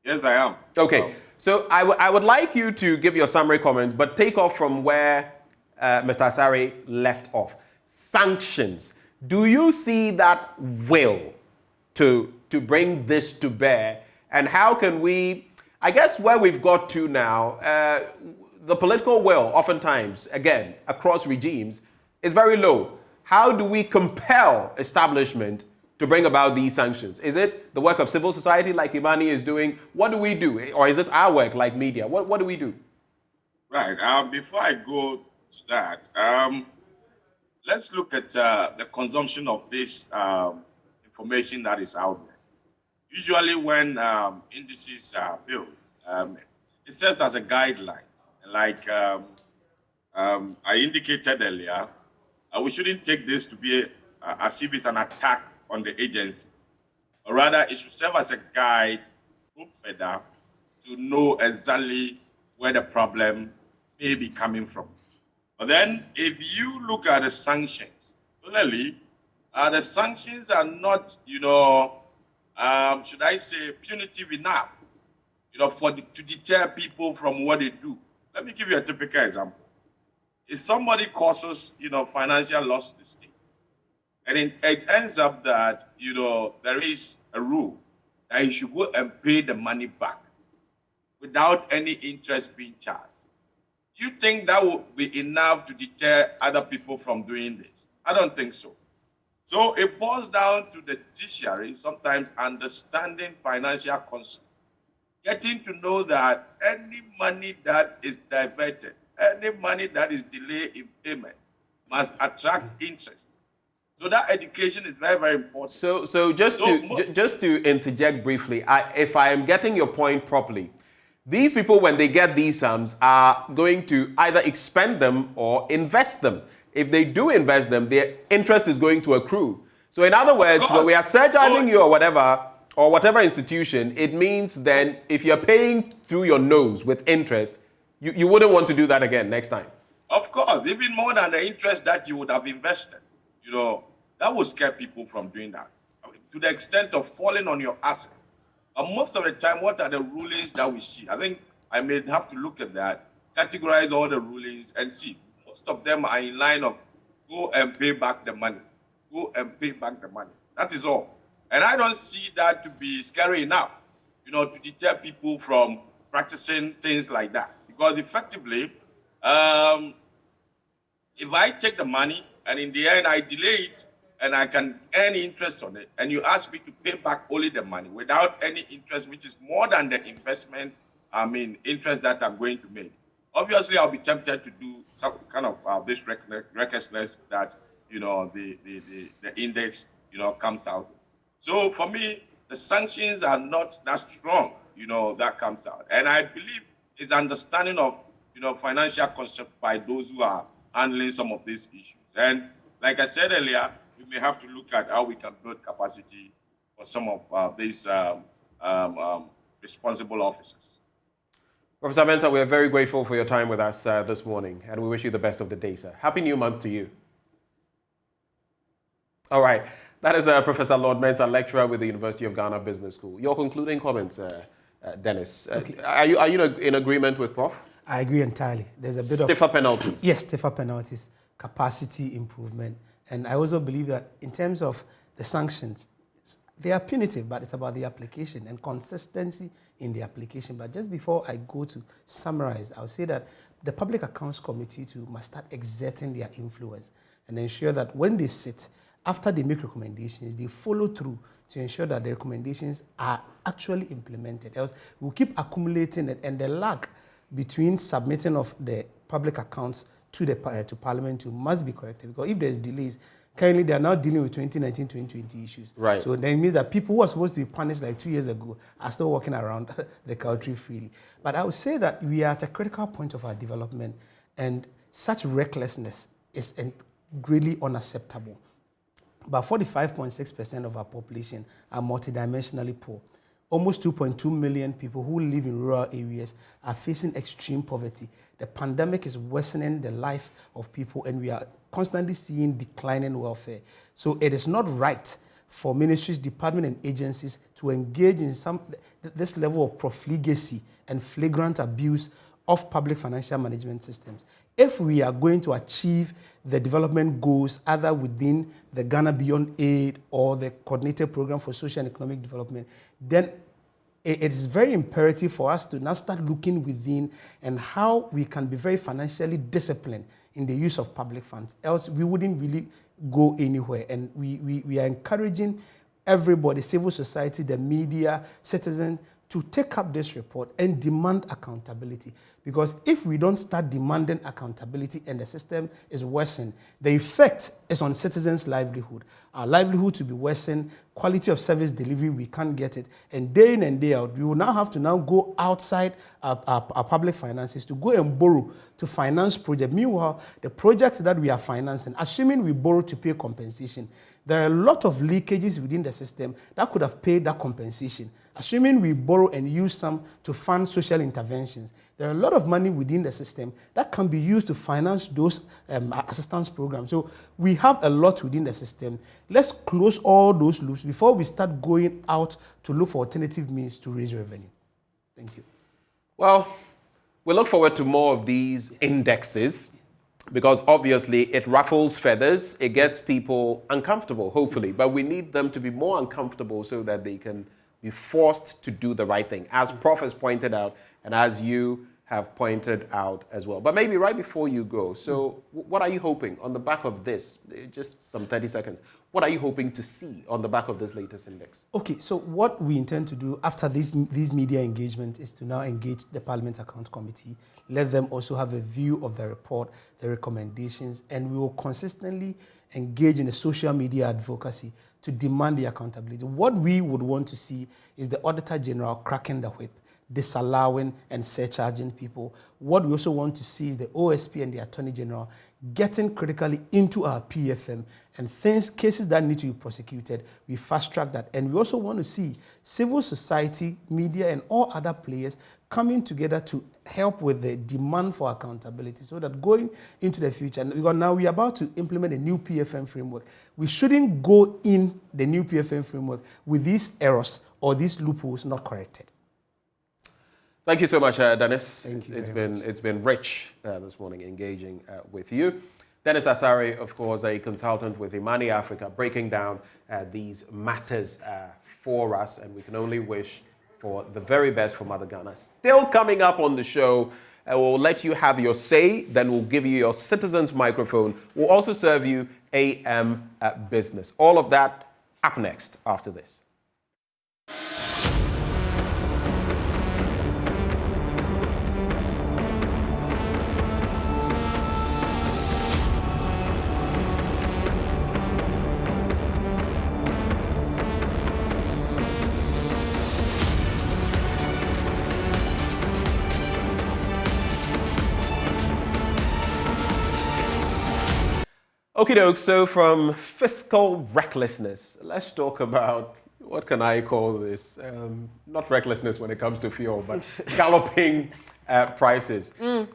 Yes, I am. Okay. So I would like you to give your summary comments, but take off from where Mr. Asare left off. Sanctions. Do you see that will to bring this to bear? And how can we, I guess where we've got to now, the political will oftentimes, again, across regimes, is very low. How do we compel establishment to bring about these sanctions? Is it the work of civil society like Imani is doing? What do we do? Or is it our work like media? What do we do? Right. Before I go to that, let's look at the consumption of this information that is out there. Usually when indices are built, it serves as a guideline. Like I indicated earlier, we shouldn't take this to be as if it's an attack on the agency. Or rather, it should serve as a guide, group further, to know exactly where the problem may be coming from. But then, if you look at the sanctions, clearly, the sanctions are not, should I say, punitive enough, to deter people from what they do. Let me give you a typical example. If somebody causes, financial loss to the state, and it ends up that, there is a rule that he should go and pay the money back without any interest being charged. Do you think that would be enough to deter other people from doing this? I don't think so. So it boils down to the judiciary sometimes understanding financial concept, getting to know that any money that is diverted, any money that is delayed in payment must attract interest. So that education is very, very important. So just to interject briefly, if I am getting your point properly, these people, when they get these sums, are going to either expend them or invest them. If they do invest them, their interest is going to accrue. So in other words, when we are surcharging you or whatever institution, it means then if you're paying through your nose with interest, you wouldn't want to do that again next time. Of course, even more than the interest that you would have invested. That would scare people from doing that. To the extent of falling on your asset. And most of the time, what are the rulings that we see? I think I may have to look at that, categorize all the rulings and see. Most of them are in line of go and pay back the money. Go and pay back the money. That is all. And I don't see that to be scary enough, to deter people from practicing things like that. Because effectively, if I take the money and in the end I delay it and I can earn interest on it, and you ask me to pay back only the money without any interest, which is more than the investment, interest that I'm going to make. Obviously, I'll be tempted to do some kind of this recklessness that, the index, comes out. So for me, the sanctions are not that strong, that comes out. And I believe it's understanding of, financial concept by those who are handling some of these issues. And like I said earlier, we may have to look at how we can build capacity for some of these responsible officers. Professor Mensah, we are very grateful for your time with us this morning, and we wish you the best of the day, sir. Happy New Month to you. All right. That is Professor Lord Mensah, lecturer with the University of Ghana Business School. Your concluding comments, Dennis. Okay. Are you in agreement with Prof? I agree entirely. There's a bit stiffer penalties. Yes, stiffer penalties, capacity improvement. And I also believe that in terms of the sanctions, they are punitive, but it's about the application and consistency in the application. But just before I go to summarize, I would say that the Public Accounts Committee too must start exerting their influence and ensure that when they sit, after they make recommendations, they follow through to ensure that the recommendations are actually implemented. Else, we'll keep accumulating it, and the lag between submitting of the public accounts to Parliament must be corrected. Because if there's delays, currently they are now dealing with 2019-2020 issues. Right. So that means that people who are supposed to be punished like 2 years ago are still walking around the country freely. But I would say that we are at a critical point of our development, and such recklessness is greatly unacceptable. About 45.6% of our population are multidimensionally poor. Almost 2.2 million people who live in rural areas are facing extreme poverty. The pandemic is worsening the life of people, and we are constantly seeing declining welfare. So it is not right for ministries, departments, and agencies to engage in this level of profligacy and flagrant abuse of public financial management systems. If we are going to achieve the development goals either within the Ghana Beyond Aid or the Coordinated Program for Social and Economic Development, then it is very imperative for us to now start looking within and how we can be very financially disciplined in the use of public funds. Else we wouldn't really go anywhere. And we are encouraging everybody, civil society, the media, citizens, to take up this report and demand accountability. Because if we don't start demanding accountability and the system is worsened, the effect is on citizens' livelihood. Our livelihood to be worsened, quality of service delivery, we can't get it. And day in and day out, we will now have to go outside our public finances to go and borrow to finance projects. Meanwhile, the projects that we are financing, assuming we borrow to pay compensation, there are a lot of leakages within the system that could have paid that compensation. Assuming we borrow and use some to fund social interventions, There are a lot of money within the system that can be used to finance those assistance programs. So we have a lot within the system. Let's close all those loops before we start going out to look for alternative means to raise revenue. Thank you. Well, we look forward to more of these indexes because obviously it ruffles feathers. It gets people uncomfortable, hopefully, but we need them to be more uncomfortable so that they can be forced to do the right thing, as Prof has pointed out and as you have pointed out as well. But maybe right before you go, so what are you hoping on the back of this? Just some 30 seconds. What are you hoping to see on the back of this latest index? Okay, so what we intend to do after these media engagement is to now engage the Parliament Account Committee, let them also have a view of the report, the recommendations, and we will consistently engage in the social media advocacy to demand the accountability. What we would want to see is the Auditor General cracking the whip, disallowing and surcharging people. What we also want to see is the OSP and the Attorney General getting critically into our PFM and cases that need to be prosecuted, we fast track that. And we also want to see civil society, media, and all other players coming together to help with the demand for accountability so that going into the future, and because now we're about to implement a new PFM framework, we shouldn't go in the new PFM framework with these errors or these loopholes not corrected. Thank you so much, Dennis. Thank you It's been rich this morning engaging with you. Dennis Asare, of course, a consultant with Imani Africa, breaking down these matters for us, and we can only wish for the very best for Mother Ghana. Still coming up on the show, we'll let you have your say, then we'll give you your citizen's microphone. We'll also serve you AM Business. All of that up next after this. Okie doke, so from fiscal recklessness, let's talk about, what can I call this? Not recklessness when it comes to fuel, but galloping prices.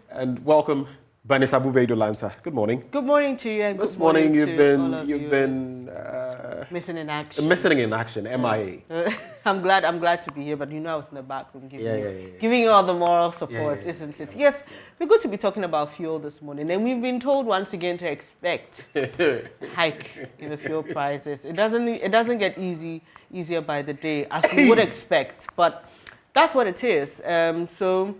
And welcome, Vanessa Bubedu-Lanza. Good morning. Good morning to you. And this good morning you've been missing in action. Missing in action, MIA. I'm glad to be here, but you know I was in the back room giving you all the moral support, isn't it? Yes, we're going to be talking about fuel this morning, and we've been told once again to expect a hike in the fuel prices. It doesn't get easier by the day as we would expect, but that's what it is. So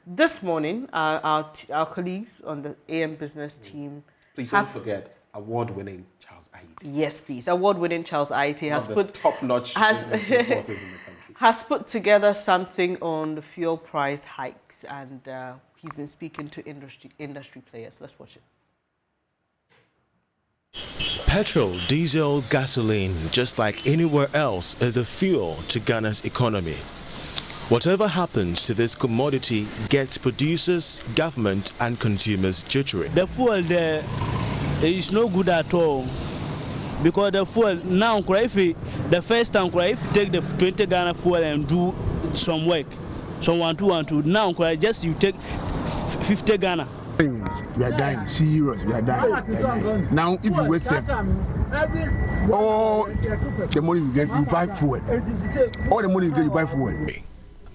this morning, our colleagues on the AM Business team. Please don't forget award-winning Charles Aite. Yes, please. Award-winning Charles Aite has put top-notch business reporters in the country. Has put together something on the fuel price hikes, and he's been speaking to industry players. Let's watch it. Petrol, diesel, gasoline, just like anywhere else, is a fuel to Ghana's economy. Whatever happens to this commodity gets producers, government, and consumers jittery. The fuel there is no good at all, because the fuel now, if the first time, if you take the 20 Ghana fuel and do some work, some 1-2, now just you take 50 Ghana. We are dying, serious, we are dying. Now, if you wait all the money you get, you buy fuel. All the money you get, you buy fuel.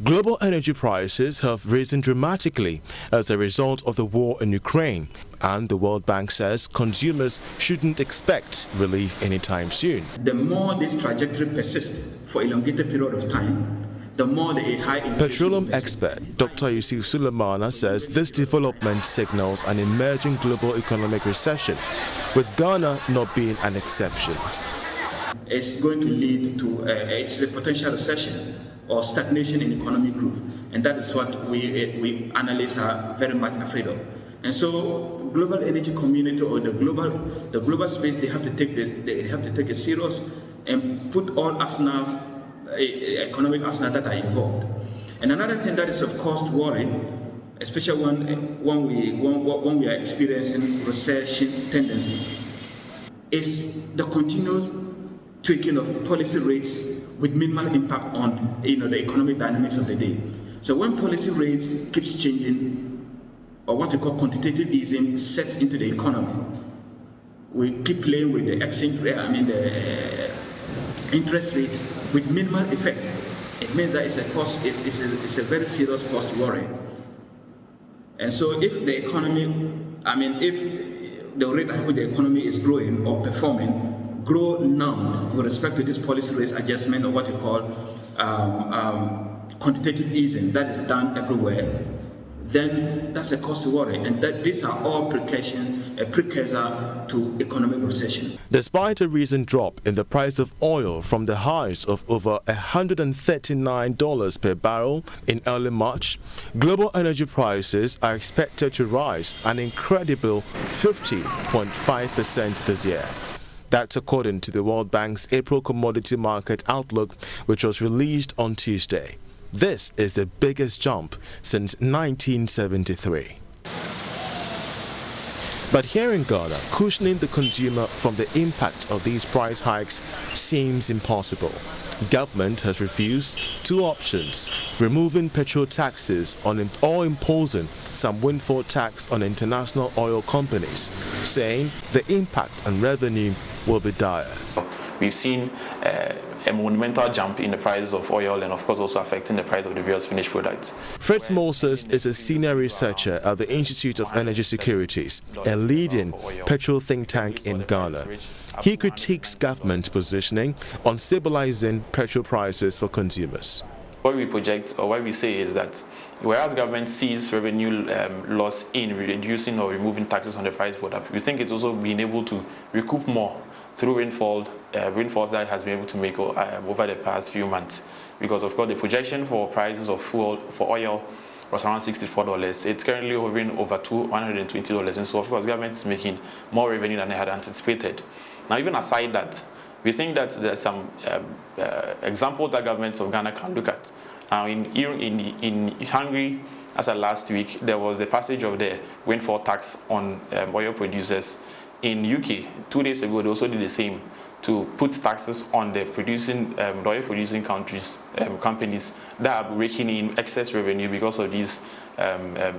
Global energy prices have risen dramatically as a result of the war in Ukraine, and the World Bank says consumers shouldn't expect relief anytime soon. The more this trajectory persists for an elongated period of time, the more the high inflation. Petroleum expert Dr. Yusuf Sulemana says this development signals an emerging global economic recession, with Ghana not being an exception. It's going to lead to a potential recession or stagnation in economic growth, and that is what we analysts are very much afraid of. And so, global energy community or the global space, they have to take this. They have to take it serious and put all arsenals, economic arsenals that are involved. And another thing that is of course worrying, especially when we are experiencing recession tendencies, is the continual tweaking of policy rates with minimal impact on the economic dynamics of the day. So when policy rates keeps changing, or what we call quantitative easing sets into the economy, we keep playing with the exchange rate, the interest rate with minimal effect. It means that it's a very serious cost worry. And so if the economy, if the rate at which the economy is growing or performing, grow numbed with respect to this policy rate adjustment, or what you call quantitative easing that is done everywhere, then that's a cause to worry, and that these are all a precursor to economic recession. Despite a recent drop in the price of oil from the highs of over $139 per barrel in early March, global energy prices are expected to rise an incredible 50.5% this year. That's according to the World Bank's April Commodity Market Outlook, which was released on Tuesday. This is the biggest jump since 1973. But here in Ghana, cushioning the consumer from the impact of these price hikes seems impossible. Government has refused two options: removing petrol taxes or imposing some windfall tax on international oil companies, saying the impact on revenue will be dire. We've seen a monumental jump in the prices of oil, and of course also affecting the price of the various finished products. Fritz Moses is a senior researcher at the Institute of Energy Securities, a leading petrol think tank in Ghana. He critiques government positioning on stabilizing petrol prices for consumers. What we project, or what we say, is that whereas government sees revenue loss in reducing or removing taxes on the price product, we think it's also been able to recoup more through rainfalls that it has been able to make over the past few months. Because of course the projection for prices of fuel for oil was around $64. It's currently hovering over $120, and so of course government is making more revenue than they had anticipated. Now, even aside that, we think that there's some examples that governments of Ghana can look at. Now, in Hungary, as of last week, there was the passage of the windfall tax on oil producers. In UK, 2 days ago, they also did the same, to put taxes on the oil-producing countries, companies that are raking in excess revenue because of this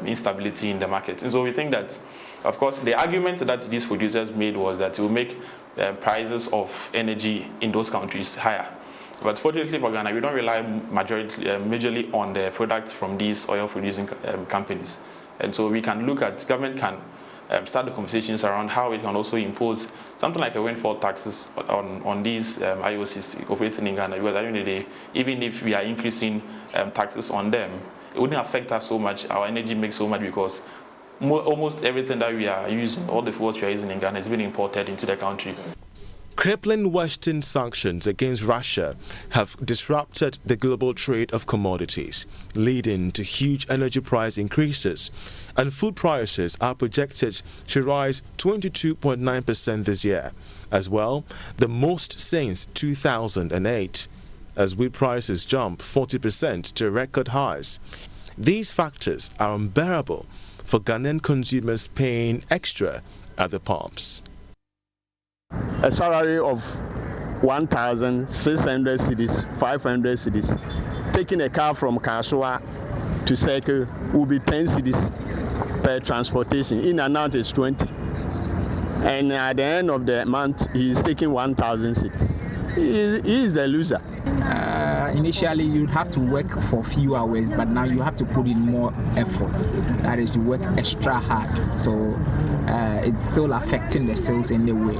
instability in the market. And so we think that, of course, the argument that these producers made was that it will make prices of energy in those countries higher. But fortunately for Ghana, we don't rely majorly on the products from these oil-producing companies. And so we can look at, government can start the conversations around how it can also impose something like a windfall taxes on these IOCs operating in Ghana, because at the end of the day, even if we are increasing taxes on them, it wouldn't affect us so much. Our energy makes so much because almost everything that we are using, all the fuels we are using in Ghana, is being imported into the country. Crippling Western sanctions against Russia have disrupted the global trade of commodities, leading to huge energy price increases, and food prices are projected to rise 22.9% this year, as well, the most since 2008, as wheat prices jump 40% to record highs. These factors are unbearable for Ghanaian consumers paying extra at the pumps. A salary of 1,600 cedis, 500 cedis. Taking a car from Kasua to Circle will be 10 cedis per transportation. In and out is 20. And at the end of the month, he is taking 1,000 cedis. He is the loser. Initially, you'd have to work for few hours, but now you have to put in more effort. That is, you work extra hard. So it's still affecting the sales in the way.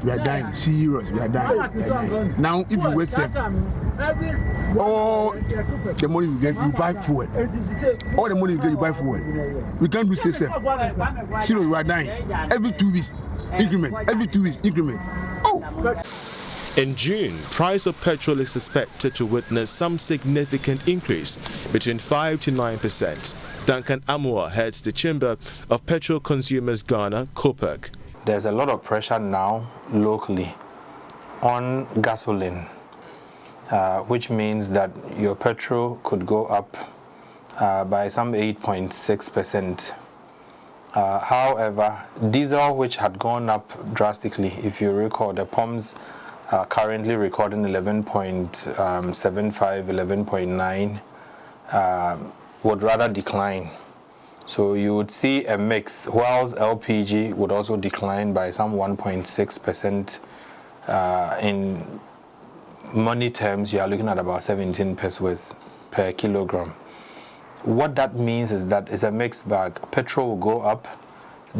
We are dying, serious, we are dying. Now, if you wait there, all the money you get, you buy fuel. All the money you get, you buy fuel. We can't do sales. Serious, we are dying. Every 2 weeks, increment. Every 2 weeks, increment. Oh! In June, price of petrol is expected to witness some significant increase, between 5 to 9%. Duncan Amua heads the Chamber of Petrol Consumers Ghana, COPEC. There's a lot of pressure now locally on gasoline, which means that your petrol could go up by some 8.6%. However, diesel, which had gone up drastically, if you recall, the pumps currently recording 11.75, 11.9 would rather decline. So you would see a mix, whilst LPG would also decline by some 1.6%. In money terms, you are looking at about 17 pesos per kilogram. What that means is that it's a mixed bag. Petrol will go up,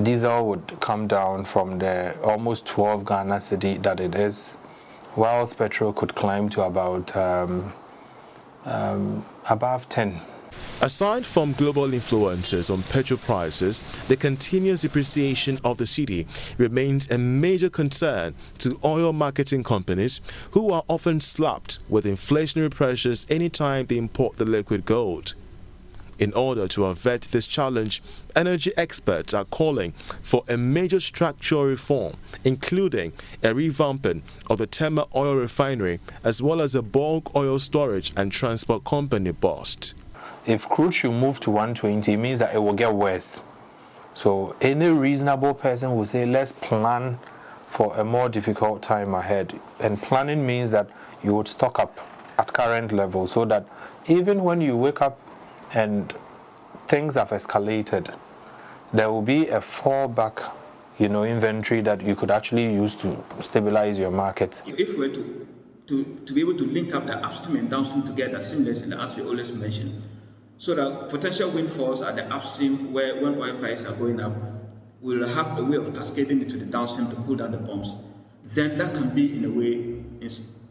diesel would come down from the almost 12 Ghana cedi that it is, whilst petrol could climb to about above 10. Aside from global influences on petrol prices, the continuous depreciation of the cedi remains a major concern to oil marketing companies, who are often slapped with inflationary pressures anytime they import the liquid gold. In order to avert this challenge, energy experts are calling for a major structural reform, including a revamping of the Tema oil refinery, as well as a bulk oil storage and transport company bust. If crude should move to 120, it means that it will get worse. So any reasonable person will say, let's plan for a more difficult time ahead. And planning means that you would stock up at current levels, so that even when you wake up and things have escalated, there will be a fallback, inventory that you could actually use to stabilize your market. If we were to be able to link up the upstream and downstream together seamlessly, as we always mention, so that potential windfalls at the upstream, when oil prices are going up, will have a way of cascading into the downstream to pull down the pumps. Then that can be, in a way,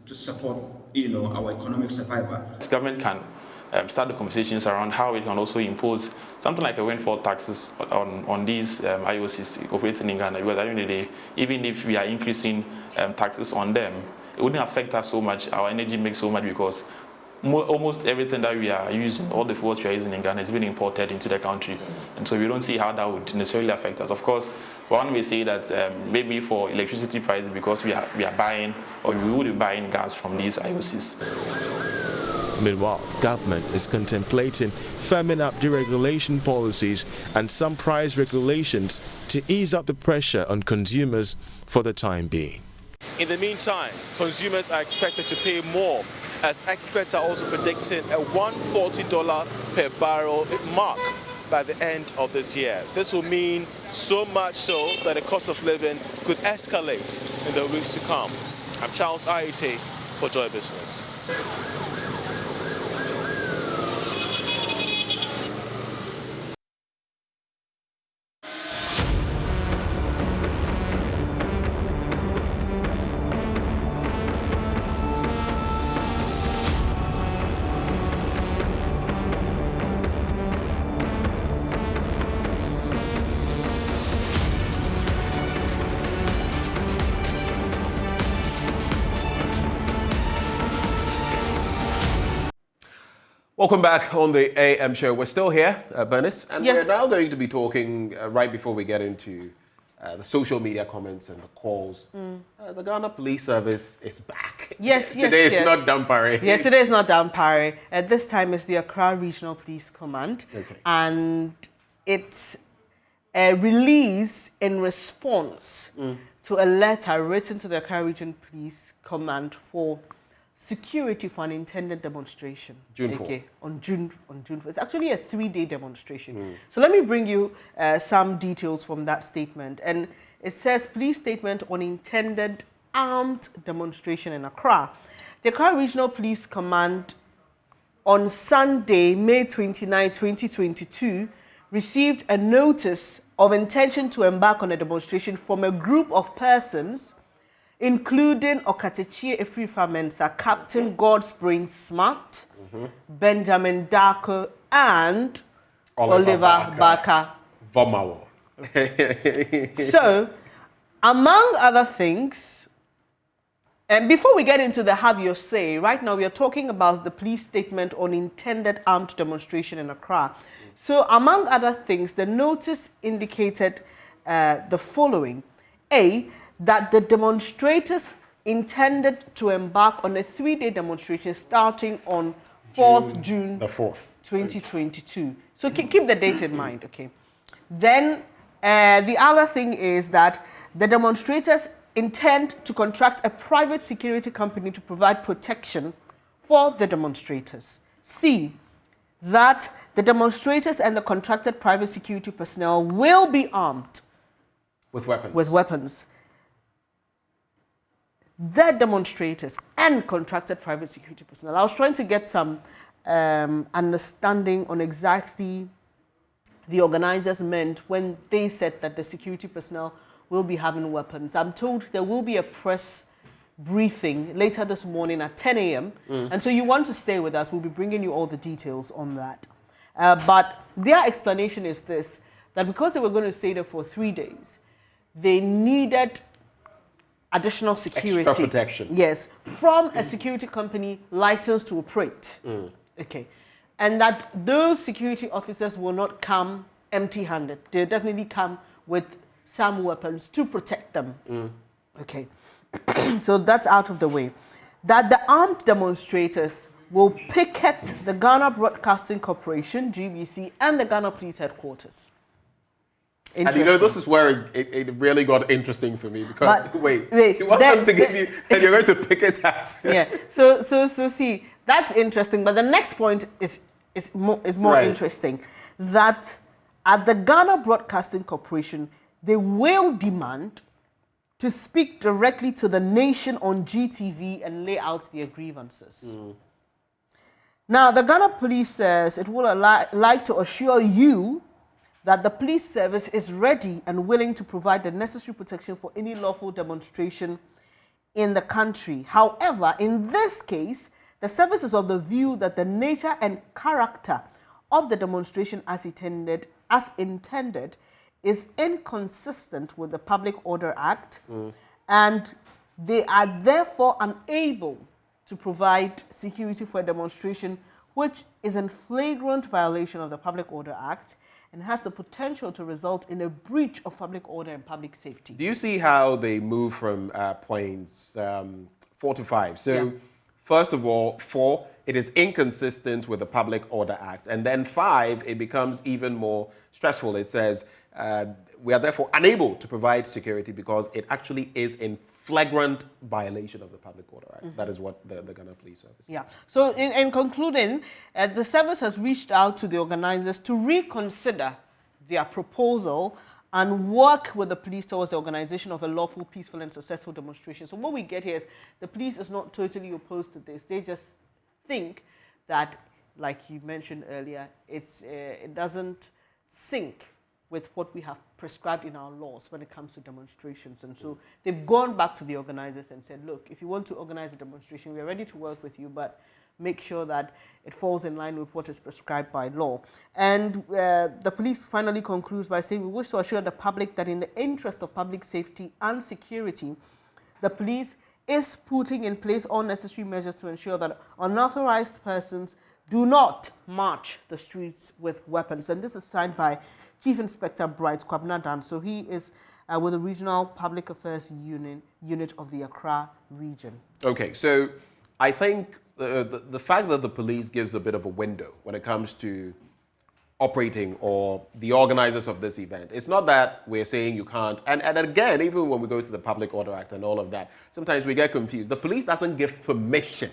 to support, our economic survival. The government can start the conversations around how it can also impose something like a windfall taxes on these IOCs operating in Ghana, because at the end of the day, even if we are increasing taxes on them, it wouldn't affect us so much, our energy mix so much, because almost everything that we are using, all the fuels we are using in Ghana, is being imported into the country. And so we don't see how that would necessarily affect us. Of course, one may say that maybe for electricity prices, because we are buying, or we would be buying gas from these IOCs. Meanwhile, government is contemplating firming up deregulation policies and some price regulations to ease up the pressure on consumers for the time being. In the meantime, consumers are expected to pay more, as experts are also predicting a $140 per barrel mark by the end of this year. This will mean so much so that the cost of living could escalate in the weeks to come. I'm Charles Aite for Joy Business. Welcome back on the AM show. We're still here, Bernice, and yes. We're now going to be talking right before we get into the social media comments and the calls. The Ghana Police Service is back. Yes, today is not done parade. Yeah, today is not done parade. At this time, it's the Accra Regional Police Command, and it's a release in response to a letter written to the Accra Regional Police Command for security for an intended demonstration. June 4th. Okay, on June 4th. It's actually a 3-day demonstration. So let me bring you some details from that statement. And it says, police statement on intended armed demonstration in Accra. The Accra Regional Police Command on Sunday, May 29, 2022, received a notice of intention to embark on a demonstration from a group of persons, including Okatechie Efrifa Mensah, Captain Godspring Smart, Benjamin Darko, and Oliver Barker. Vomawo. So, among other things, and before we get into the have your say, right now we are talking about the police statement on intended armed demonstration in Accra. So, among other things, the notice indicated the following. A, that the demonstrators intended to embark on a 3-day demonstration starting on 4th June 2022. So keep the date in mind, okay? Then the other thing is that the demonstrators intend to contract a private security company to provide protection for the demonstrators. C, that the demonstrators and the contracted private security personnel will be armed with weapons. With weapons. The demonstrators and contracted private security personnel. I was trying to get some understanding on exactly the organizers meant when they said that the security personnel will be having weapons. I'm told there will be a press briefing later this morning at 10 a.m. And so you want to stay with us. We'll be bringing you all the details on that. But their explanation is this, that because they were going to stay there for 3 days, they needed additional security. Extra protection. Yes, from a security company licensed to operate. Okay. And that those security officers will not come empty-handed. They'll definitely come with some weapons to protect them. Okay. So that's out of the way. That the armed demonstrators will picket the Ghana Broadcasting Corporation, GBC, and the Ghana Police Headquarters. And you know, this is where it really got interesting for me because, wait, you want them to give you, and you're going to picket that. Yeah, so see, that's interesting, but the next point is more interesting. That at the Ghana Broadcasting Corporation, they will demand to speak directly to the nation on GTV and lay out their grievances. Now, the Ghana Police says it will like to assure you that the police service is ready and willing to provide the necessary protection for any lawful demonstration in the country. However, in this case, the service is of the view that the nature and character of the demonstration as intended is inconsistent with the Public Order Act, and they are therefore unable to provide security for a demonstration which is in flagrant violation of the Public Order Act and has the potential to result in a breach of public order and public safety. Do you see how they move from points 4 to 5? So, first of all, 4, it is inconsistent with the Public Order Act. And then 5, it becomes even more stressful. It says, we are therefore unable to provide security because it actually is in flagrant violation of the Public Order Act. That is what the Ghana Police Service says. Yeah. So in concluding, the service has reached out to the organizers to reconsider their proposal and work with the police towards the organization of a lawful, peaceful, and successful demonstration. So what we get here is the police is not totally opposed to this. They just think that, like you mentioned earlier, it doesn't sync with what we have prescribed in our laws when it comes to demonstrations. And so they've gone back to the organizers and said, look, if you want to organize a demonstration, we're ready to work with you, but make sure that it falls in line with what is prescribed by law. And the police finally concludes by saying, we wish to assure the public that in the interest of public safety and security, the police is putting in place all necessary measures to ensure that unauthorized persons do not march the streets with weapons. And this is signed by Chief Inspector Bright Kwabnadan. So he is with the Regional Public Affairs Unit of the Accra region. Okay, so I think the fact that the police gives a bit of a window when it comes to operating or the organizers of this event, it's not that we're saying you can't. And again, even when we go to the Public Order Act and all of that, sometimes we get confused. The police doesn't give permission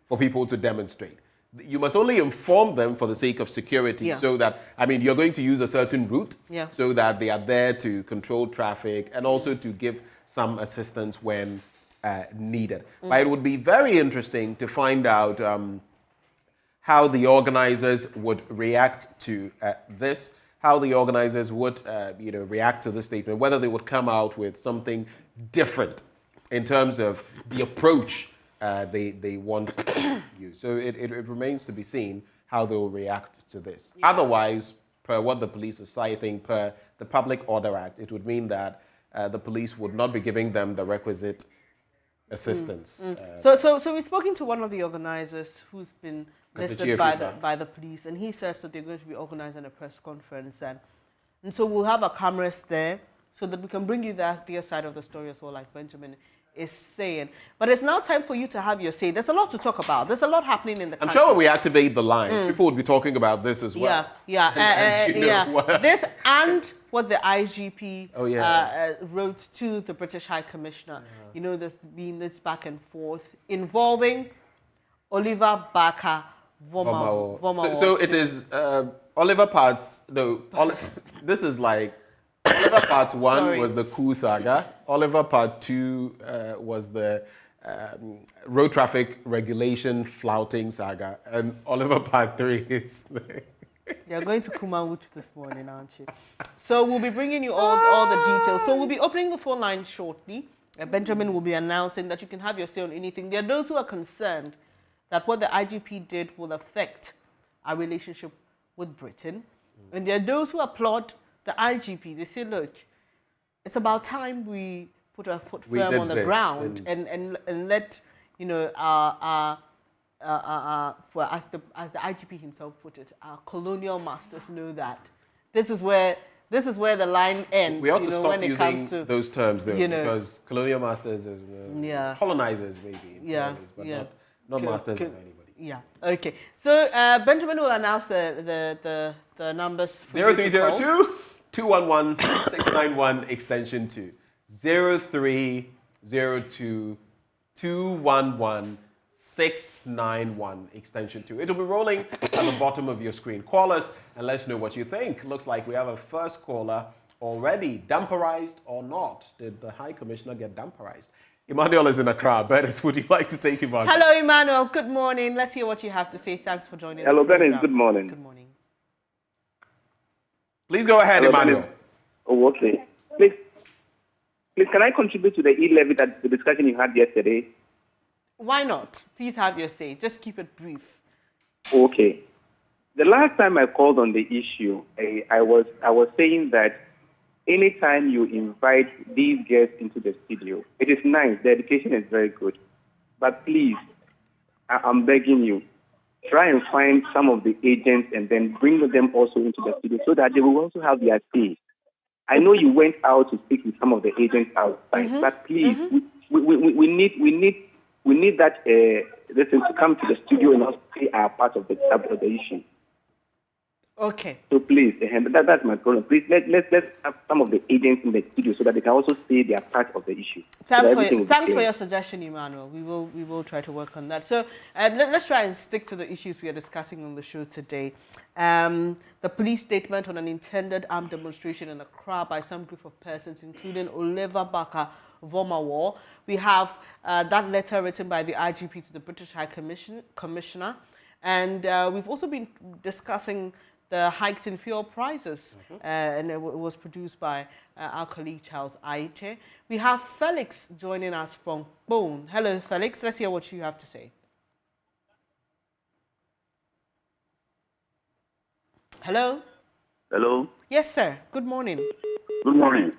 for people to demonstrate. You must only inform them for the sake of security so that, I mean, you're going to use a certain route so that they are there to control traffic and also to give some assistance when needed. But it would be very interesting to find out how the organizers would react to this, how the organizers would react to this statement, whether they would come out with something different in terms of the approach they want to use. So it remains to be seen how they will react to this. Otherwise, per what the police is citing, per the Public Order Act, it would mean that the police would not be giving them the requisite assistance. So we've spoken to one of the organizers who's been listed by the police, and he says that they're going to be organizing a press conference, and so we'll have our cameras there so that we can bring you the side of the story as well, like Benjamin is saying. But it's now time for you to have your say. There's a lot to talk about. There's a lot happening in the country. I'm sure when we activate the lines, people would be talking about this as well. This and what the IGP wrote to the British High Commissioner. You know, there's been this back and forth involving Oliver Barker Vomawor. So it is Oliver Parts. No, this is like Oliver Part 1 was the coup saga. Oliver Part 2 was the road traffic regulation flouting saga, and Oliver Part 3 is the You're going to Kumawuch this morning, aren't you? So we'll be bringing you all the details. So we'll be opening the phone line shortly. Benjamin will be announcing that you can have your say on anything. There are those who are concerned that what the IGP did will affect our relationship with Britain. And there are those who applaud the IGP. They say, look, it's about time we put our foot firm on the ground and let, you know, as the IGP himself put it, our colonial masters know that this is where the line ends. We ought to stop when it using comes to those terms, though, because colonial masters is colonizers, maybe. But not masters of anybody. Yeah. Okay. So Benjamin will announce the numbers. 0302 211 691 extension 2. 0302 211 691 extension 2. It'll be rolling at the bottom of your screen. Call us and let us know what you think. Looks like we have a first caller already. Damperized or not? Did the High Commissioner get damperized? Emmanuel is in Accra. Bernice, would you like to take him on? Hello, Emmanuel. Good morning. Let's hear what you have to say. Thanks for joining us. Hello, Bernice. Good morning. Good morning. Please go ahead, Hello, Emmanuel. Bernice. Oh, okay. Please, can I contribute to the e-levy, that the discussion you had yesterday? Why not? Please have your say. Just keep it brief. Okay. The last time I called on the issue, I was saying that anytime you invite these guests into the studio, it is nice. The education is very good. But please, I'm begging you, try and find some of the agents and then bring them also into the studio so that they will also have their say. I know you went out to speak with some of the agents outside, but please, we need that person to come to the studio and also say our part of the issue. Okay. So please, that's my problem. Please let's have some of the agents in the studio so that they can also say their part of the issue. Thanks for your suggestion, Emmanuel. We will try to work on that. So let's try and stick to the issues we are discussing on the show today. The police statement on an intended armed demonstration in Accra by some group of persons, including Oliver Baka Vomawor. We have that letter written by the IGP to the British High Commissioner, and we've also been discussing the hikes in fuel prices, and it was produced by our colleague Charles Aite. We have Felix joining us from Bone. Hello, Felix. Let's hear what you have to say. Hello? Hello? Yes, sir. Good morning. Good morning.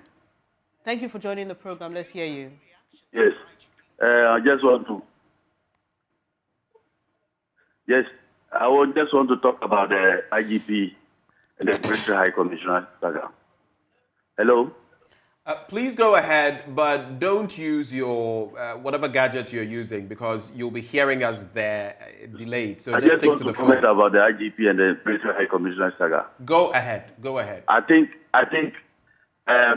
Thank you for joining the program. Let's hear you. Yes. I just want to... Yes. I just want to talk about the IGP and the British High Commissioner. Hello? Please go ahead, but don't use your whatever gadget you're using because you'll be hearing us there delayed. So I just just stick want to to the comment phone. about the IGP and the British High Commissioner saga. Go ahead. Go ahead. I think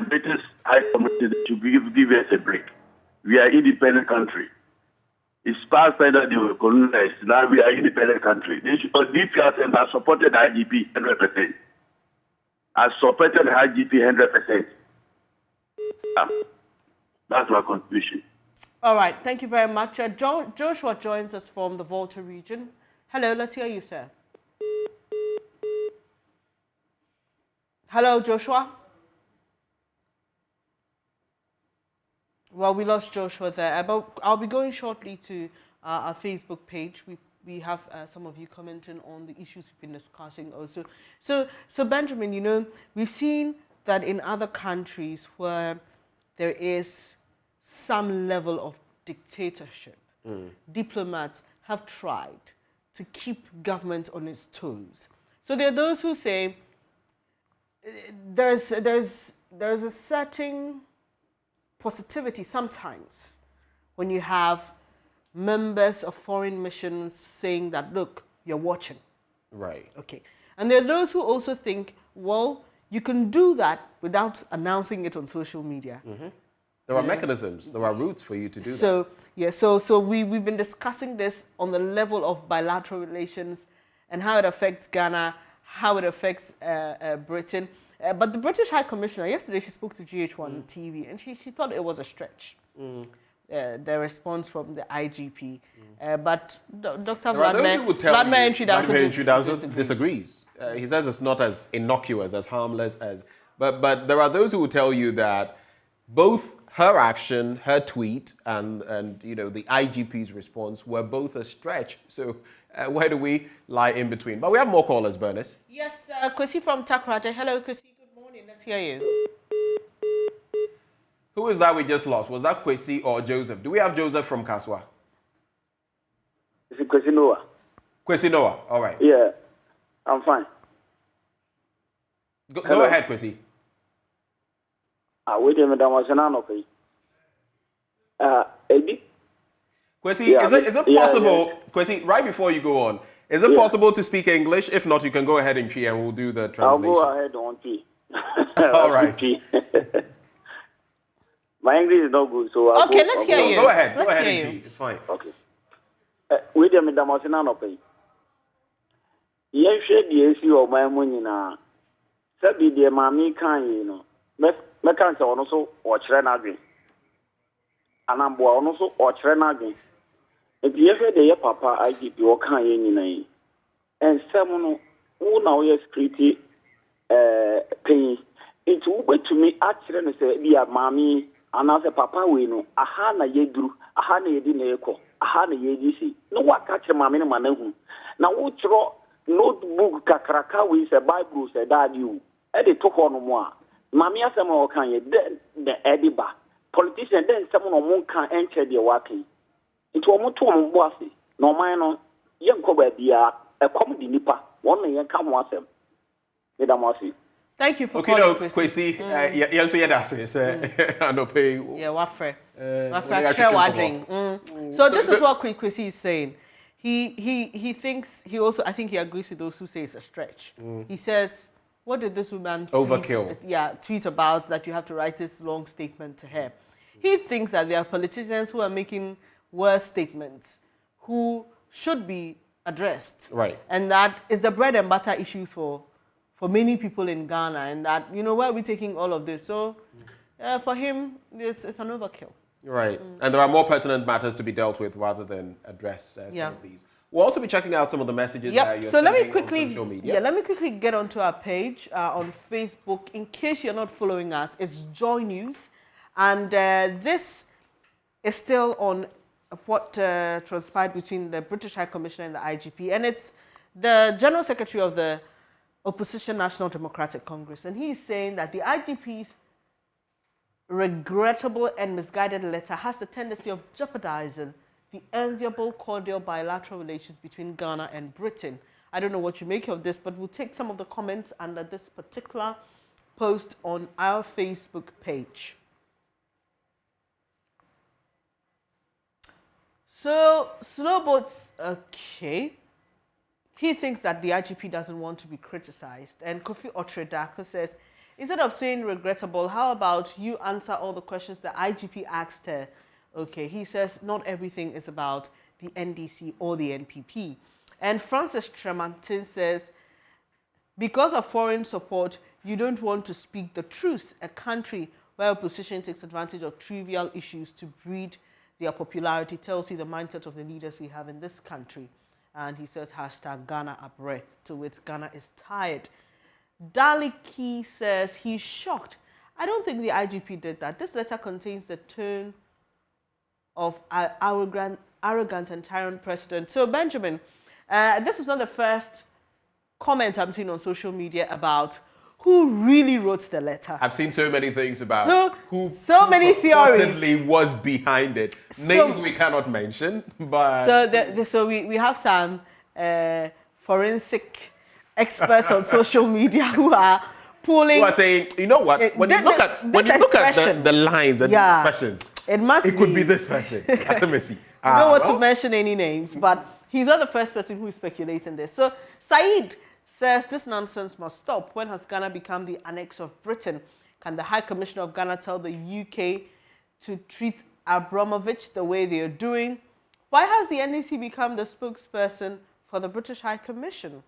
British High Commissioner should give us a break. We are an independent country. It's past time that they were colonized. Now we are an independent country. This person has supported the IGP 100%. Has supported the IGP 100%. That's my contribution. All right. Thank you very much. Joshua joins us from the Volta region. Hello. Let's hear you, sir. Hello, Joshua. Well, we lost Joshua there, but I'll be going shortly to our Facebook page. We have some of you commenting on the issues we've been discussing also. So Benjamin, you know, we've seen that in other countries where there is some level of dictatorship, diplomats have tried to keep government on its toes. So there are those who say there's a certain positivity sometimes when you have members of foreign missions saying that, look, you're watching. Right. Okay. And there are those who also think, well, you can do that without announcing it on social media. There are mechanisms, there are routes for you to do that. So, yeah, so we've been discussing this on the level of bilateral relations and how it affects Ghana, how it affects Britain. But the British High Commissioner, yesterday she spoke to GH1 TV, and she thought it was a stretch. The response from the IGP. But Dr. Vladimir Entry disagrees. He says it's not as innocuous, as harmless as... But there are those who will tell you that both her action, her tweet, and you know, the IGP's response were both a stretch. So where do we lie in between? But we have more callers, Bernice. Yes, Kwesi from Takrate. Hello, Kwesi. Good morning. Let's hear you. Who is that we just lost? Was that Kwesi or Joseph? Do we have Joseph from Kaswa? Is it Kwesi Noah? Kwesi Noah, all right. Yeah, I'm fine. Go ahead, Kwesi. Wait a minute, I was an okay. Eddie? Kwesi, yeah, is it possible, Kwesi, right before you go on, is it possible to speak English? If not, you can go ahead in Chi and we'll do the translation. I'll go ahead on Chi. All right. My English is not good, so let's hear you. Go ahead. Go ahead, in Chi. It's fine. Okay. Wait a minute, I was an okay. Yes, the issue of my money now. Sabi the mommy can, you know. Me can say also watch renagin. And I'm also watch renagin. If you ever the papa I give you can you and someone who now is security pain. It will to me actually say be a mommy and as a papa we know aha na yedru aha na yedi na eko aha na yedi si no wa catch mommy na manahu na wo tro notebook kakraka we say Bible say that you e dey talk on mo a mommy asem o kan ye the ediba politician then someone on kan enche dey working it wo mo to mo bo ase no man no ye nko ba bia e kom di nipa won na ye ka mo asem me da mo ase. Thank you for calling, Kwesi. So this is what Kwesi is saying. He thinks, I think he agrees with those who say it's a stretch. He says, what did this woman tweet about that you have to write this long statement to her? He thinks that there are politicians who are making worse statements who should be addressed. Right. And that is the bread and butter issues for many people in Ghana, and that, you know, where are we taking all of this? So for him, it's an overkill. Right. And there are more pertinent matters to be dealt with rather than address some of these. We'll also be checking out some of the messages that you're sending on social media. Let me quickly get onto our page on Facebook. In case you're not following us, it's JoyNews. And this is still on what transpired between the British High Commissioner and the IGP. And it's the General Secretary of the Opposition National Democratic Congress. And he's saying that the IGP's regrettable and misguided letter has the tendency of jeopardizing the enviable, cordial bilateral relations between Ghana and Britain. I don't know what you make of this, but we'll take some of the comments under this particular post on our Facebook page. So, Snowboat's okay. He thinks that the IGP doesn't want to be criticized. And Kofi Otredako says, instead of saying regrettable, how about you answer all the questions the IGP asked her? Okay, he says not everything is about the NDC or the NPP. And Francis Tremantin says, because of foreign support, you don't want to speak the truth. A country where opposition takes advantage of trivial issues to breed their popularity tells you the mindset of the leaders we have in this country. And he says, hashtag Ghana Abre, to which Ghana is tired. Daliki says he's shocked. I don't think the IGP did that. This letter contains the tone of arrogant and tyrant president. So, Benjamin, this is not the first comment I'm seeing on social media about who really wrote the letter. I've seen so many things about who many theories was behind it. Names we cannot mention, but so we have some forensic experts on social media who are pulling. Who are saying, you know what? When you look at the lines and the expressions, it could be this person. That's a messy. I don't want to mention any names, but he's not the first person who is speculating this. So Saeed says this nonsense must stop. When has Ghana become the annex of Britain? Can the High Commissioner of Ghana tell the UK to treat Abramovich the way they are doing? Why has the NDC become the spokesperson for the British High Commission.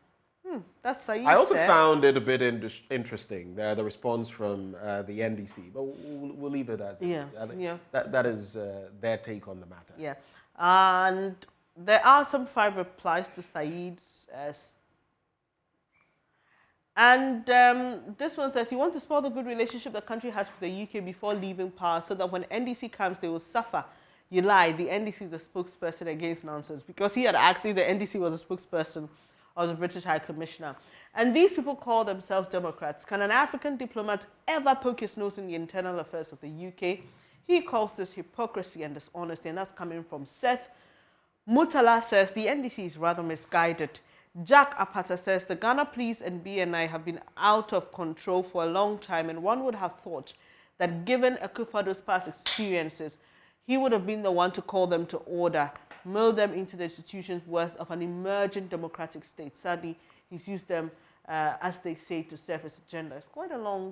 That's Saeed I also there. found it a bit interesting, the response from the NDC, but we'll leave it as it is. I think that is their take on the matter. Yeah, and there are some 5 replies to Saeed's. This one says, you want to spoil the good relationship the country has with the UK before leaving power so that when NDC comes, they will suffer. You lie. The NDC is the spokesperson against nonsense, because he had asked if the NDC was a spokesperson or the British High Commissioner. And these people call themselves Democrats. Can an African diplomat ever poke his nose in the internal affairs of the UK? He calls this hypocrisy and dishonesty, and that's coming from Seth. Mutala says the NDC is rather misguided. Jack Apata says the Ghana Police and BNI have been out of control for a long time, and one would have thought that given Akufo-Addo's past experiences, he would have been the one to call them to order, mold them into the institutions worth of an emerging democratic state. Sadly, he's used them, as they say, to serve his agenda. It's quite a long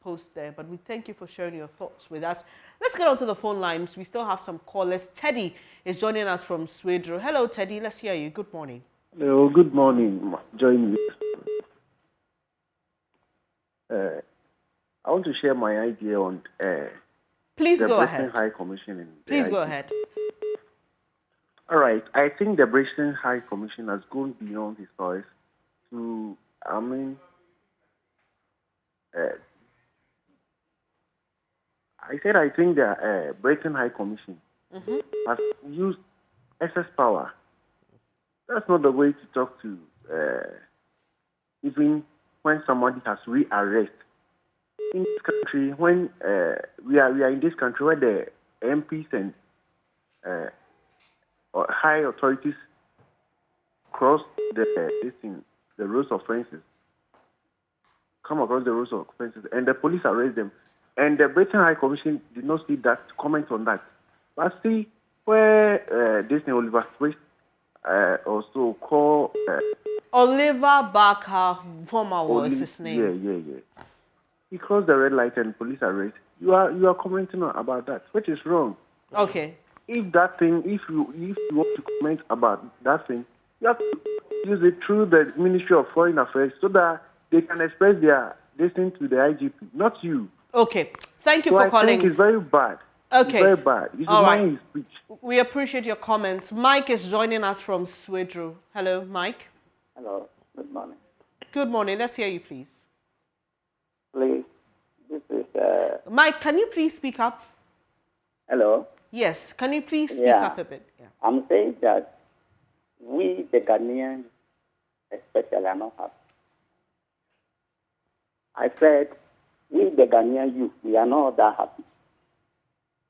post there, but we thank you for sharing your thoughts with us. Let's get on to the phone lines. We still have some callers. Teddy is joining us from Swedro. Hello, Teddy. Let's hear you. Good morning. Hello, good morning. JoyNews. I want to share my idea on Please the go British ahead. High Commission. Please go ahead. All right. I think the British High Commission has gone beyond his choice to, I think the Britain High Commission has used excess power. That's not the way to talk to, even when somebody has rearrested. In this country, when we are in this country where the MPs and high authorities cross the rules of offences, come across the rules of offences, and the police arrest them. And the Britain High Commission did not see that, comment on that. But see, where this Oliver Twist also call Oliver Barker, former was his name. Yeah. He crossed the red light and police arrest. You are commenting about that, which is wrong. Okay. If that thing, if you want to comment about that thing, you have to use it through the Ministry of Foreign Affairs so that they can express their destiny to the IGP, not you. Okay. Thank you for calling. I think it's very bad. Okay. It's very bad. You should mind his speech. We appreciate your comments. Mike is joining us from Swedro. Hello, Mike. Hello. Good morning. Good morning. Let's hear you, please. Please. This is... Mike, can you please speak up? Hello? Yes. Can you please speak up a bit? Yeah. I'm saying that we, the Ghanaians, especially, are not happy. I said, we, the Ghanaian youth, we are not that happy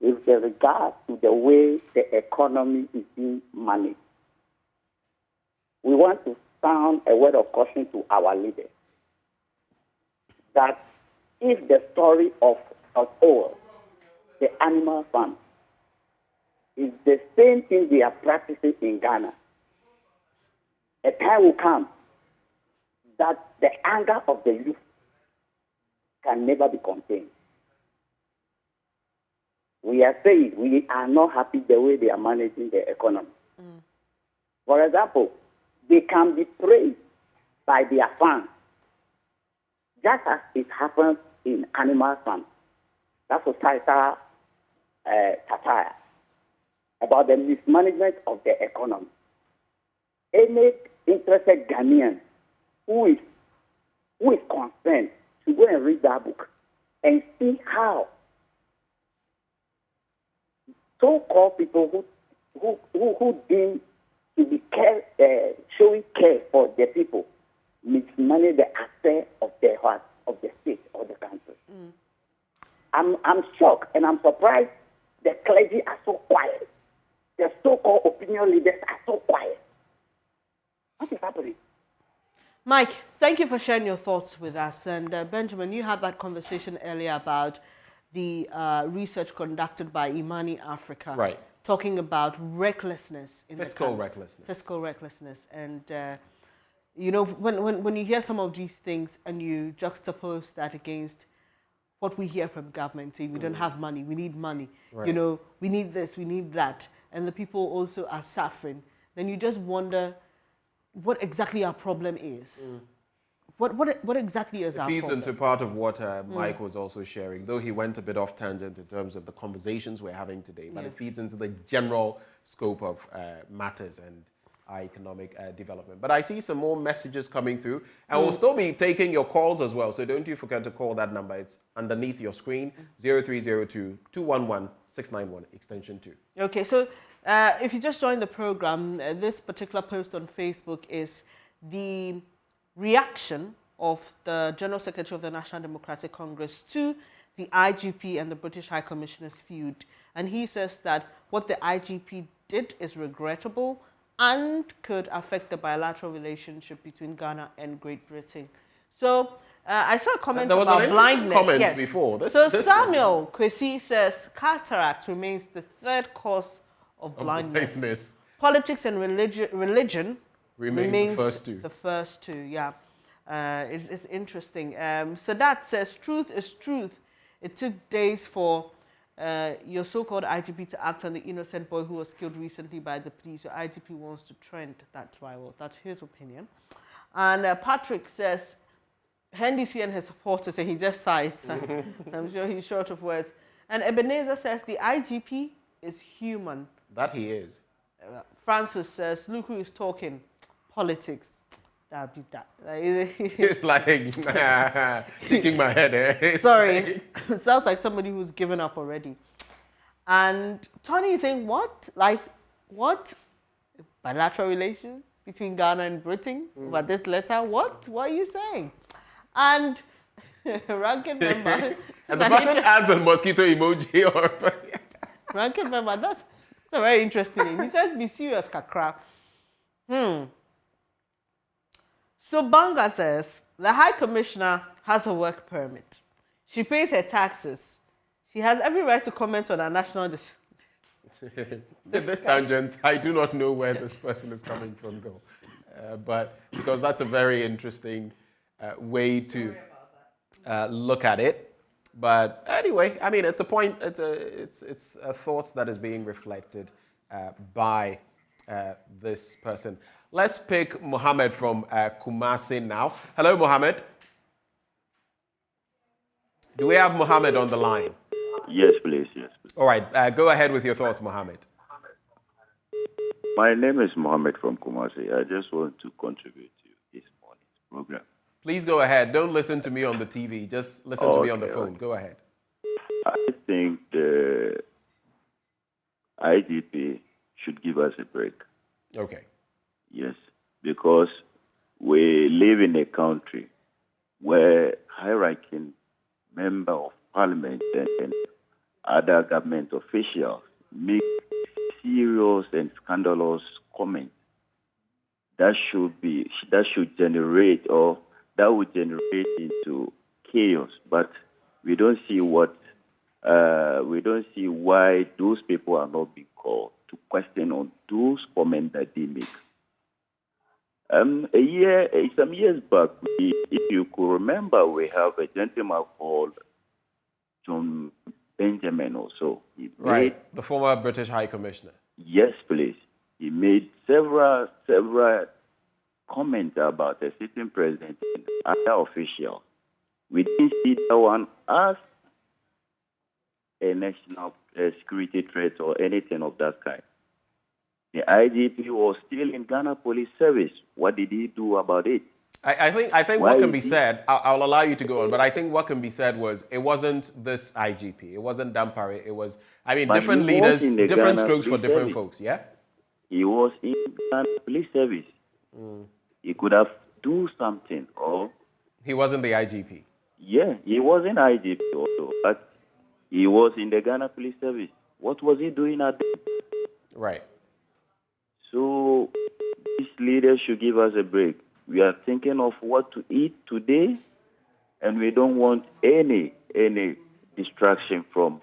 with regard to the way the economy is being managed. We want to sound a word of caution to our leaders that if the story of oil, the animal farm, is the same thing they are practicing in Ghana, a time will come that the anger of the youth can never be contained. We are saying we are not happy the way they are managing the economy. For example, they can be praised by their fans, just as it happens in animal farms. That's societal satire about the mismanagement of the economy. Any interested Ghanaian who is concerned to go and read that book and see how so-called people who deem to be showing care for the people mismanage the affairs of the heart of the state or the country. I'm shocked and I'm surprised the clergy are so quiet. The so-called opinion leaders are so quiet. What is happening? Mike, thank you for sharing your thoughts with us. And Benjamin, you had that conversation earlier about the research conducted by Imani Africa. Right. Talking about recklessness. Fiscal recklessness. Fiscal recklessness. And, you know, when you hear some of these things and you juxtapose that against what we hear from government, saying we don't have money, we need money, you know, we need this, we need that, and the people also are suffering, then you just wonder, what exactly our problem is. What exactly is our It feeds problem? into part of what Mike was also sharing, though he went a bit off tangent in terms of the conversations we're having today, but it feeds into the general scope of matters and our economic development. But I see some more messages coming through, and we'll still be taking your calls as well, so don't you forget to call that number. It's underneath your screen, 0302-211-691, extension 2. Okay, so if you just joined the program, this particular post on Facebook is the reaction of the General Secretary of the National Democratic Congress to the IGP and the British High Commissioner's feud. And he says that what the IGP did is regrettable and could affect the bilateral relationship between Ghana and Great Britain. So I saw a comment about blindness. Comments before. Samuel Kwesi says cataract remains the third cause of blindness. Politics and religion remains the first two. Yeah, it's interesting. So that says truth is truth. It took days for your so-called IGP to act on the innocent boy who was killed recently by the police. Your IGP wants to trend. That's why. Well, that's his opinion. And Patrick says, Hendisi and his supporters, and he just sighs. I'm sure he's short of words. And Ebenezer says the IGP is human. That he is. Francis says, look who is talking. Politics. That'll be that. It's like shaking my head. Sorry. It sounds like somebody who's given up already. And Tony is saying, what? Like, what? Bilateral relations between Ghana and Britain over this letter? What? What are you saying? And ranking member. And the person adds a mosquito emoji or ranking member, that's a very interesting name. He says, be serious, Kakra. So Banga says, the High Commissioner has a work permit. She pays her taxes. She has every right to comment on our national this tangent, I do not know where this person is coming from, though. But because that's a very interesting way to look at it. But anyway, I mean, it's a point. It's a thought that is being reflected by this person. Let's pick Mohammed from Kumasi now. Hello, Mohammed. Do we have Mohammed on the line? Yes, please. Yes, please. All right. Go ahead with your thoughts, Mohammed. My name is Mohammed from Kumasi. I just want to contribute to this morning's program. Please go ahead. Don't listen to me on the TV. Just listen to me on the phone. Go ahead. I think the IGP should give us a break. Okay. Yes, because we live in a country where high-ranking member of parliament and other government officials make serious and scandalous comments that should generate or that would generate into chaos. But we don't see why those people are not being called to question on those comments that they make. Some years back, if you could remember, we have a gentleman called John Benjamin also. Right, the former British High Commissioner. Yes, please. He made several comments about the sitting president and other officials. We didn't see that one as a national security threat or anything of that kind. The IGP was still in Ghana Police Service. What did he do about it? I think what can be said, I'll allow you to go on, but I think what can be said was it wasn't this IGP. It wasn't Dampare. It was, I mean, different leaders, different strokes for different folks, yeah? He was in Ghana Police Service. He could have do something, or... He wasn't the IGP? Yeah, he wasn't IGP also, but he was in the Ghana Police Service. What was he doing at the... Right. So, these leaders should give us a break. We are thinking of what to eat today, and we don't want any distraction from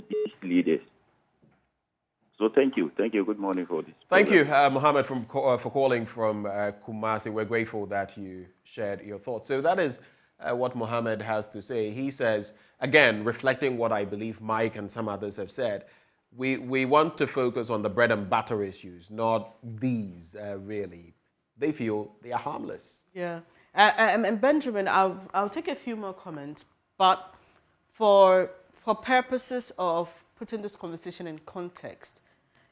these leaders. So thank you. Thank you. Good morning for this. Thank you, Mohammed, for calling from Kumasi. We're grateful that you shared your thoughts. So that is what Mohammed has to say. He says, again, reflecting what I believe Mike and some others have said, we want to focus on the bread and butter issues, not these, really. they feel they are harmless. Yeah. And Benjamin, I'll take a few more comments, but for purposes of putting this conversation in context,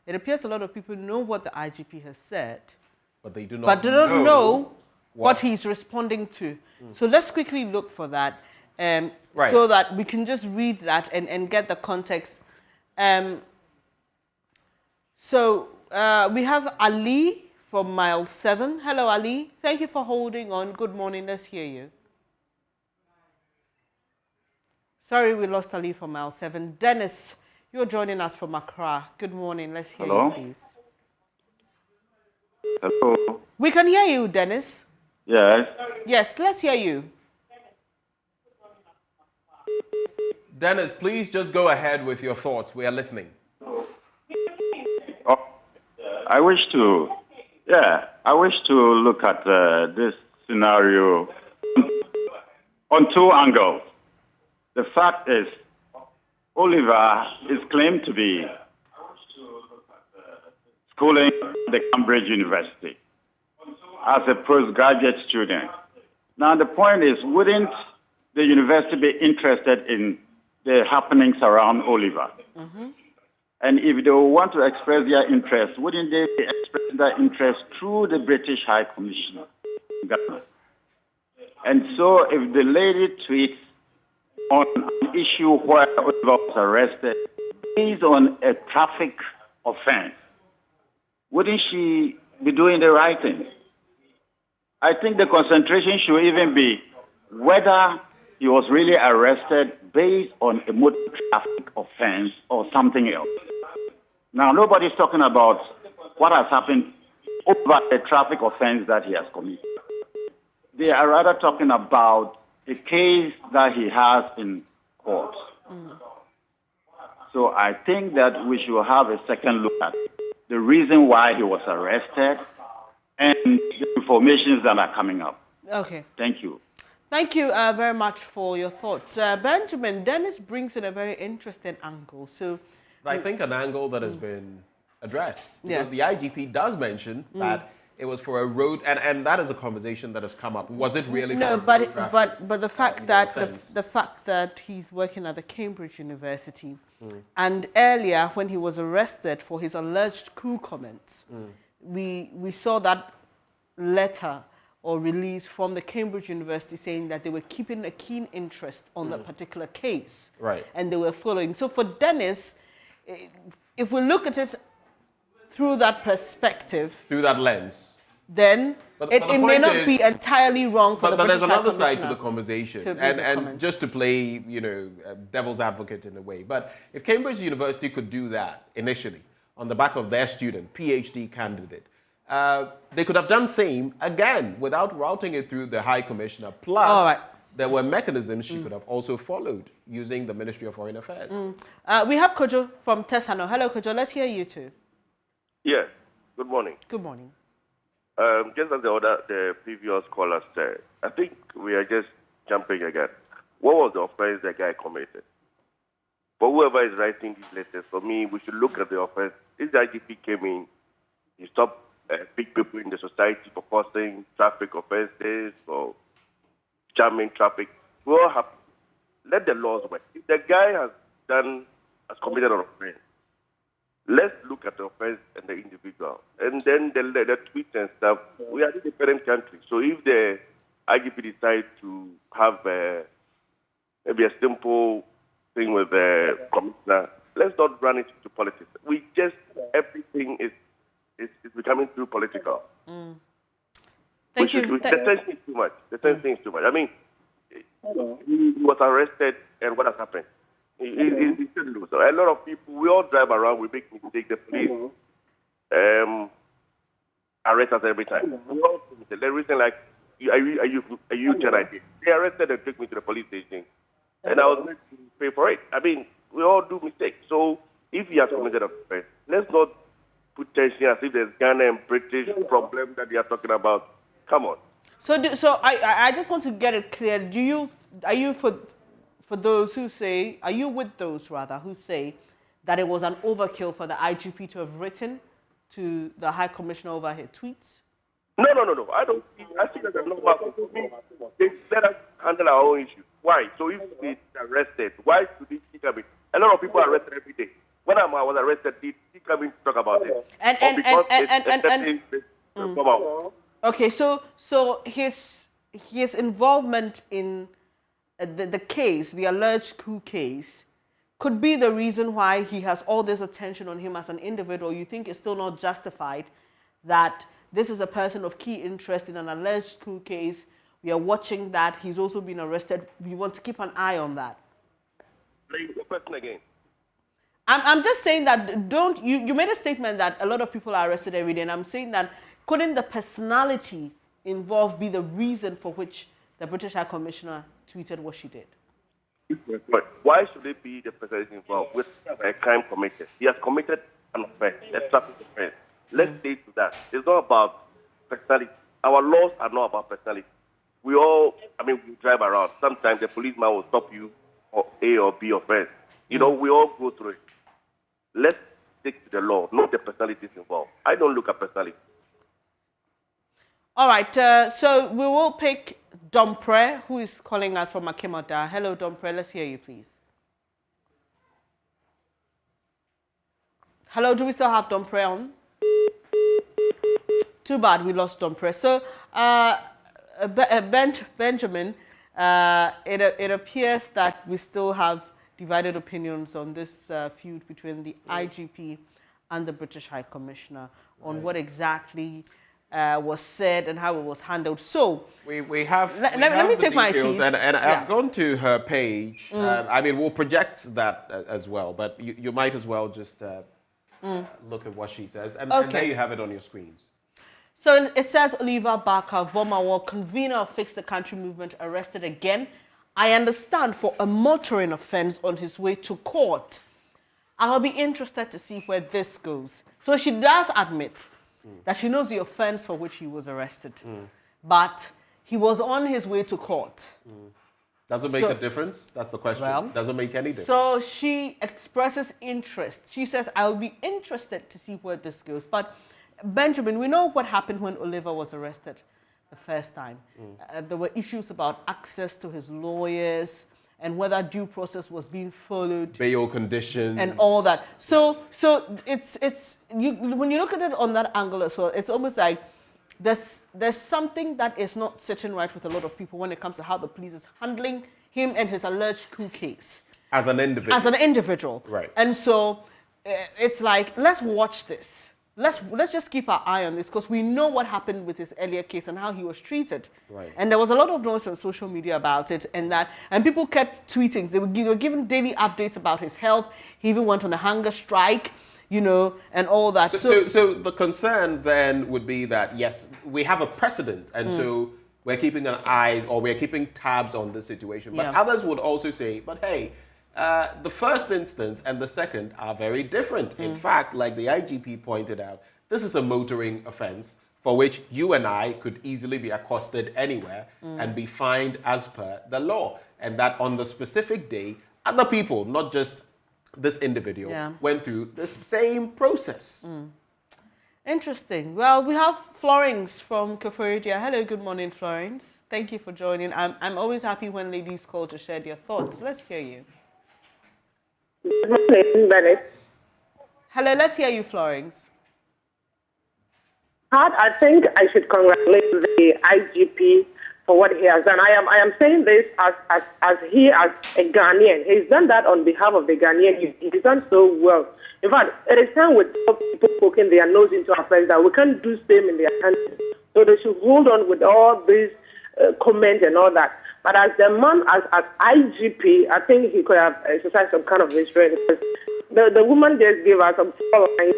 it appears a lot of people know what the IGP has said, but they do not know what he's responding to. So let's quickly look for that, so that we can just read that and get the context. So we have Ali from mile 7. Hello, Ali. Thank you for holding on. Good morning. Let's hear you. Sorry, we lost Ali from mile 7. Dennis, you're joining us from Accra. Good morning. Let's hear you, please. Hello. We can hear you, Dennis. Yes. Yes, let's hear you. Dennis, please just go ahead with your thoughts. We are listening. I wish to look at this scenario on two angles. The fact is, Oliver is claimed to be schooling at the Cambridge University as a postgraduate student. Now, the point is, wouldn't the university be interested in the happenings around Oliver? Mm-hmm. And if they want to express their interest, wouldn't they be expressing their interest through the British High Commissioner? And so if the lady tweets on an issue where Oliver was arrested based on a traffic offense, wouldn't she be doing the right thing? I think the concentration should even be whether he was really arrested based on a motor traffic offense or something else. Now, nobody's talking about what has happened over a traffic offense that he has committed. They are rather talking about a case that he has in court. So I think that we should have a second look at the reason why he was arrested and the information that are coming up. Okay. Thank you. Thank you very much for your thoughts. Benjamin, Dennis brings in a very interesting angle. So, I think an angle that has been addressed, because the IGP does mention that it was for a road, and that is a conversation that has come up. Was it really for road traffic? But the fact that the fact that he's working at the Cambridge University, and earlier when he was arrested for his alleged coup comments, we saw that letter or release from the Cambridge University saying that they were keeping a keen interest on that particular case. Right. And they were following. So for Dennis, if we look at it through that perspective, through that lens, then it may not be entirely wrong for the But British there's another High side to the conversation, Commissioner and just to play, devil's advocate in a way. But if Cambridge University could do that initially on the back of their student, PhD candidate, they could have done same again without routing it through the High Commissioner. Plus, there were mechanisms she could have also followed using the Ministry of Foreign Affairs. We have Kojo from Tesano. Hello, Kojo. Let's hear you too. Yes. Good morning. Good morning. Just as the previous caller said, I think we are just jumping again. What was the offense the guy committed? For whoever is writing these letters, for me, we should look at the offense. If the IGP came in, he stopped big people in the society for causing traffic offenses or jamming traffic. We all have let the laws work. If the guy has committed an offense, let's look at the offense and the individual. And then the tweets and stuff, we are a different country. So if the IGP decides to have maybe a simple thing with the commissioner, let's not run it into politics. Everything is becoming too political. Thank you. The tension is too much. The tension is too much. I mean, he was arrested, and what has happened? He shouldn't do so. A lot of people, we all drive around, we make mistakes. The police arrest us every time. We all the reason, like, are you charity? They arrested and took me to the police station, and I was made to pay for it. I mean, we all do mistakes. So if he has committed an offense, let's not put tension as if there's Ghana and British problem that they are talking about. Come on. So I just want to get it clear. Are you for those who say, are you with those rather who say that it was an overkill for the IGP to have written to the High Commissioner over her tweets? No. I don't see. I see that as normal. For me, let us handle our own issues. Why? So if they arrested, why should they still come in? A lot of people are arrested every day. When I was arrested, they still come in to talk about it. Okay, so his involvement in the case, the alleged coup case, could be the reason why he has all this attention on him as an individual. You think it's still not justified that this is a person of key interest in an alleged coup case? We are watching that. He's also been arrested. We want to keep an eye on that. The question again. I'm just saying that you made a statement that a lot of people are arrested every day, and I'm saying that couldn't the personality involved be the reason for which the British High Commissioner tweeted what she did? But why should it be the person involved with a crime committed? He has committed an offense, a traffic offense. Let's stay to that. It's not about personality. Our laws are not about personality. We drive around. Sometimes the policeman will stop you for A or B offense. We all go through it. Let's stick to the law, not the personalities involved. I don't look at personality. All right, so we will pick Dompre, who is calling us from Akimota. Hello, Dompre. Let's hear you, please. Hello, do we still have Dompre on? Too bad we lost Dompre. So, Benjamin, it appears that we still have divided opinions on this feud between the IGP and the British High Commissioner on what exactly was said and how it was handled. So we have. Let me take my seat. And I've gone to her page. We'll project that as well, but you might as well just look at what she says, and there you have it on your screens. So it says Oliver Barker, Vomawa, convener of Fix the Country movement, arrested again. I understand for a motoring offense on his way to court. I'll be interested to see where this goes. So she does admit that she knows the offense for which he was arrested, but he was on his way to court. Does it make a difference? That's the question. Well, does it make any difference? So she expresses interest. She says, I'll be interested to see where this goes. But Benjamin, we know what happened when Oliver was arrested the first time. There were issues about access to his lawyers and whether due process was being followed. Bail conditions. And all that. So when you look at it on that angle as well, it's almost like there's something that is not sitting right with a lot of people when it comes to how the police is handling him and his alleged coup case. As an individual. As an individual. Right. And so it's like, let's watch this. Let's just keep our eye on this because we know what happened with his earlier case and how he was treated. Right. And there was a lot of noise on social media about it and people kept tweeting. They were given daily updates about his health. He even went on a hunger strike, and all that. So the concern then would be that, yes, we have a precedent and so we're keeping an eye or we're keeping tabs on this situation. But others would also say, but hey, the first instance and the second are very different. In fact, like the IGP pointed out, this is a motoring offense for which you and I could easily be accosted anywhere and be fined as per the law. And that on the specific day, other people, not just this individual, went through the same process. Interesting. Well, we have Florence from Koforidia. Hello, good morning, Florence. Thank you for joining. I'm always happy when ladies call to share their thoughts. Let's hear you. Hello, let's hear you, Florence. I think I should congratulate the IGP for what he has done. I am saying this as a Ghanaian. He's done that on behalf of the Ghanaian. He's done so well. In fact, it is time with people poking their nose into affairs that we can't do same in their country. So they should hold on with all these comments and all that. But as the man, as IGP, I think he could have exercised some kind of restraint. The woman just gave us some 4 lines,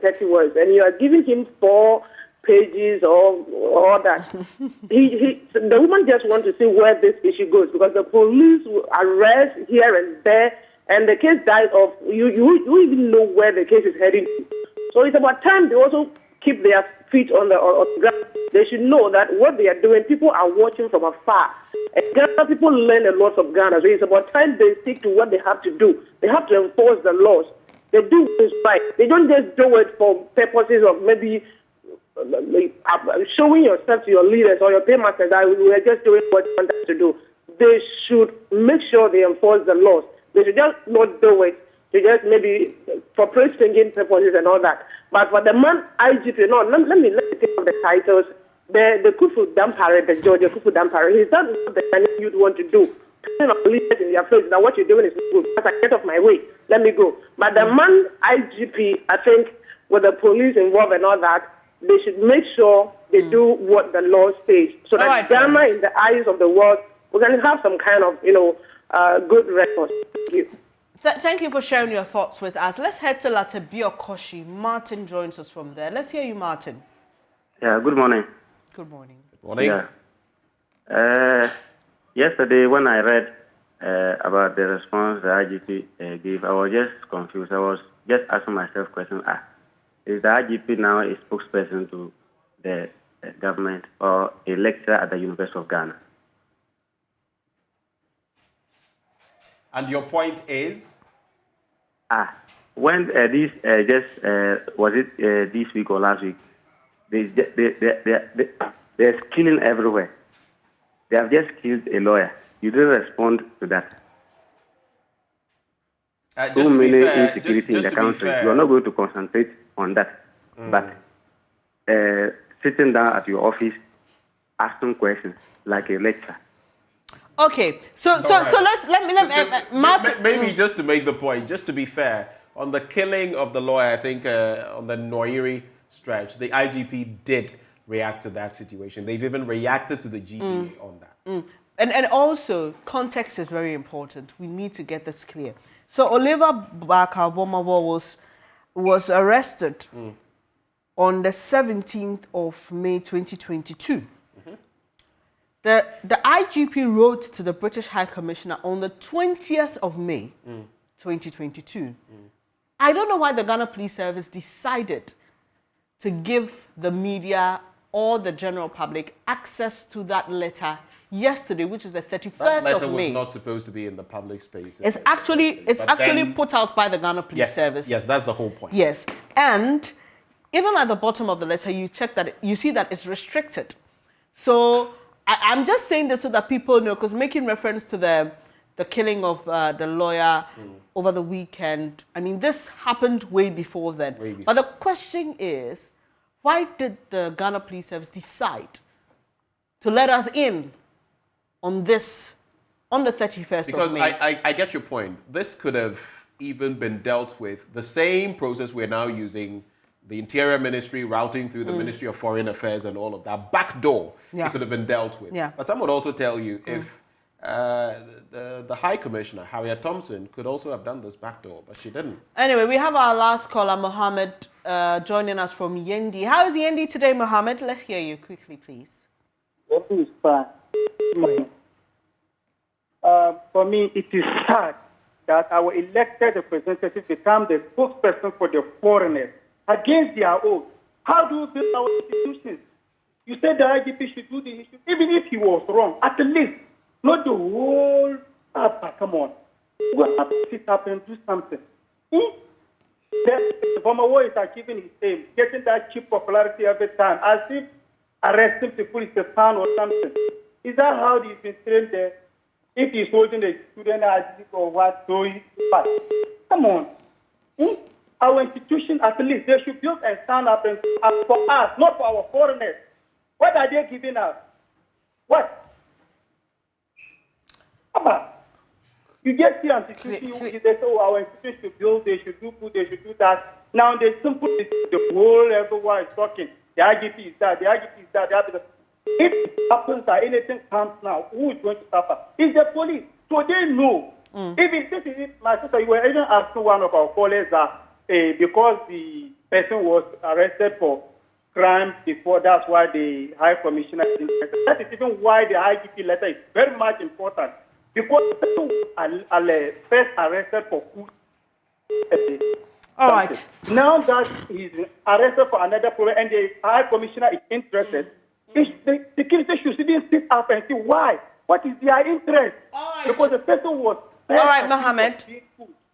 30 words, and you are giving him 4 pages or all that. The woman just wants to see where this issue goes because the police will arrest here and there, and the case dies off. You even know where the case is heading to. So it's about time they also keep their feet on the ground. They should know that what they are doing, people are watching from afar. And Ghana people learn a lot from Ghana. So it's about time they stick to what they have to do. They have to enforce the laws. They do this right. They don't just do it for purposes of maybe showing yourself to your leaders or your paymasters that we are just doing what you want us to do. They should make sure they enforce the laws. They should just not do it. They just maybe for price-changing purposes and all that. But for the man IGP, no, let me think of the titles. The Kufu Dampare, the Georgia Kufu Dampare, he's done what the Chinese you'd want to do. Leaders in their face that what you're doing is good. But I get off my way. Let me go. But the man IGP, I think, with the police involved and all that, they should make sure they do what the law states. So that Ghana, in the eyes of the world, we can have some kind of, good record. Thank you. Thank you for sharing your thoughts with us. Let's head to Latebia Koshi. Martin joins us from there. Let's hear you, Martin. Yeah, good morning. Good morning. Good morning. Yeah. Yesterday, when I read about the response the IGP gave, I was just confused. I was just asking myself questions. Is the IGP now a spokesperson to the government or a lecturer at the University of Ghana? And your point is? When was it this week or last week? There's killing everywhere. They have just killed a lawyer. You didn't respond to that. Too many insecurity in the country. You are not going to concentrate on that. But sitting down at your office, asking questions like a lecturer. Okay, so Martin. Maybe just to make the point, just to be fair, on the killing of the lawyer, I think on the Noiri stretch, the IGP did react to that situation. They've even reacted to the GPA on that. And also, context is very important. We need to get this clear. So Oliver Barker-Bomavo was arrested on the 17th of May 2022. The IGP wrote to the British High Commissioner on the 20th of May 2022. I don't know why the Ghana Police Service decided to give the media or the general public access to that letter yesterday, which is the 31st of May. That letter was not supposed to be in the public space. It's actually put out by the Ghana Police Service. Yes, that's the whole point. Yes, and even at the bottom of the letter, you check that you see that it's restricted. So I'm just saying this so that people know, because making reference to the killing of the lawyer over the weekend, I mean, this happened way before then. But the question is, why did the Ghana Police Service decide to let us in on this, on the 31st because of May? I get your point. This could have even been dealt with the same process we're now using, the Interior Ministry routing through the Ministry of Foreign Affairs and all of that. Backdoor, it could have been dealt with. But some would also tell you if the High Commissioner, Harriet Thompson, could also have done this backdoor, but she didn't. Anyway, we have our last caller, Mohammed, joining us from Yendi. How is Yendi today, Mohammed? Let's hear you quickly, please. Everything is fine. For me, it is sad that our elected representatives become the spokesperson for the foreigners against their oath. How do you build our institutions? You said the IGP should do the issue, even if he was wrong, at least, not the whole come on. We'll have to sit up and do something. The former warriors are keeping his aim, getting that cheap popularity every time, as if arresting people is a fun or something. Is that how he's been trained there? If he's holding a student ID or what, so he's bad. Come on. Our institution, at least, they should build and stand up and for us, not for our foreigners. What are they giving us? What? You just see an institution, they say, oh, our institution should build, they should do good, they should do that. Now they simply, the whole everyone is talking. The IGP is that, the IGP is that, the IGP is that. If it happens that anything comes now, who is going to suffer? It's the police. So they know. Even this is it, my sister, you were even asking one of our callers that because the person was arrested for crime before, that's why the High Commissioner is interested. That is even why the IGP letter is very much important. Because people are first arrested for food. All right. Now that he's arrested for another problem and the High Commissioner is interested, the security should sit up and see why. What is their interest? Because the person was... All right, Mohammed.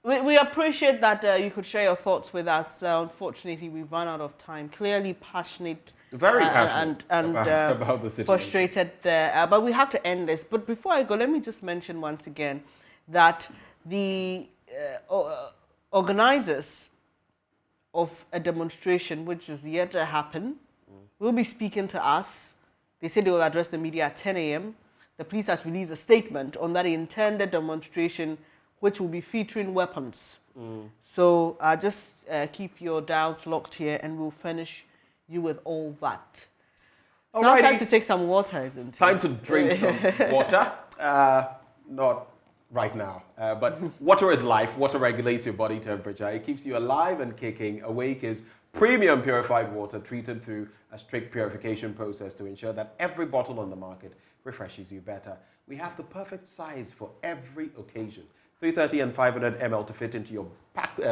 We appreciate that you could share your thoughts with us. Unfortunately, we've run out of time. Clearly passionate Very passionate about the situation. Frustrated. But we have to end this. But before I go, let me just mention once again that the organizers of a demonstration which is yet to happen will be speaking to us. They said they will address the media at 10 a.m. The police has released a statement on that intended demonstration which will be featuring weapons. So just keep your dials locked here and we'll furnish you with all that. So now time to take some water, isn't it? Time to drink some water. Not right now, but water is life. Water regulates your body temperature. It keeps you alive and kicking. Awake is premium purified water treated through a strict purification process to ensure that every bottle on the market refreshes you better. We have the perfect size for every occasion. 330 and 500 ml to fit into your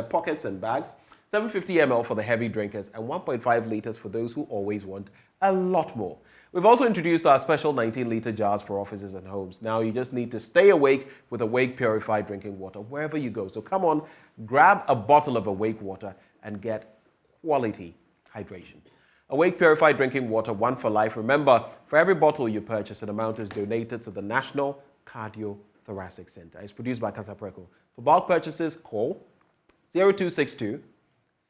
pockets and bags. 750 ml for the heavy drinkers and 1.5 liters for those who always want a lot more. We've also introduced our special 19-liter jars for offices and homes. Now you just need to stay awake with Awake Purified Drinking Water wherever you go. So come on, grab a bottle of Awake water and get quality hydration. Awake Purified Drinking Water, one for life. Remember, for every bottle you purchase, an amount is donated to the National Cardiothoracic Center. It's produced by Casapreco. For bulk purchases, call 0262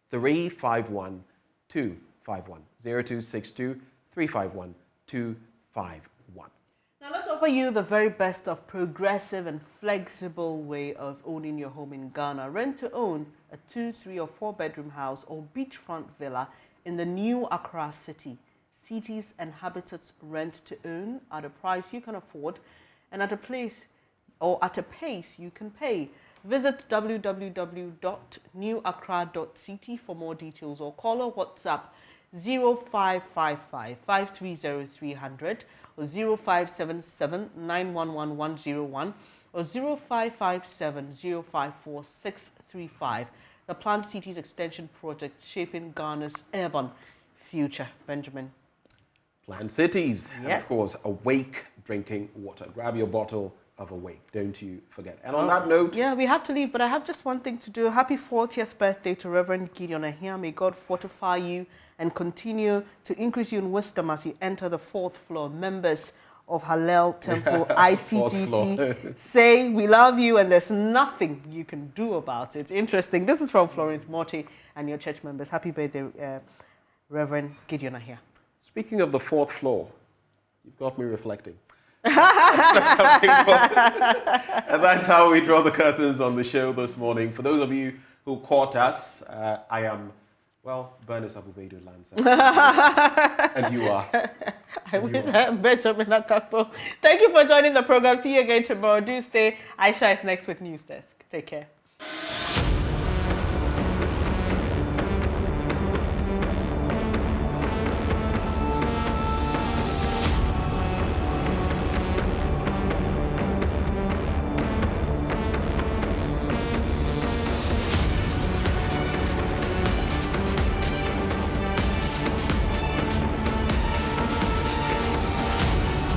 351 251. 0262 351 251. Now let's offer you the very best of progressive and flexible way of owning your home in Ghana. Rent to own a 2, 3 or 4 bedroom house or beachfront villa in the new Accra city. Cities and habitats rent to own at a price you can afford and at a place or at a pace you can pay. Visit www.newaccra.ct for more details or call or WhatsApp 0555 530 300 or 0577 911 101 or 0557 054 635. The Planned Cities Extension Project shaping Ghana's urban future. Benjamin. Planned cities. And of course, Awake drinking water. Grab your bottle of Awake. Don't you forget. And on that note... Yeah, we have to leave, but I have just one thing to do. Happy 40th birthday to Reverend Gideon Ahia. May God fortify you and continue to increase you in wisdom as you enter the 4th floor. Members of Hallel Temple ICTC say we love you and there's nothing you can do about it. Interesting. This is from Florence Morty and your church members. Happy birthday, Reverend Gideon Ahia. Speaking of the 4th floor, you've got me reflecting. And that's how we draw the curtains on the show this morning. For those of you who caught us, I am, well, Bernice Abubedu Lancer. And you are. I wish I am Benjamin Atapo. Thank you for joining the program. See you again tomorrow. Do stay. Aisha is next with News Desk. Take care.